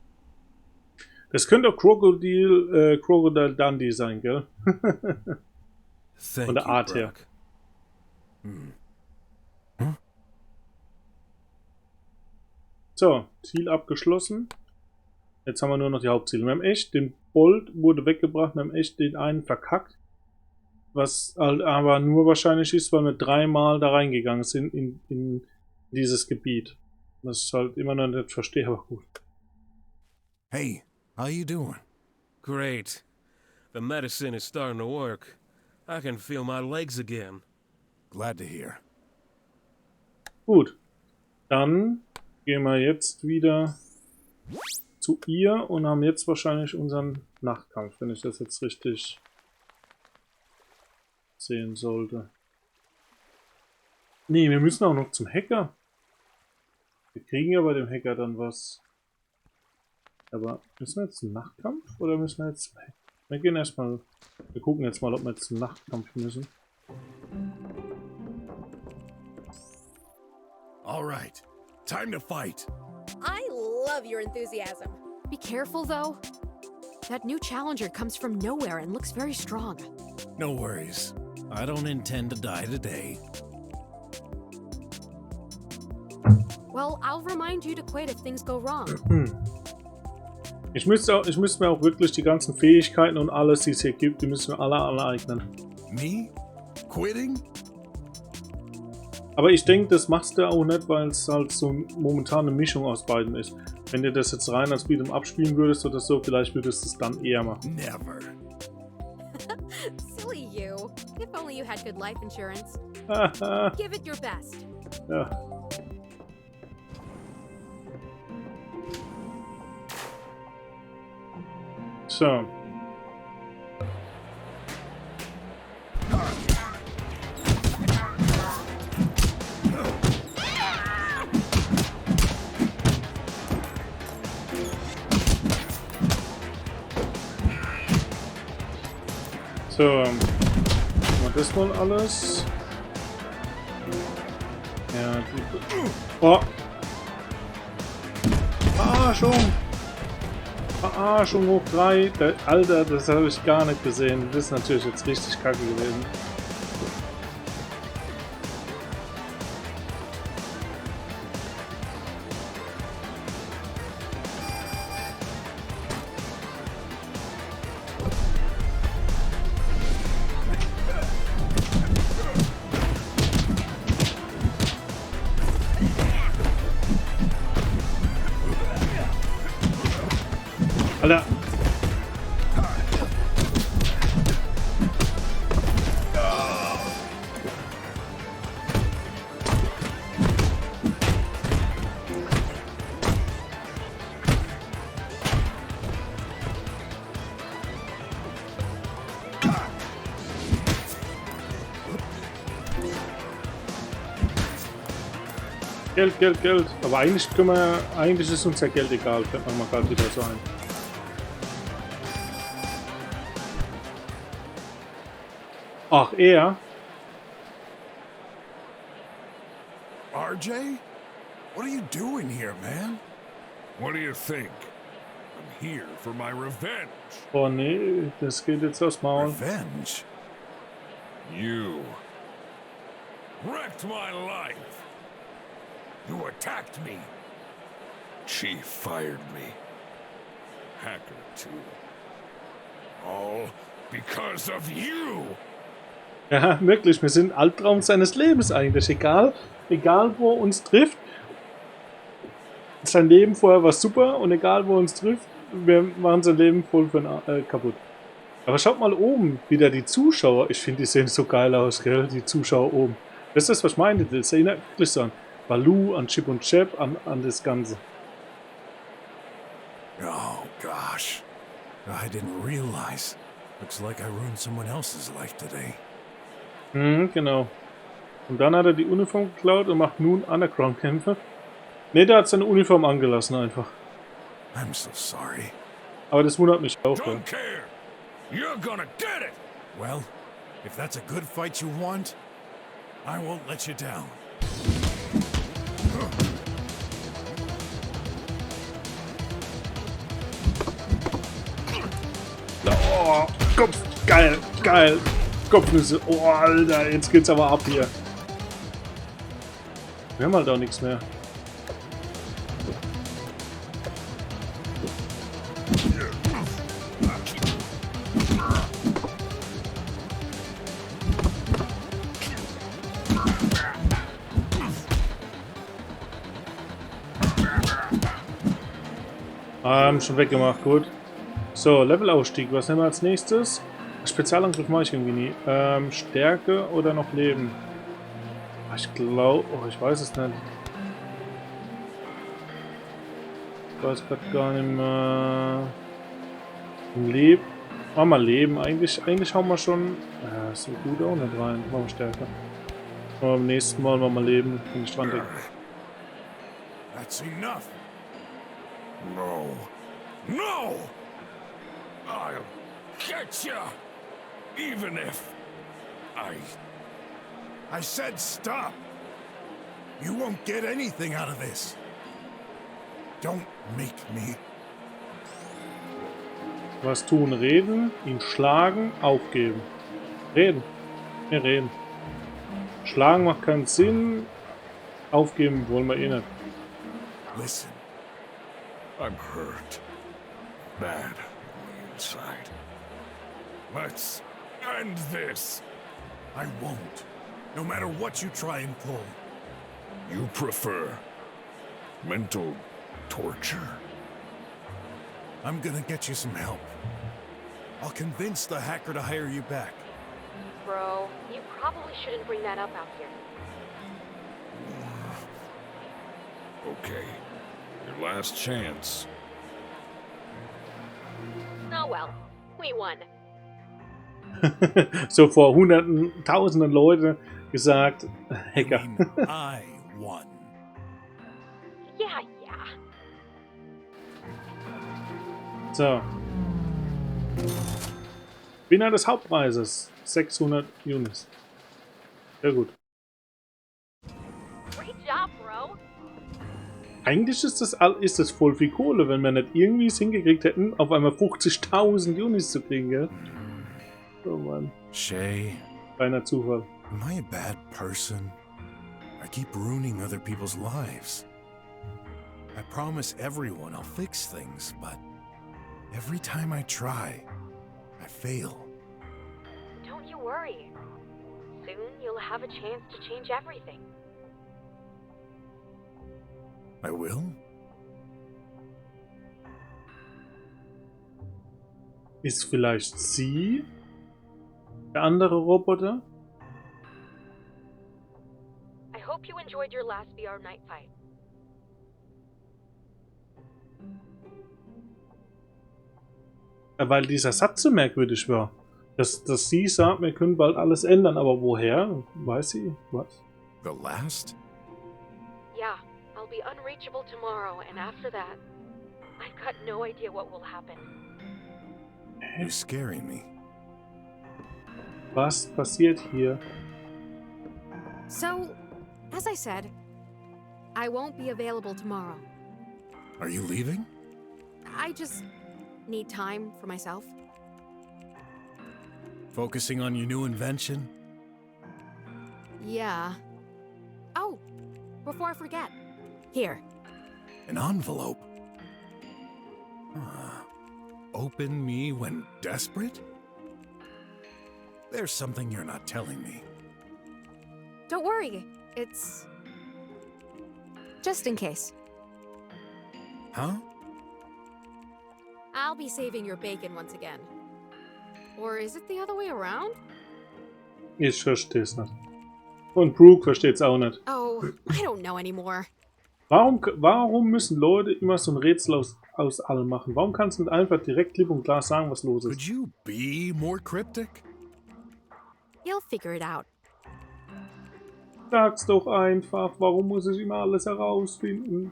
Das könnte auch Crocodile Dundee sein, gell? Von der Art her. So, Ziel abgeschlossen. Jetzt haben wir nur noch die Hauptziele. Wir haben echt, den Bolt wurde weggebracht, wir haben echt den einen verkackt. Was halt aber nur wahrscheinlich ist, weil wir 3-mal da reingegangen sind in dieses Gebiet. Das ist halt immer noch nicht verstehe, aber gut. Hey, how you doing? Great. The medicine is starting to work. I can feel my legs again. Glad to hear. Gut. Dann gehen wir jetzt wieder zu ihr und haben jetzt wahrscheinlich unseren Nachtkampf, wenn ich das jetzt richtig sehen sollte. Nee, wir müssen auch noch zum Hacker. Wir kriegen ja bei dem Hacker dann was. Aber müssen wir jetzt zum Nachtkampf oder müssen wir jetzt zum Hacker? Wir gehen erstmal. Wir gucken jetzt mal, ob wir jetzt zum Nachtkampf müssen. All right. Time to fight. I love your enthusiasm. Be careful, though. That new challenger comes from nowhere and looks very strong. No worries. I don't intend to die today. Well, I'll remind you to quit if things go wrong. Ich müsste mir auch wirklich die ganzen Fähigkeiten und alles, die es hier gibt, die müssen wir alle aneignen. Me? Quitting? Aber ich denke, das machst du auch nicht, weil es halt so momentan eine Mischung aus beiden ist. Wenn du das jetzt rein als Beat'em Up spielen würdest oder so, vielleicht würdest du es dann eher machen. Never. Silly you. If only you had good life insurance. Give it your best. Ja. So. So, machen wir das mal alles. Ja, die... Oh! Verarschung! Verarschung hoch 3. Alter, das habe ich gar nicht gesehen. Das ist natürlich jetzt richtig kacke gewesen. Alter! Geld, Geld, Geld. Aber eigentlich ist uns ja Geld egal, fällt mir mal gerade wieder so ein. Ach, er? RJ? What are you doing here, man? What do you think? I'm here for my revenge. Oh nee, das geht jetzt aufs Maul. Revenge? You wrecked my life. You attacked me. Chief fired me. Hacker too. All because of you. Ja, wirklich, wir sind Albtraum seines Lebens eigentlich. Egal wo er uns trifft. Sein Leben vorher war super und egal wo er uns trifft, wir machen sein Leben voll kaputt. Aber schaut mal oben, wieder die Zuschauer. Ich finde, die sehen so geil aus, gell? Die Zuschauer oben. Das ist das, was ich meine. Das erinnert wirklich so an Baloo, an Chip und Chap, an das Ganze. Oh, gosh. I didn't realize. Looks like I ruined someone else's life today. Genau. Und dann hat er die Uniform geklaut und macht nun Underground-Kämpfe. Ne, der hat seine Uniform angelassen einfach. I'm so sorry. Aber das wundert mich auch. Don't care. You're gonna get it. Well, if that's a good fight you want, I won't let you down. Oh, Kopf, geil, geil. Kopfnüsse. Oh, Alter, jetzt geht's aber ab hier. Wir haben halt auch nichts mehr. Schon weggemacht, gut. So, Levelausstieg, was nehmen wir als nächstes? Spezialangriff mache ich irgendwie nie. Stärke oder noch Leben? Ich glaube... Oh, ich weiß es nicht. Ich weiß gerade gar nicht mehr... Leben. Machen wir Leben. Eigentlich haben wir schon... Ja, so gut auch nicht rein. Machen wir Stärke. Aber beim nächsten Mal machen wir Leben, wenn ich dran denke. That's enough. No. No! I'll get ya! Even if I said stop! You won't get anything out of this. Don't make me. Was tun? Reden, ihn schlagen, aufgeben. Reden. Wir reden. Schlagen macht keinen Sinn. Aufgeben wollen wir eh nicht. Listen, I'm hurt. Bad on the inside. Let's end this. I won't. No matter what you try and pull. You prefer mental torture? I'm gonna get you some help. I'll convince the hacker to hire you back. Bro, you probably shouldn't bring that up out here. Okay. Your last chance. Oh well, we won. So vor hunderten, tausenden Leute gesagt, Hacker. I won. Yeah, yeah. So. Winner des Hauptpreises. 600 Units. Sehr gut. Great job, bro. Eigentlich ist das voll viel Kohle, wenn wir nicht irgendwie es hingekriegt hätten, auf einmal 50.000 Units zu kriegen, gell? Oh Mann. Shay. Reiner Zufall. Am I a bad person? I keep ruining other people's lives. I promise everyone I'll fix things, but every time I try, I fail. Don't you worry. Soon you'll have a chance to change everything. I will? Ist vielleicht sie der andere Roboter? I hope you enjoyed your last VR night fight. Weil dieser Satz so merkwürdig war. Dass sie sagt, wir können bald alles ändern, aber woher? Weiß sie? Was? The last? Yeah, I'll be unreachable tomorrow, and after that, I've got no idea what will happen. You're scaring me. Was passiert hier? So, as I said, I won't be available tomorrow. Are you leaving? I just need time for myself. Focusing on your new invention? Yeah. Oh, before I forget. Here. An envelope? Open me when desperate? There's something you're not telling me. Don't worry. It's just in case. Huh? I'll be saving your bacon once again. Or is it the other way around? Ich verstehe es nicht. Und Brooke versteht es auch nicht. Oh, I don't know anymore. Warum müssen Leute immer so ein Rätsel aus allem machen? Warum kannst du nicht einfach direkt klipp und klar sagen, was los ist? Could you be more cryptic? You'll figure it out. Sag's doch einfach. Warum muss ich immer alles herausfinden?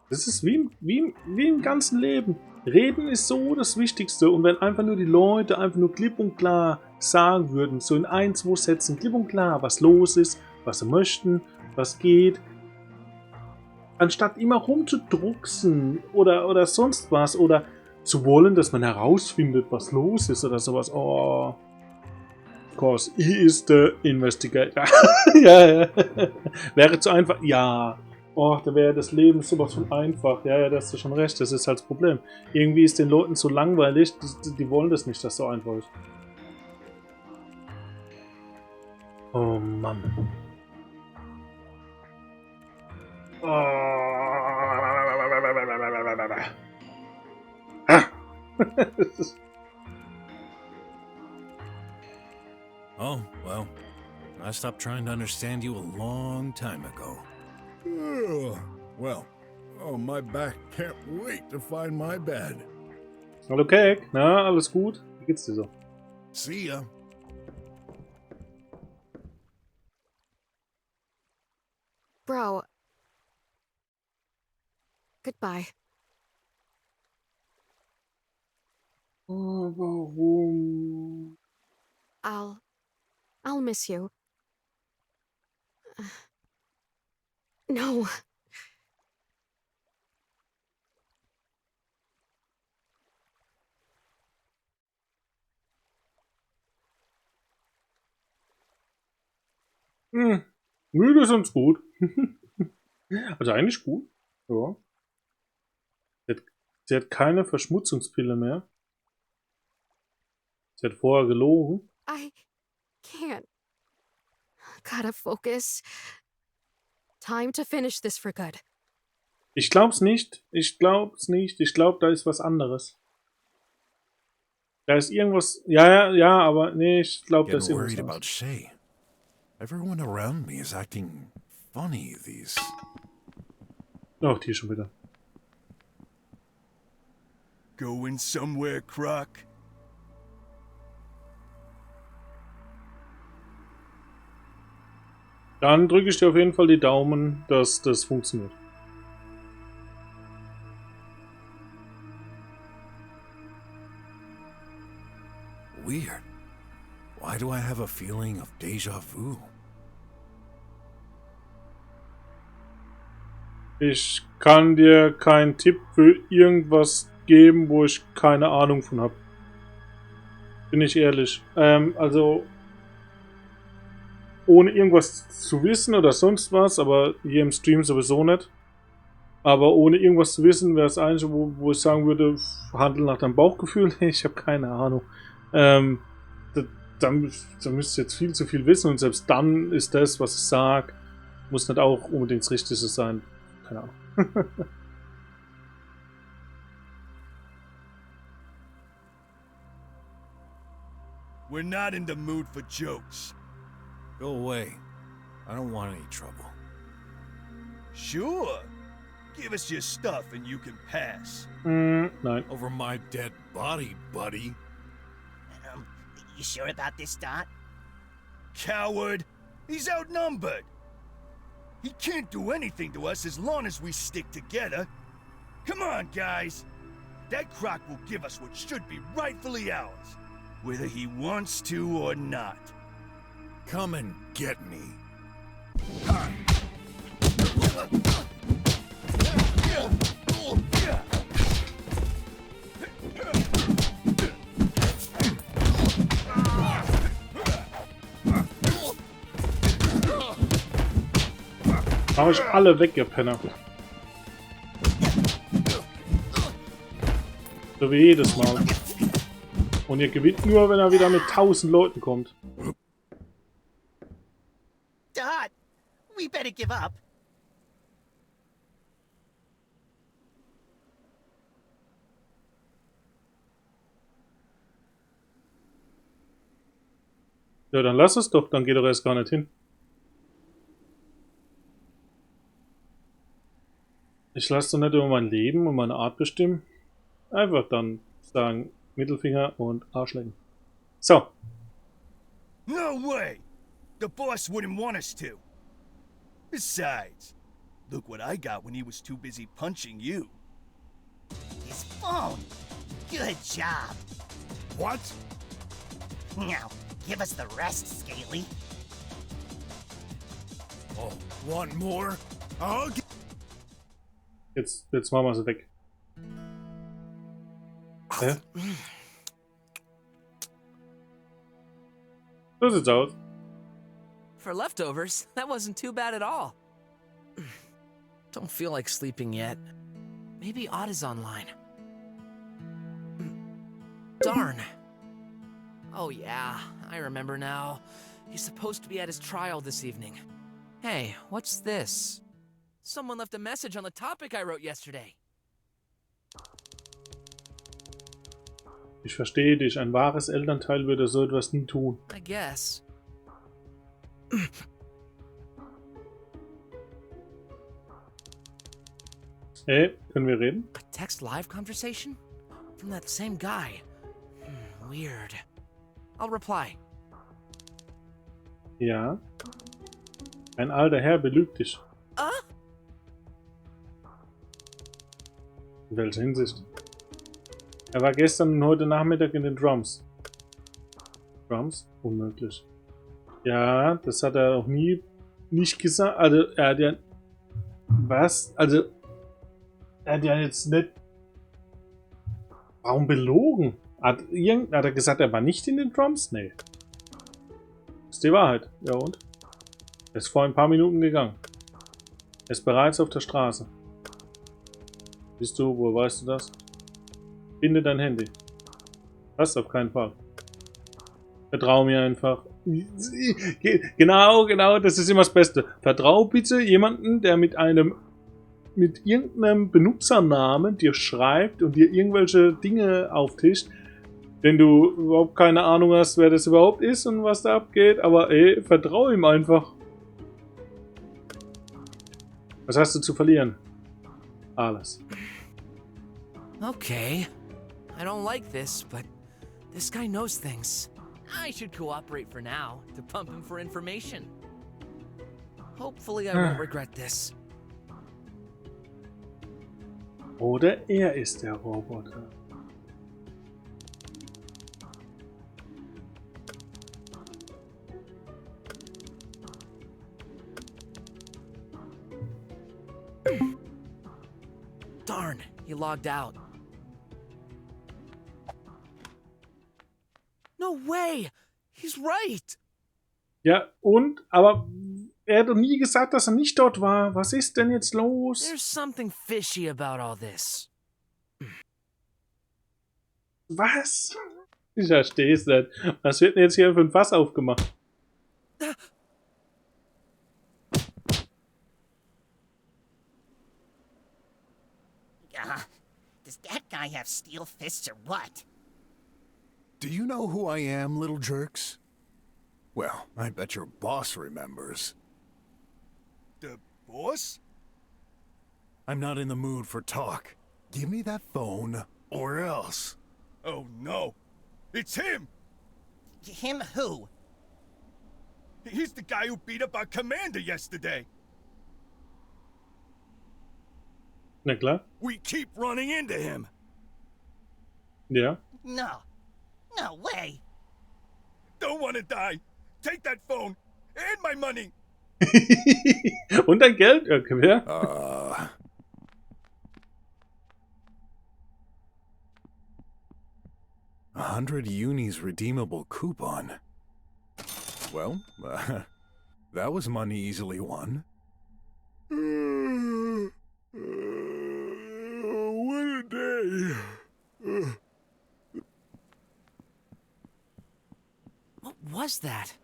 Das ist wie im ganzen Leben. Reden ist so das Wichtigste. Und wenn einfach nur die Leute einfach nur klipp und klar sagen würden, so in 1, 2 Sätzen, klipp und klar, was los ist, was sie möchten, was geht, anstatt immer rumzudrucksen oder sonst was oder zu wollen, dass man herausfindet, was los ist oder sowas. Oh, of course, he is the investigator. Ja. Wäre zu einfach. Ja. Oh, da wäre das Leben sowas von einfach. Ja, da hast du schon recht, das ist halt das Problem. Irgendwie ist den Leuten so langweilig, die wollen das nicht, dass so einfach ist. Oh Mann. Oh, well, I stopped trying to understand you a long time ago. Well, oh, my back can't wait to find my bed. Hallo Kek, na, alles gut? Wie geht's dir so? See ya. Bro. Goodbye. Oh, warum? I'll miss you. No. Müde ist uns gut. Also eigentlich gut. Ja. Sie hat keine Verschmutzungspille mehr. Sie hat vorher gelogen. I can't. Gotta focus. Time to finish this for good. Ich glaub's nicht. Ich glaub's nicht. Ich glaub, da ist was anderes. Da ist irgendwas. Ja, aber nee, ich glaube, da ist Getting irgendwas worried about anderes. Shay. Everyone around me is acting funny these. Oh, die schon wieder. Going somewhere, Croc? Dann drücke ich dir auf jeden Fall die Daumen, dass das funktioniert. Weird. Why do I have a feeling of deja vu? Ich kann dir keinen Tipp für irgendwas geben, wo ich keine Ahnung von habe. Bin ich ehrlich. Also ohne irgendwas zu wissen oder sonst was, aber hier im Stream sowieso nicht. Aber ohne irgendwas zu wissen, wäre das Einzige, wo ich sagen würde, handel nach deinem Bauchgefühl. Ich habe keine Ahnung. Da müsst ihr jetzt viel zu viel wissen und selbst dann ist das, was ich sage, muss nicht auch unbedingt das Richtige sein. Keine Ahnung. We're not in the mood for jokes. Go away. I don't want any trouble. Sure. Give us your stuff and you can pass. Nein. Over my dead body, buddy. You sure about this, Dot? Coward! He's outnumbered! He can't do anything to us as long as we stick together. Come on, guys! That Croc will give us what should be rightfully ours, whether he wants to or not. Come and get me. Hab ich alle weg, ihr Penner. So wie jedes Mal. Und ihr gewinnt nur, wenn er wieder mit 1000 Leuten kommt. Dot, we better give up. Ja, dann lass es doch, dann geht er erst gar nicht hin. Ich lasse doch nicht über mein Leben und meine Art bestimmen. Einfach dann sagen Mittelfinger und Arschlecken. So. No way! The boss wouldn't want us to. Besides, look what I got when he was too busy punching you. His phone. Good job. What? Now, give us the rest, Scaly. Oh, want more? I'll get. Jetzt machen wir sie weg. Hä? So sieht's aus. For leftovers, that wasn't too bad at all. Don't feel like sleeping yet. Maybe Odd is online. Darn. Oh yeah, I remember now. He's supposed to be at his trial this evening. Hey, what's this? Someone left a message on the topic I wrote yesterday. Ich verstehe dich. Ein wahres Elternteil würde so etwas nie tun. I guess. Hey, können wir reden? A text live conversation? From that same guy. Weird. I'll reply. Ja. Ein alter Herr belügt dich. In welcher Hinsicht? Er war gestern und heute Nachmittag in den Drums. Drums? Unmöglich. Ja, das hat er auch nie nicht gesagt. Also, er hat ja... Was? Also, er hat ja jetzt nicht... Warum belogen? Hat er gesagt, er war nicht in den Drums? Nee. Das ist die Wahrheit. Ja und? Er ist vor ein paar Minuten gegangen. Er ist bereits auf der Straße. Siehst du, woher weißt du das? Finde dein Handy. Das auf keinen Fall. Vertrau mir einfach. Genau, das ist immer das Beste. Vertrau bitte jemanden, der mit irgendeinem Benutzernamen dir schreibt und dir irgendwelche Dinge auftischt, wenn du überhaupt keine Ahnung hast, wer das überhaupt ist und was da abgeht, aber ey, vertrau ihm einfach. Was hast du zu verlieren? Alles. Okay. I don't like this, but this guy knows things. I should cooperate for now to pump him for information. Hopefully I won't regret this. Oder er ist der Roboter. Darn, he logged out. No way! He's right! Ja, und? Aber er hat doch nie gesagt, dass er nicht dort war. Was ist denn jetzt los? There's something fishy about all this. Was? Ich verstehe es nicht. Was wird denn jetzt hier für ein Fass aufgemacht? Does that guy have steel fists or what? Do you know who I am, little jerks? Well, I bet your boss remembers. The boss? I'm not in the mood for talk. Give me that phone, or else. Oh no! It's him! Him who? He's the guy who beat up our commander yesterday! Na klar. We keep running into him! Ja. No. No way! Don't wanna die! Take that phone! And my money! Und dein Geld? Okay, ja. 100 unis redeemable coupon. Well, that was money easily won. What a day! What was that?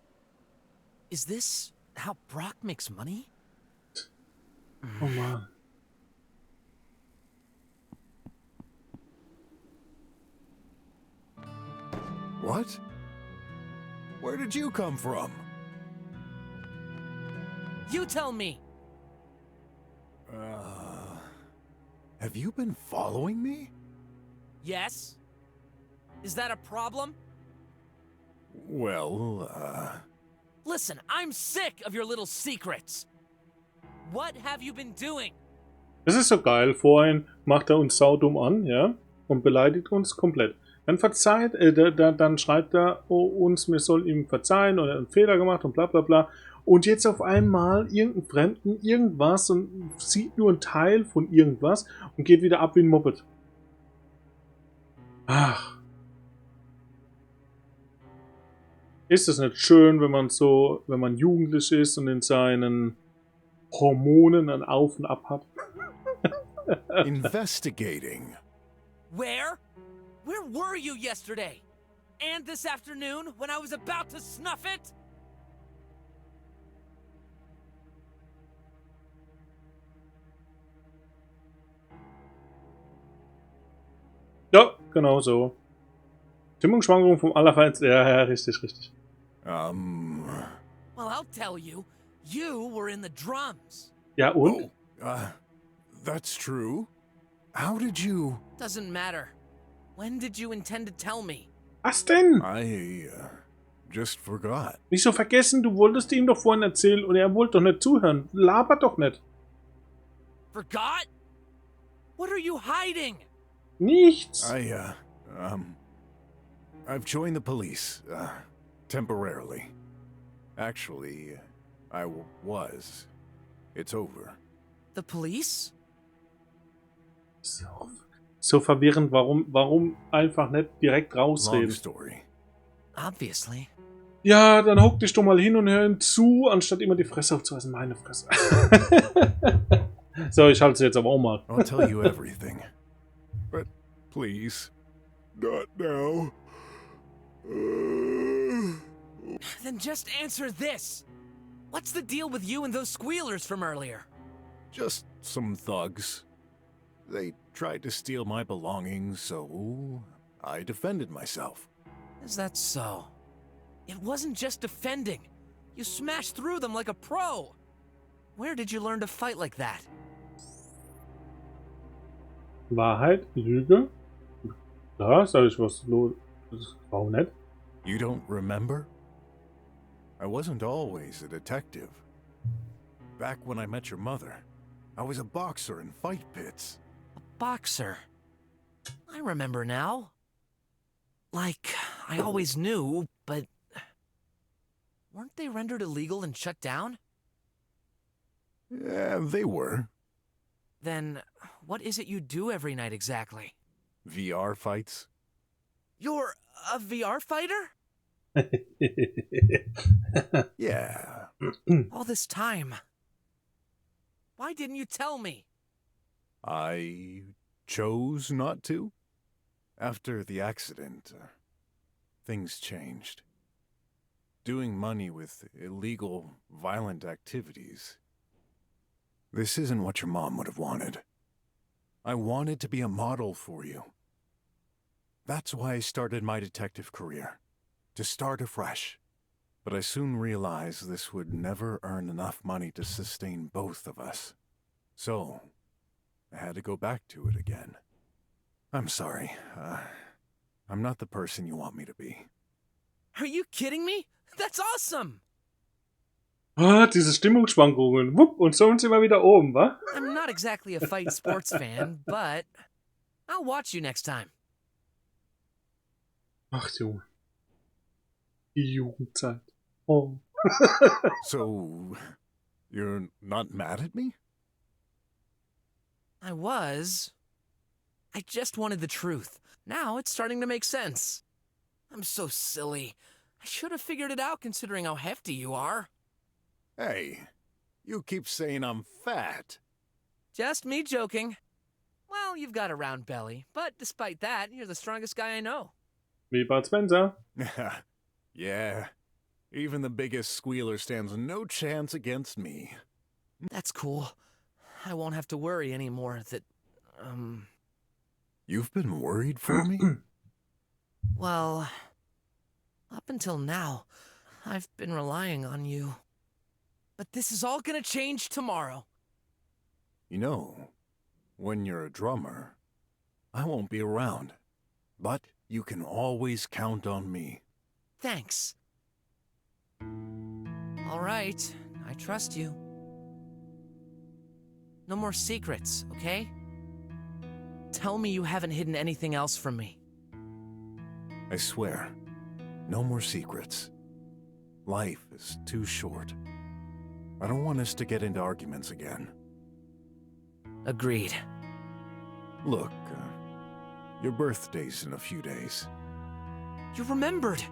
Is this how Brock makes money? Oh man. What? Where did you come from? You tell me! Have you been following me? Yes? Is that a problem? Well, Listen, I'm sick of your little secrets. What have you been doing? Das ist so geil. Vorhin macht er uns saudumm an, ja, und beleidigt uns komplett. Dann verzeiht, dann schreibt er uns, wir sollen ihm verzeihen oder einen Fehler gemacht und bla bla bla. Und jetzt auf einmal irgendeinen Fremden irgendwas und sieht nur einen Teil von irgendwas und geht wieder ab wie ein Moped. Ach. Ist es nicht schön, wenn man jugendlich ist und in seinen Hormonen ein Auf und Ab hat? Investigating. Where? Where were you yesterday? And this afternoon when I was about to snuff it? Ja, genau so. Stimmungsschwankungen vom Allerfeinsten. Ja, richtig, richtig. Well, I'll tell you. You were in the drums. Ja, und? That's true. How did you... Doesn't matter. When did you intend to tell me? Was denn? I just forgot. Wieso vergessen? Du wolltest ihm doch vorhin erzählen und er wollte doch nicht zuhören. Labert doch nicht. Forgot? What are you hiding? Nichts. I've joined the police, temporarily. Actually, I was. It's over. The police? So verwirrend. Warum einfach nicht direkt Long rausreden? story. Obviously. Ja, dann hock dich doch mal hin und hör ihm zu, anstatt immer die Fresse aufzureißen. Meine Fresse. So, ich halte sie jetzt aber auch mal. I'll tell you everything. But please, not now. Then just answer this. What's the deal with you and those squealers from earlier? Just some thugs. They tried to steal my belongings, so I defended myself. Is that so? It wasn't just defending. You smashed through them like a pro. Where did you learn to fight like that? Wahrheit, Lüge. Da sag ich was los. Warum nicht? You don't remember? I wasn't always a detective. Back when I met your mother, I was a boxer in fight pits. A boxer? I remember now. Like, I always knew, but... weren't they rendered illegal and shut down? Yeah, they were. Then, what is it you do every night exactly? VR fights? You're a VR fighter? Yeah. All this time. Why didn't you tell me? I chose not to. After the accident, things changed. Doing money with illegal, violent activities. This isn't what your mom would have wanted. I wanted to be a model for you. That's why I started my detective career. To start afresh. But I soon realized this would never earn enough money to sustain both of us. So, I had to go back to it again. I'm sorry. I'm not the person you want me to be. Are you kidding me? That's awesome! Ah, diese Stimmungsschwankungen. Wupp, und so sind wir wieder oben, wa? I'm not exactly a fight sports fan, but I'll watch you next time. Ach, Junge. Die Jugendzeit. Oh. So, you're not mad at me? I was. I just wanted the truth. Now it's starting to make sense. I'm so silly. I should have figured it out considering how hefty you are. Hey, you keep saying I'm fat. Just me joking. Well, you've got a round belly, but despite that, you're the strongest guy I know. Wie Bud Spencer. Yeah, even the biggest squealer stands no chance against me. That's cool. I won't have to worry anymore that, You've been worried for me? Well, up until now, I've been relying on you. But this is all gonna change tomorrow. You know, when you're a drummer, I won't be around. But you can always count on me. Thanks. All right, I trust you. No more secrets, okay? Tell me you haven't hidden anything else from me. I swear, no more secrets. Life is too short. I don't want us to get into arguments again. Agreed. Look, your birthday's in a few days. You remembered!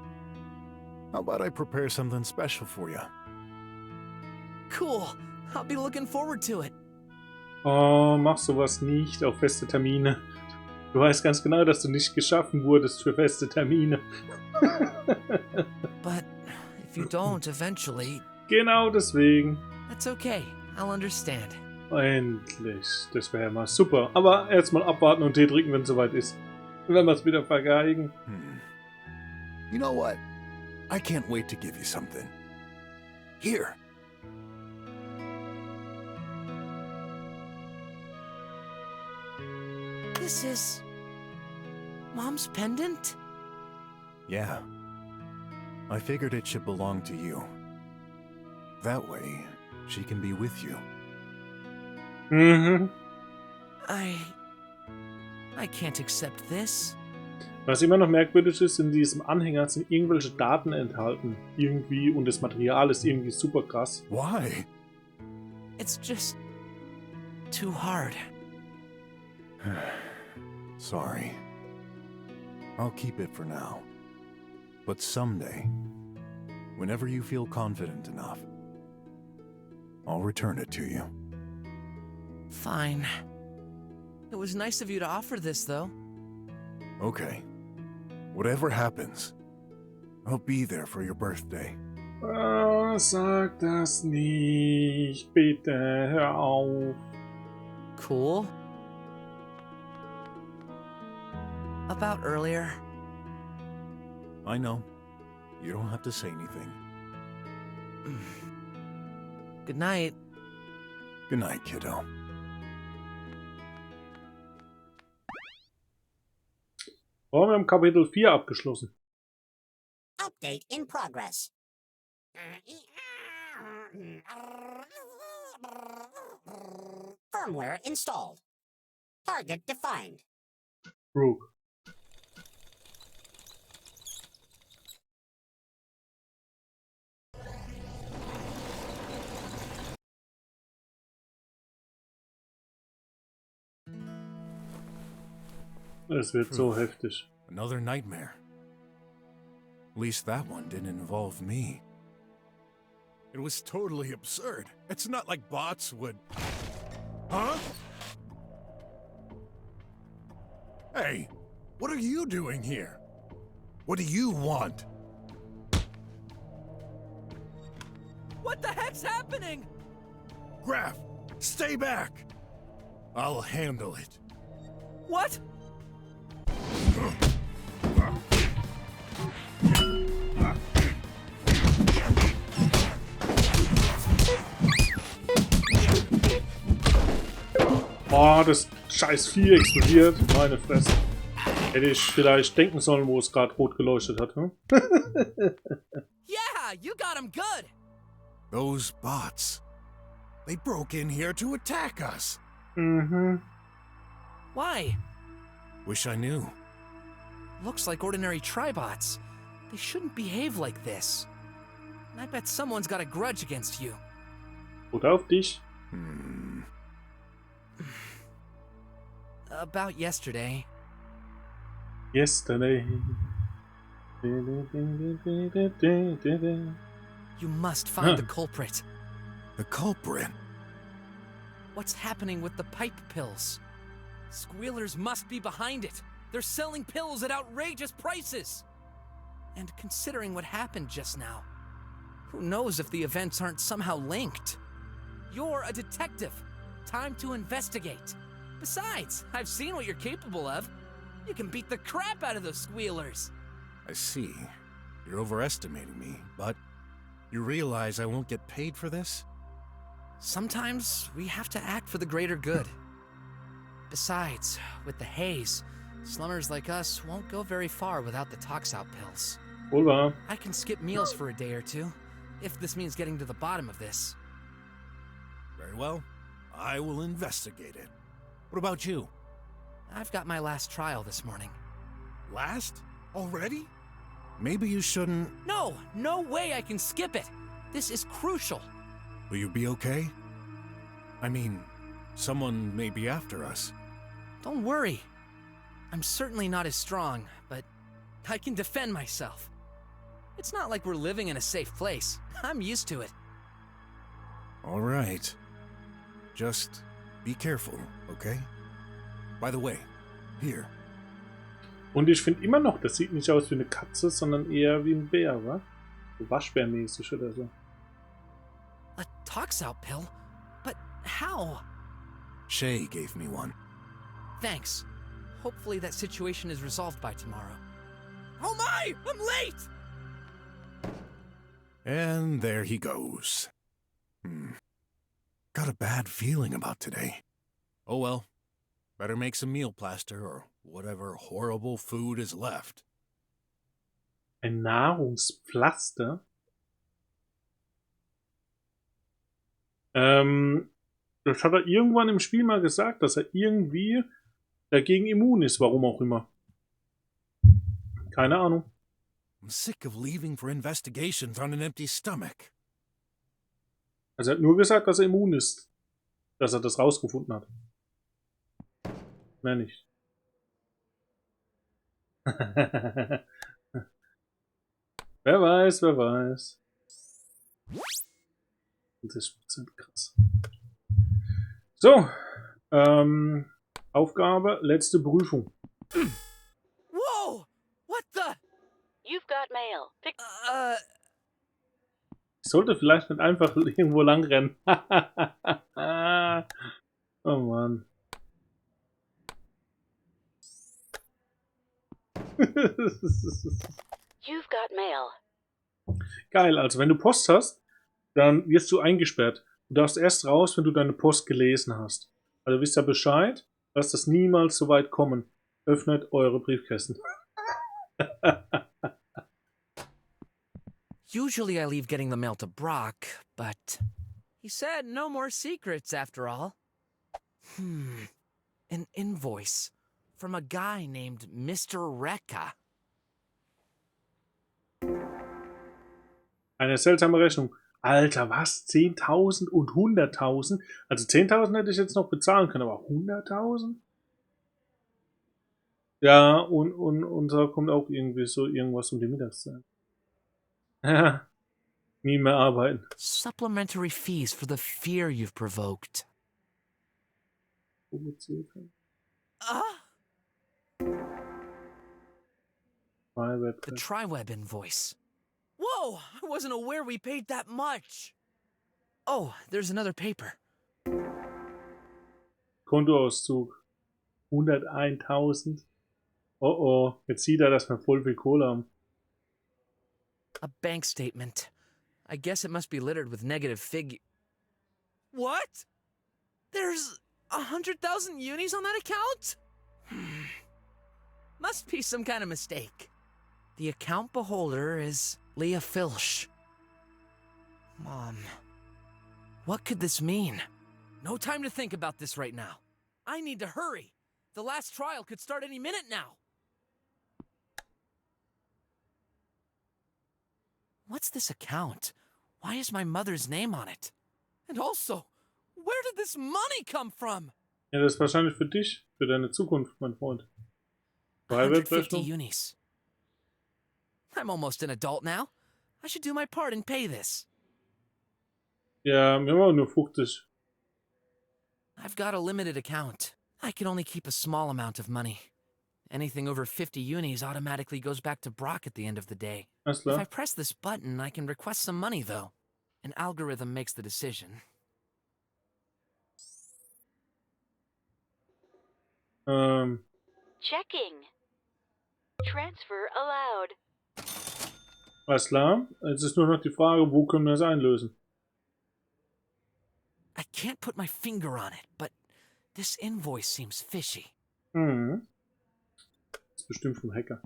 How about I prepare something special for you? Cool. I'll be looking forward to it. Oh, mach sowas nicht auf feste Termine. Du weißt ganz genau, dass du nicht geschaffen wurdest für feste Termine. But if you don't eventually... Genau deswegen. That's okay. I'll understand. Endlich. Das wäre mal super. Aber erstmal abwarten und Tee trinken, wenn es soweit ist. Wenn wir es wieder vergeigen. You know what? I can't wait to give you something. Here. This is... Mom's pendant? Yeah. I figured it should belong to you. That way, she can be with you. Mhm. I can't accept this. Was immer noch merkwürdig ist, in diesem Anhänger sind irgendwelche Daten enthalten. Irgendwie, und das Material ist irgendwie super krass. Why? It's just... too hard. Sorry. I'll keep it for now. But someday, Whenever you feel confident enough, I'll return it to you. Fine. It was nice of you to offer this, though. Okay. Whatever happens, I'll be there for your birthday. Oh, sag das nicht. Bitte, hör auf. Cool. About earlier. I know. You don't have to say anything. Good night. Good night, kiddo. Oh, wir haben Kapitel 4 abgeschlossen. Update in progress. Firmware installed. Target defined. BROK. Es wird so heftig. Another nightmare. At least that one didn't involve me. It was totally absurd. It's not like bots would... Huh? Hey, what are you doing here? What do you want? What the heck's happening? Graf, stay back! I'll handle it. What? Oh, das scheiß Vieh explodiert. Meine Fresse. Hätte ich vielleicht denken sollen, wo es gerade rot geleuchtet hat. Hm? Yeah, you got him good. Those bots. They broke in here to attack us. Mhm. Why? Wish I knew. Looks like ordinary tribots. They shouldn't behave like this. I bet someone's got a grudge against you. Gut auf dich. About yesterday. Yesterday. You must find the culprit. The culprit? What's happening with the pipe pills? Squealers must be behind it. They're selling pills at outrageous prices. And considering what happened just now, who knows if the events aren't somehow linked? You're a detective. Time to investigate. Besides, I've seen what you're capable of. You can beat the crap out of those squealers. I see. You're overestimating me, but you realize I won't get paid for this? Sometimes we have to act for the greater good. Besides, with the haze, slummers like us won't go very far without the tox-out pills. Hola. I can skip meals for a day or two, if this means getting to the bottom of this. Very well. I will investigate it. What about you? I've got my last trial this morning. Last? Already? Maybe you shouldn't... No, no way I can skip it. This is crucial. Will you be okay? I mean, someone may be after us. Don't worry. I'm certainly not as strong, but I can defend myself. It's not like we're living in a safe place. I'm used to it. All right. Just be careful, okay? By the way, here. Und ich finde immer noch, das sieht nicht aus wie eine Katze, sondern eher wie ein Bär, wa? So waschbärmäßig oder so. A tox-out pill? But how? Shay gave me one. Thanks. Hopefully that situation is resolved by tomorrow. Oh my! I'm late! And there he goes. Got a bad feeling about today. Oh well. Better make some meal plaster or whatever horrible food is left. Ein Nahrungspflaster? Das hat er irgendwann im Spiel mal gesagt, dass er irgendwie dagegen immun ist, warum auch immer. Keine Ahnung. I'm sick of leaving for investigations on an empty stomach. Also er hat nur gesagt, dass er immun ist. Dass er das rausgefunden hat. Mehr nicht. Wer weiß, wer weiß. 60%, krass. So, Aufgabe, letzte Prüfung. Whoa! What the? You've got mail. Pick Ich sollte vielleicht nicht einfach irgendwo lang rennen. Oh Mann. You've got mail. Geil, also wenn du Post hast, dann wirst du eingesperrt. Du darfst erst raus, wenn du deine Post gelesen hast. Also wisst ihr Bescheid, lasst das niemals so weit kommen. Öffnet eure Briefkästen. Usually I leave getting the mail to BROK, but he said no more secrets after all. An invoice from a guy named Mr. Rekka. Eine seltsame Rechnung. Alter, was? 10.000 und 100.000? Also 10.000 hätte ich jetzt noch bezahlen können, aber 100.000? Ja, und da kommt auch irgendwie so irgendwas um die Mittagszeit. Ja, nie mehr arbeiten. Supplementary fees for the fear you've provoked. The TriWeb invoice. Whoa! I wasn't aware we paid that much. Oh, there's another paper. Kontoauszug. 101.000. Oh oh, jetzt sieht er, dass wir voll viel Kohle haben. A bank statement. I guess it must be littered with negative What? There's 100,000 unis on that account? Must be some kind of mistake. The account beholder is Leah Filch. Mom, what could this mean? No time to think about this right now. I need to hurry. The last trial could start any minute now. What's this account? Why is my mother's name on it? And also, where did this money come from? Ja, das ist wahrscheinlich für dich, für deine Zukunft, mein Freund. 150 unis. I'm almost an adult now. I should do my part and pay this. Ja, wir haben nur 50. I've got a limited account. I can only keep a small amount of money. Anything over 50 unis automatically goes back to BROK at the end of the day. If I press this button, I can request some money, though. An algorithm makes the decision. Checking. Transfer allowed. Alles klar. Jetzt ist nur noch die Frage, wo können wir das einlösen? I can't put my finger on it, but this invoice seems fishy. Mhm. Das ist bestimmt vom Hacker.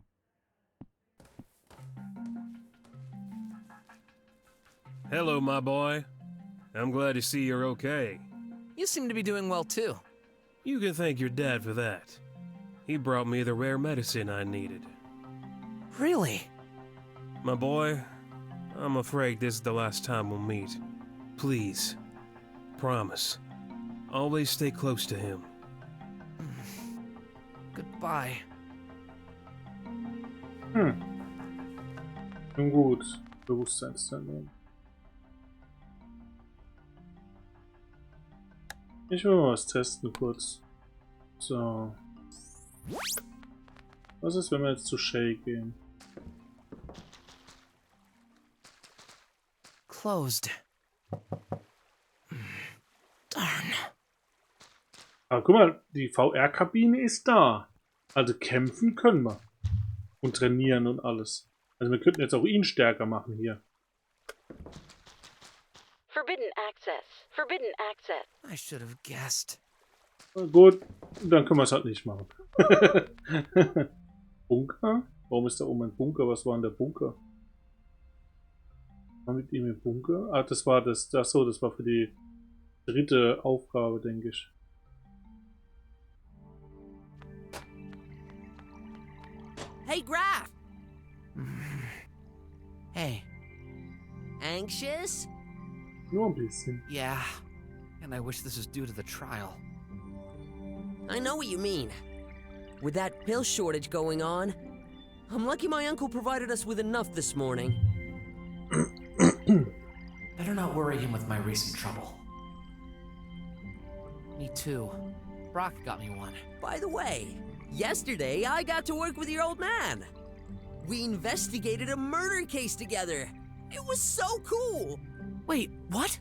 Hello, my boy. I'm glad to see you're okay. You seem to be doing well, too. You can thank your dad for that. He brought me the rare medicine I needed. Really? My boy, I'm afraid this is the last time we'll meet. Please, promise, always stay close to him. Goodbye. Nun gut. Bewusstseinszentrum. Ich will mal was testen kurz. So. Was ist, wenn wir jetzt zu Shay gehen? Closed. Darn. Aber guck mal, die VR-Kabine ist da. Also kämpfen können wir. Und trainieren und alles. Also wir könnten jetzt auch ihn stärker machen hier. Forbidden access. Forbidden access. I should have guessed. Gut, dann können wir es halt nicht machen. Bunker? Warum ist da oben ein Bunker? Was war denn der Bunker? War mit ihm im Bunker? Ah, das war das. Achso, das war für die dritte Aufgabe, denke ich. Hey, Graf! Hey. Anxious? Nur ein bisschen. Yeah. And I wish this was due to the trial. I know what you mean. With that pill shortage going on, I'm lucky my uncle provided us with enough this morning. Better not worry him with my recent trouble. Me too. Brock got me one. By the way, yesterday I got to work with your old man. We investigated a murder case together. It was so cool. Wait, what?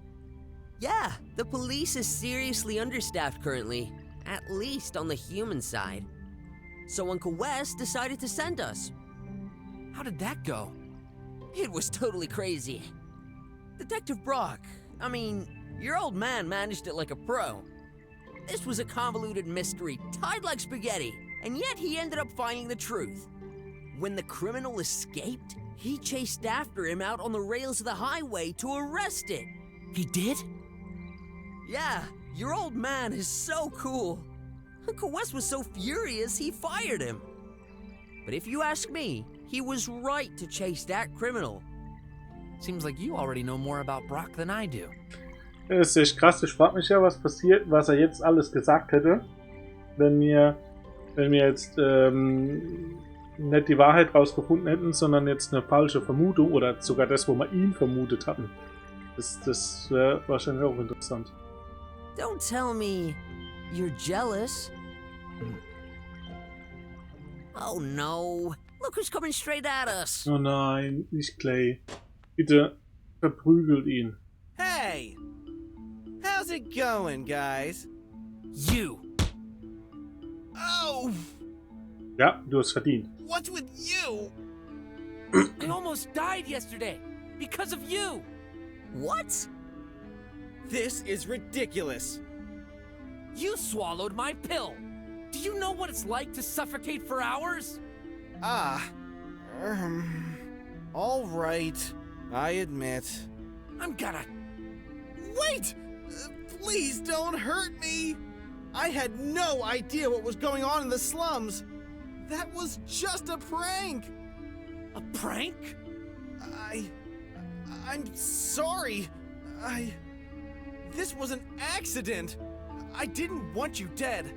Yeah, the police is seriously understaffed currently, at least on the human side. So Uncle Wes decided to send us. How did that go? It was totally crazy. Detective Brock, I mean, your old man managed it like a pro. This was a convoluted mystery, tied like spaghetti, and yet he ended up finding the truth. When the criminal escaped, he chased after him out on the rails of the highway to arrest it. He did? Yeah, your old man is so cool. Uncle Wes was so furious he fired him. But if you ask me, he was right to chase that criminal. Seems like you already know more about Brock than I do. Das ist echt krass. Ich frage mich ja, was passiert, was er jetzt alles gesagt hätte, wenn wir jetzt nicht die Wahrheit rausgefunden hätten, sondern jetzt eine falsche Vermutung oder sogar das, wo wir ihn vermutet hatten. Das wäre wahrscheinlich auch interessant. Don't tell me you're jealous. Oh no, look who's coming straight at us. Oh nein, nicht Clay. Bitte verprügelt ihn. Hey! How's it going, guys? You! Oh! Ja, du hast verdient. What's with you? I almost died yesterday because of you! What? This is ridiculous. You swallowed my pill! Do you know what it's like to suffocate for hours? All right. I admit. I'm gonna... Wait! Please don't hurt me! I had no idea what was going on in the slums. That was just a prank. A prank? I'm sorry. This was an accident. I didn't want you dead.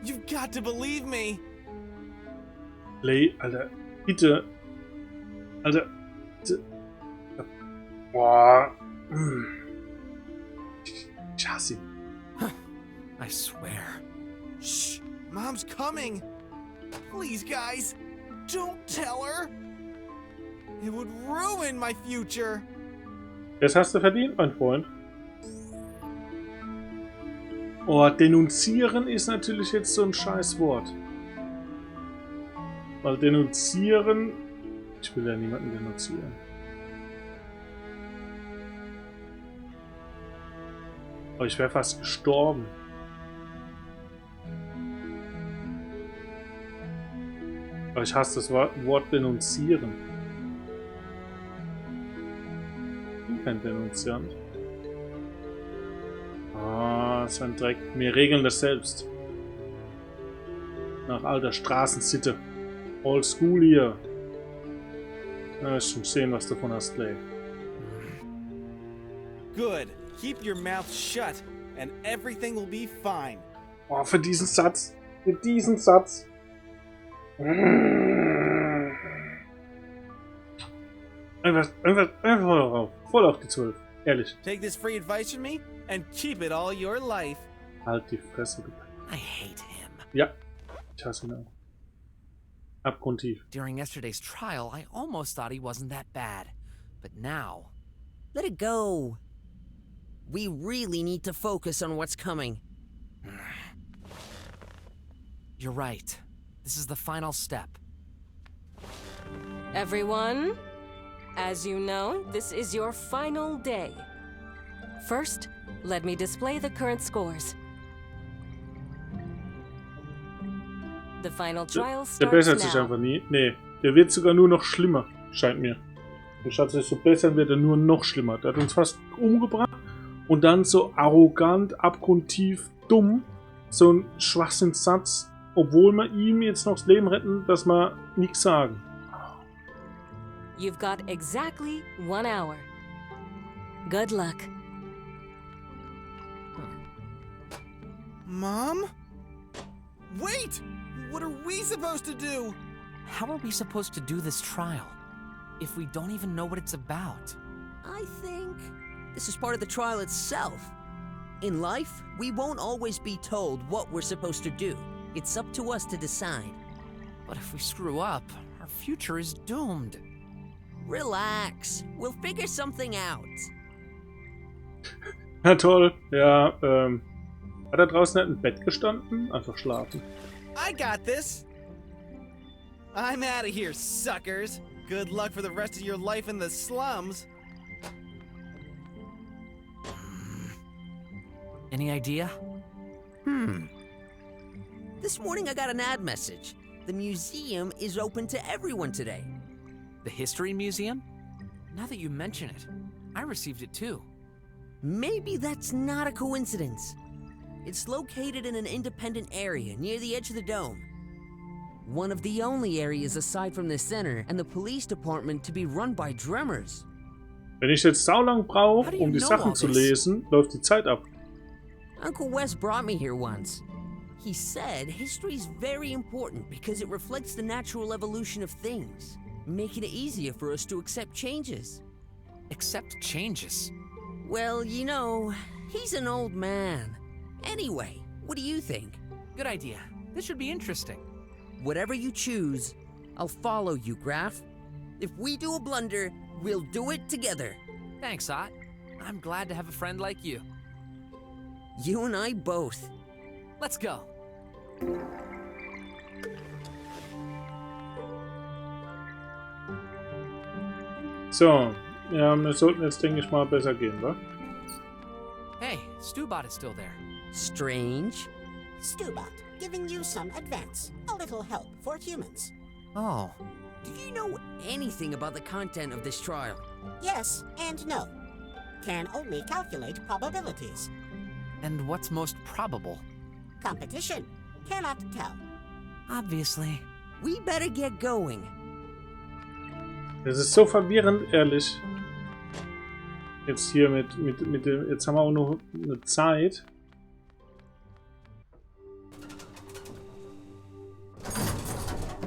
You've got to believe me. Clay, Alter, bitte. Alter. Boah. Ich hasse ihn. I swear. Shh! Mom's coming! Please, guys, don't tell her! It would ruin my future! Das hast du verdient, mein Freund. Oh, denunzieren ist natürlich jetzt so ein scheiß Wort. Weil denunzieren... Ich will ja niemanden denunzieren. Aber ich wäre fast gestorben. Aber ich hasse das Wort denunzieren. Ich bin kein Denunziant. Ah, ist ein Dreck. Wir regeln das selbst. Nach alter Straßensitte. Old School hier. Na, ich schon sehen, was du davon hast, Clay. Good. Keep your mouth shut, and everything will be fine. Oh, für diesen Satz. Für diesen Satz. Einfach voll auf die 12. Ehrlich. Take this free advice from me, and keep it all your life. Halt die Fresse, du. I hate him. Ja. Ich hasse ihn auch. Abgrundtief. During yesterday's trial, I almost thought he wasn't that bad. But now... Let it go. We really need to focus on what's coming. You're right. This is the final step. Everyone, as you know, this is your final day. First, let me display the current scores. The final trial Der starts bessert sich now. einfach nie. Nee, der wird sogar nur noch schlimmer, scheint mir. Statt sich zu bessern, wird er nur noch schlimmer. Der hat uns fast umgebracht und dann so arrogant, abgrundtief, dumm, so ein Schwachsinnssatz, obwohl wir ihm jetzt noch das Leben retten, dass wir nichts sagen. You've got exactly 1 hour. Good luck. Mom? Wait! What are we supposed to do? How are we supposed to do this trial if we don't even know what it's about? I think This is part of the trial itself. In life, we won't always be told what we're supposed to do. It's up to us to decide. But if we screw up, our future is doomed. Relax. We'll figure something out. Na toll. Ja, hat er draußen nicht im Bett gestanden? Einfach schlafen. I got this. I'm out of here, suckers. Good luck for the rest of your life in the slums. Any idea? This morning I got an ad message. The museum is open to everyone today. The History Museum? Now that you mention it, I received it too. Maybe that's not a coincidence. It's located in an independent area near the edge of the dome. One of the only areas aside from the center and the police department to be run by drummers. Wenn ich jetzt saulang brauche, um die Sachen zu lesen, läuft die Zeit ab. Uncle Wes brought me here once. He said history's very important because it reflects the natural evolution of things, making it easier for us to accept changes. Accept changes? Well, you know, he's an old man. Anyway, what do you think? Good idea. This should be interesting. Whatever you choose, I'll follow you, Graf. If we do a blunder, we'll do it together. Thanks, Ott. I'm glad to have a friend like you. You and I both. Let's go. So, ja, wir sollten jetzt, denke ich mal, besser gehen, wa? Hey, Stubot is still there. Strange. Stubot, giving you some advance. A little help for humans. Oh. Do you know anything about the content of this trial? Yes and no. Can only calculate probabilities. And what's most probable? Competition. Cannot tell. Obviously. We better get going. Das ist so verwirrend, ehrlich. Jetzt hier mit dem. Jetzt haben wir auch noch eine Zeit.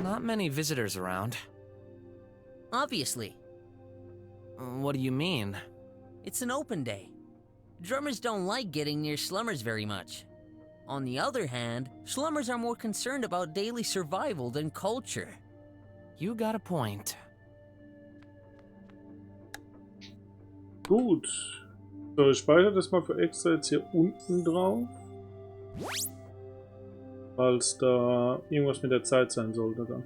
Not many visitors around. Obviously. What do you mean? It's an open day. Drummers don't like getting near slummers very much. On the other hand, slummers are more concerned about daily survival than culture. You got a point. Gut. So, ich speichere das mal für extra jetzt hier unten drauf. Falls da irgendwas mit der Zeit sein sollte dann.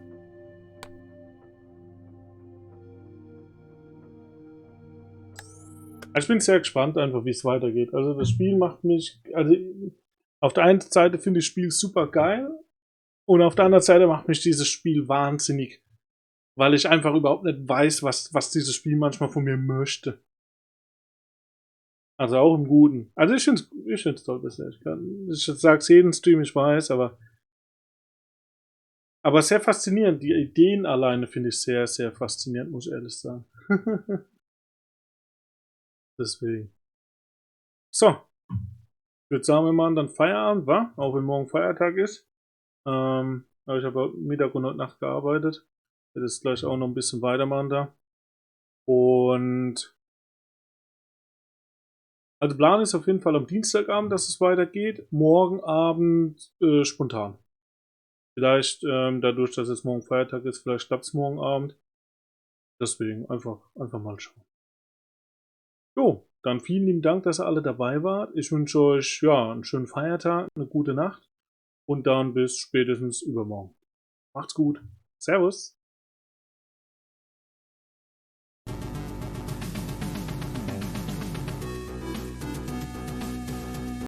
Ich bin sehr gespannt einfach, wie es weitergeht. Also das Spiel macht mich... Also auf der einen Seite finde ich das Spiel super geil und auf der anderen Seite macht mich dieses Spiel wahnsinnig. Weil ich einfach überhaupt nicht weiß, was dieses Spiel manchmal von mir möchte. Also auch im Guten. Also ich finde es toll bisher. Ich sage es jeden Stream, ich weiß, aber sehr faszinierend. Die Ideen alleine finde ich sehr, sehr faszinierend, muss ich ehrlich sagen. Deswegen. So. Ich würde sagen, wir machen dann Feierabend, wa? Auch wenn morgen Feiertag ist. Aber ich habe Mittag und heute Nacht gearbeitet. Ich werde jetzt gleich auch noch ein bisschen weitermachen da. Und also Plan ist auf jeden Fall am Dienstagabend, dass es weitergeht. Morgen Abend spontan. Vielleicht dadurch, dass es morgen Feiertag ist, vielleicht klappt es morgen Abend. Deswegen einfach mal schauen. Jo, dann vielen lieben Dank, dass ihr alle dabei wart. Ich wünsche euch ja einen schönen Feiertag, eine gute Nacht und dann bis spätestens übermorgen. Macht's gut. Servus.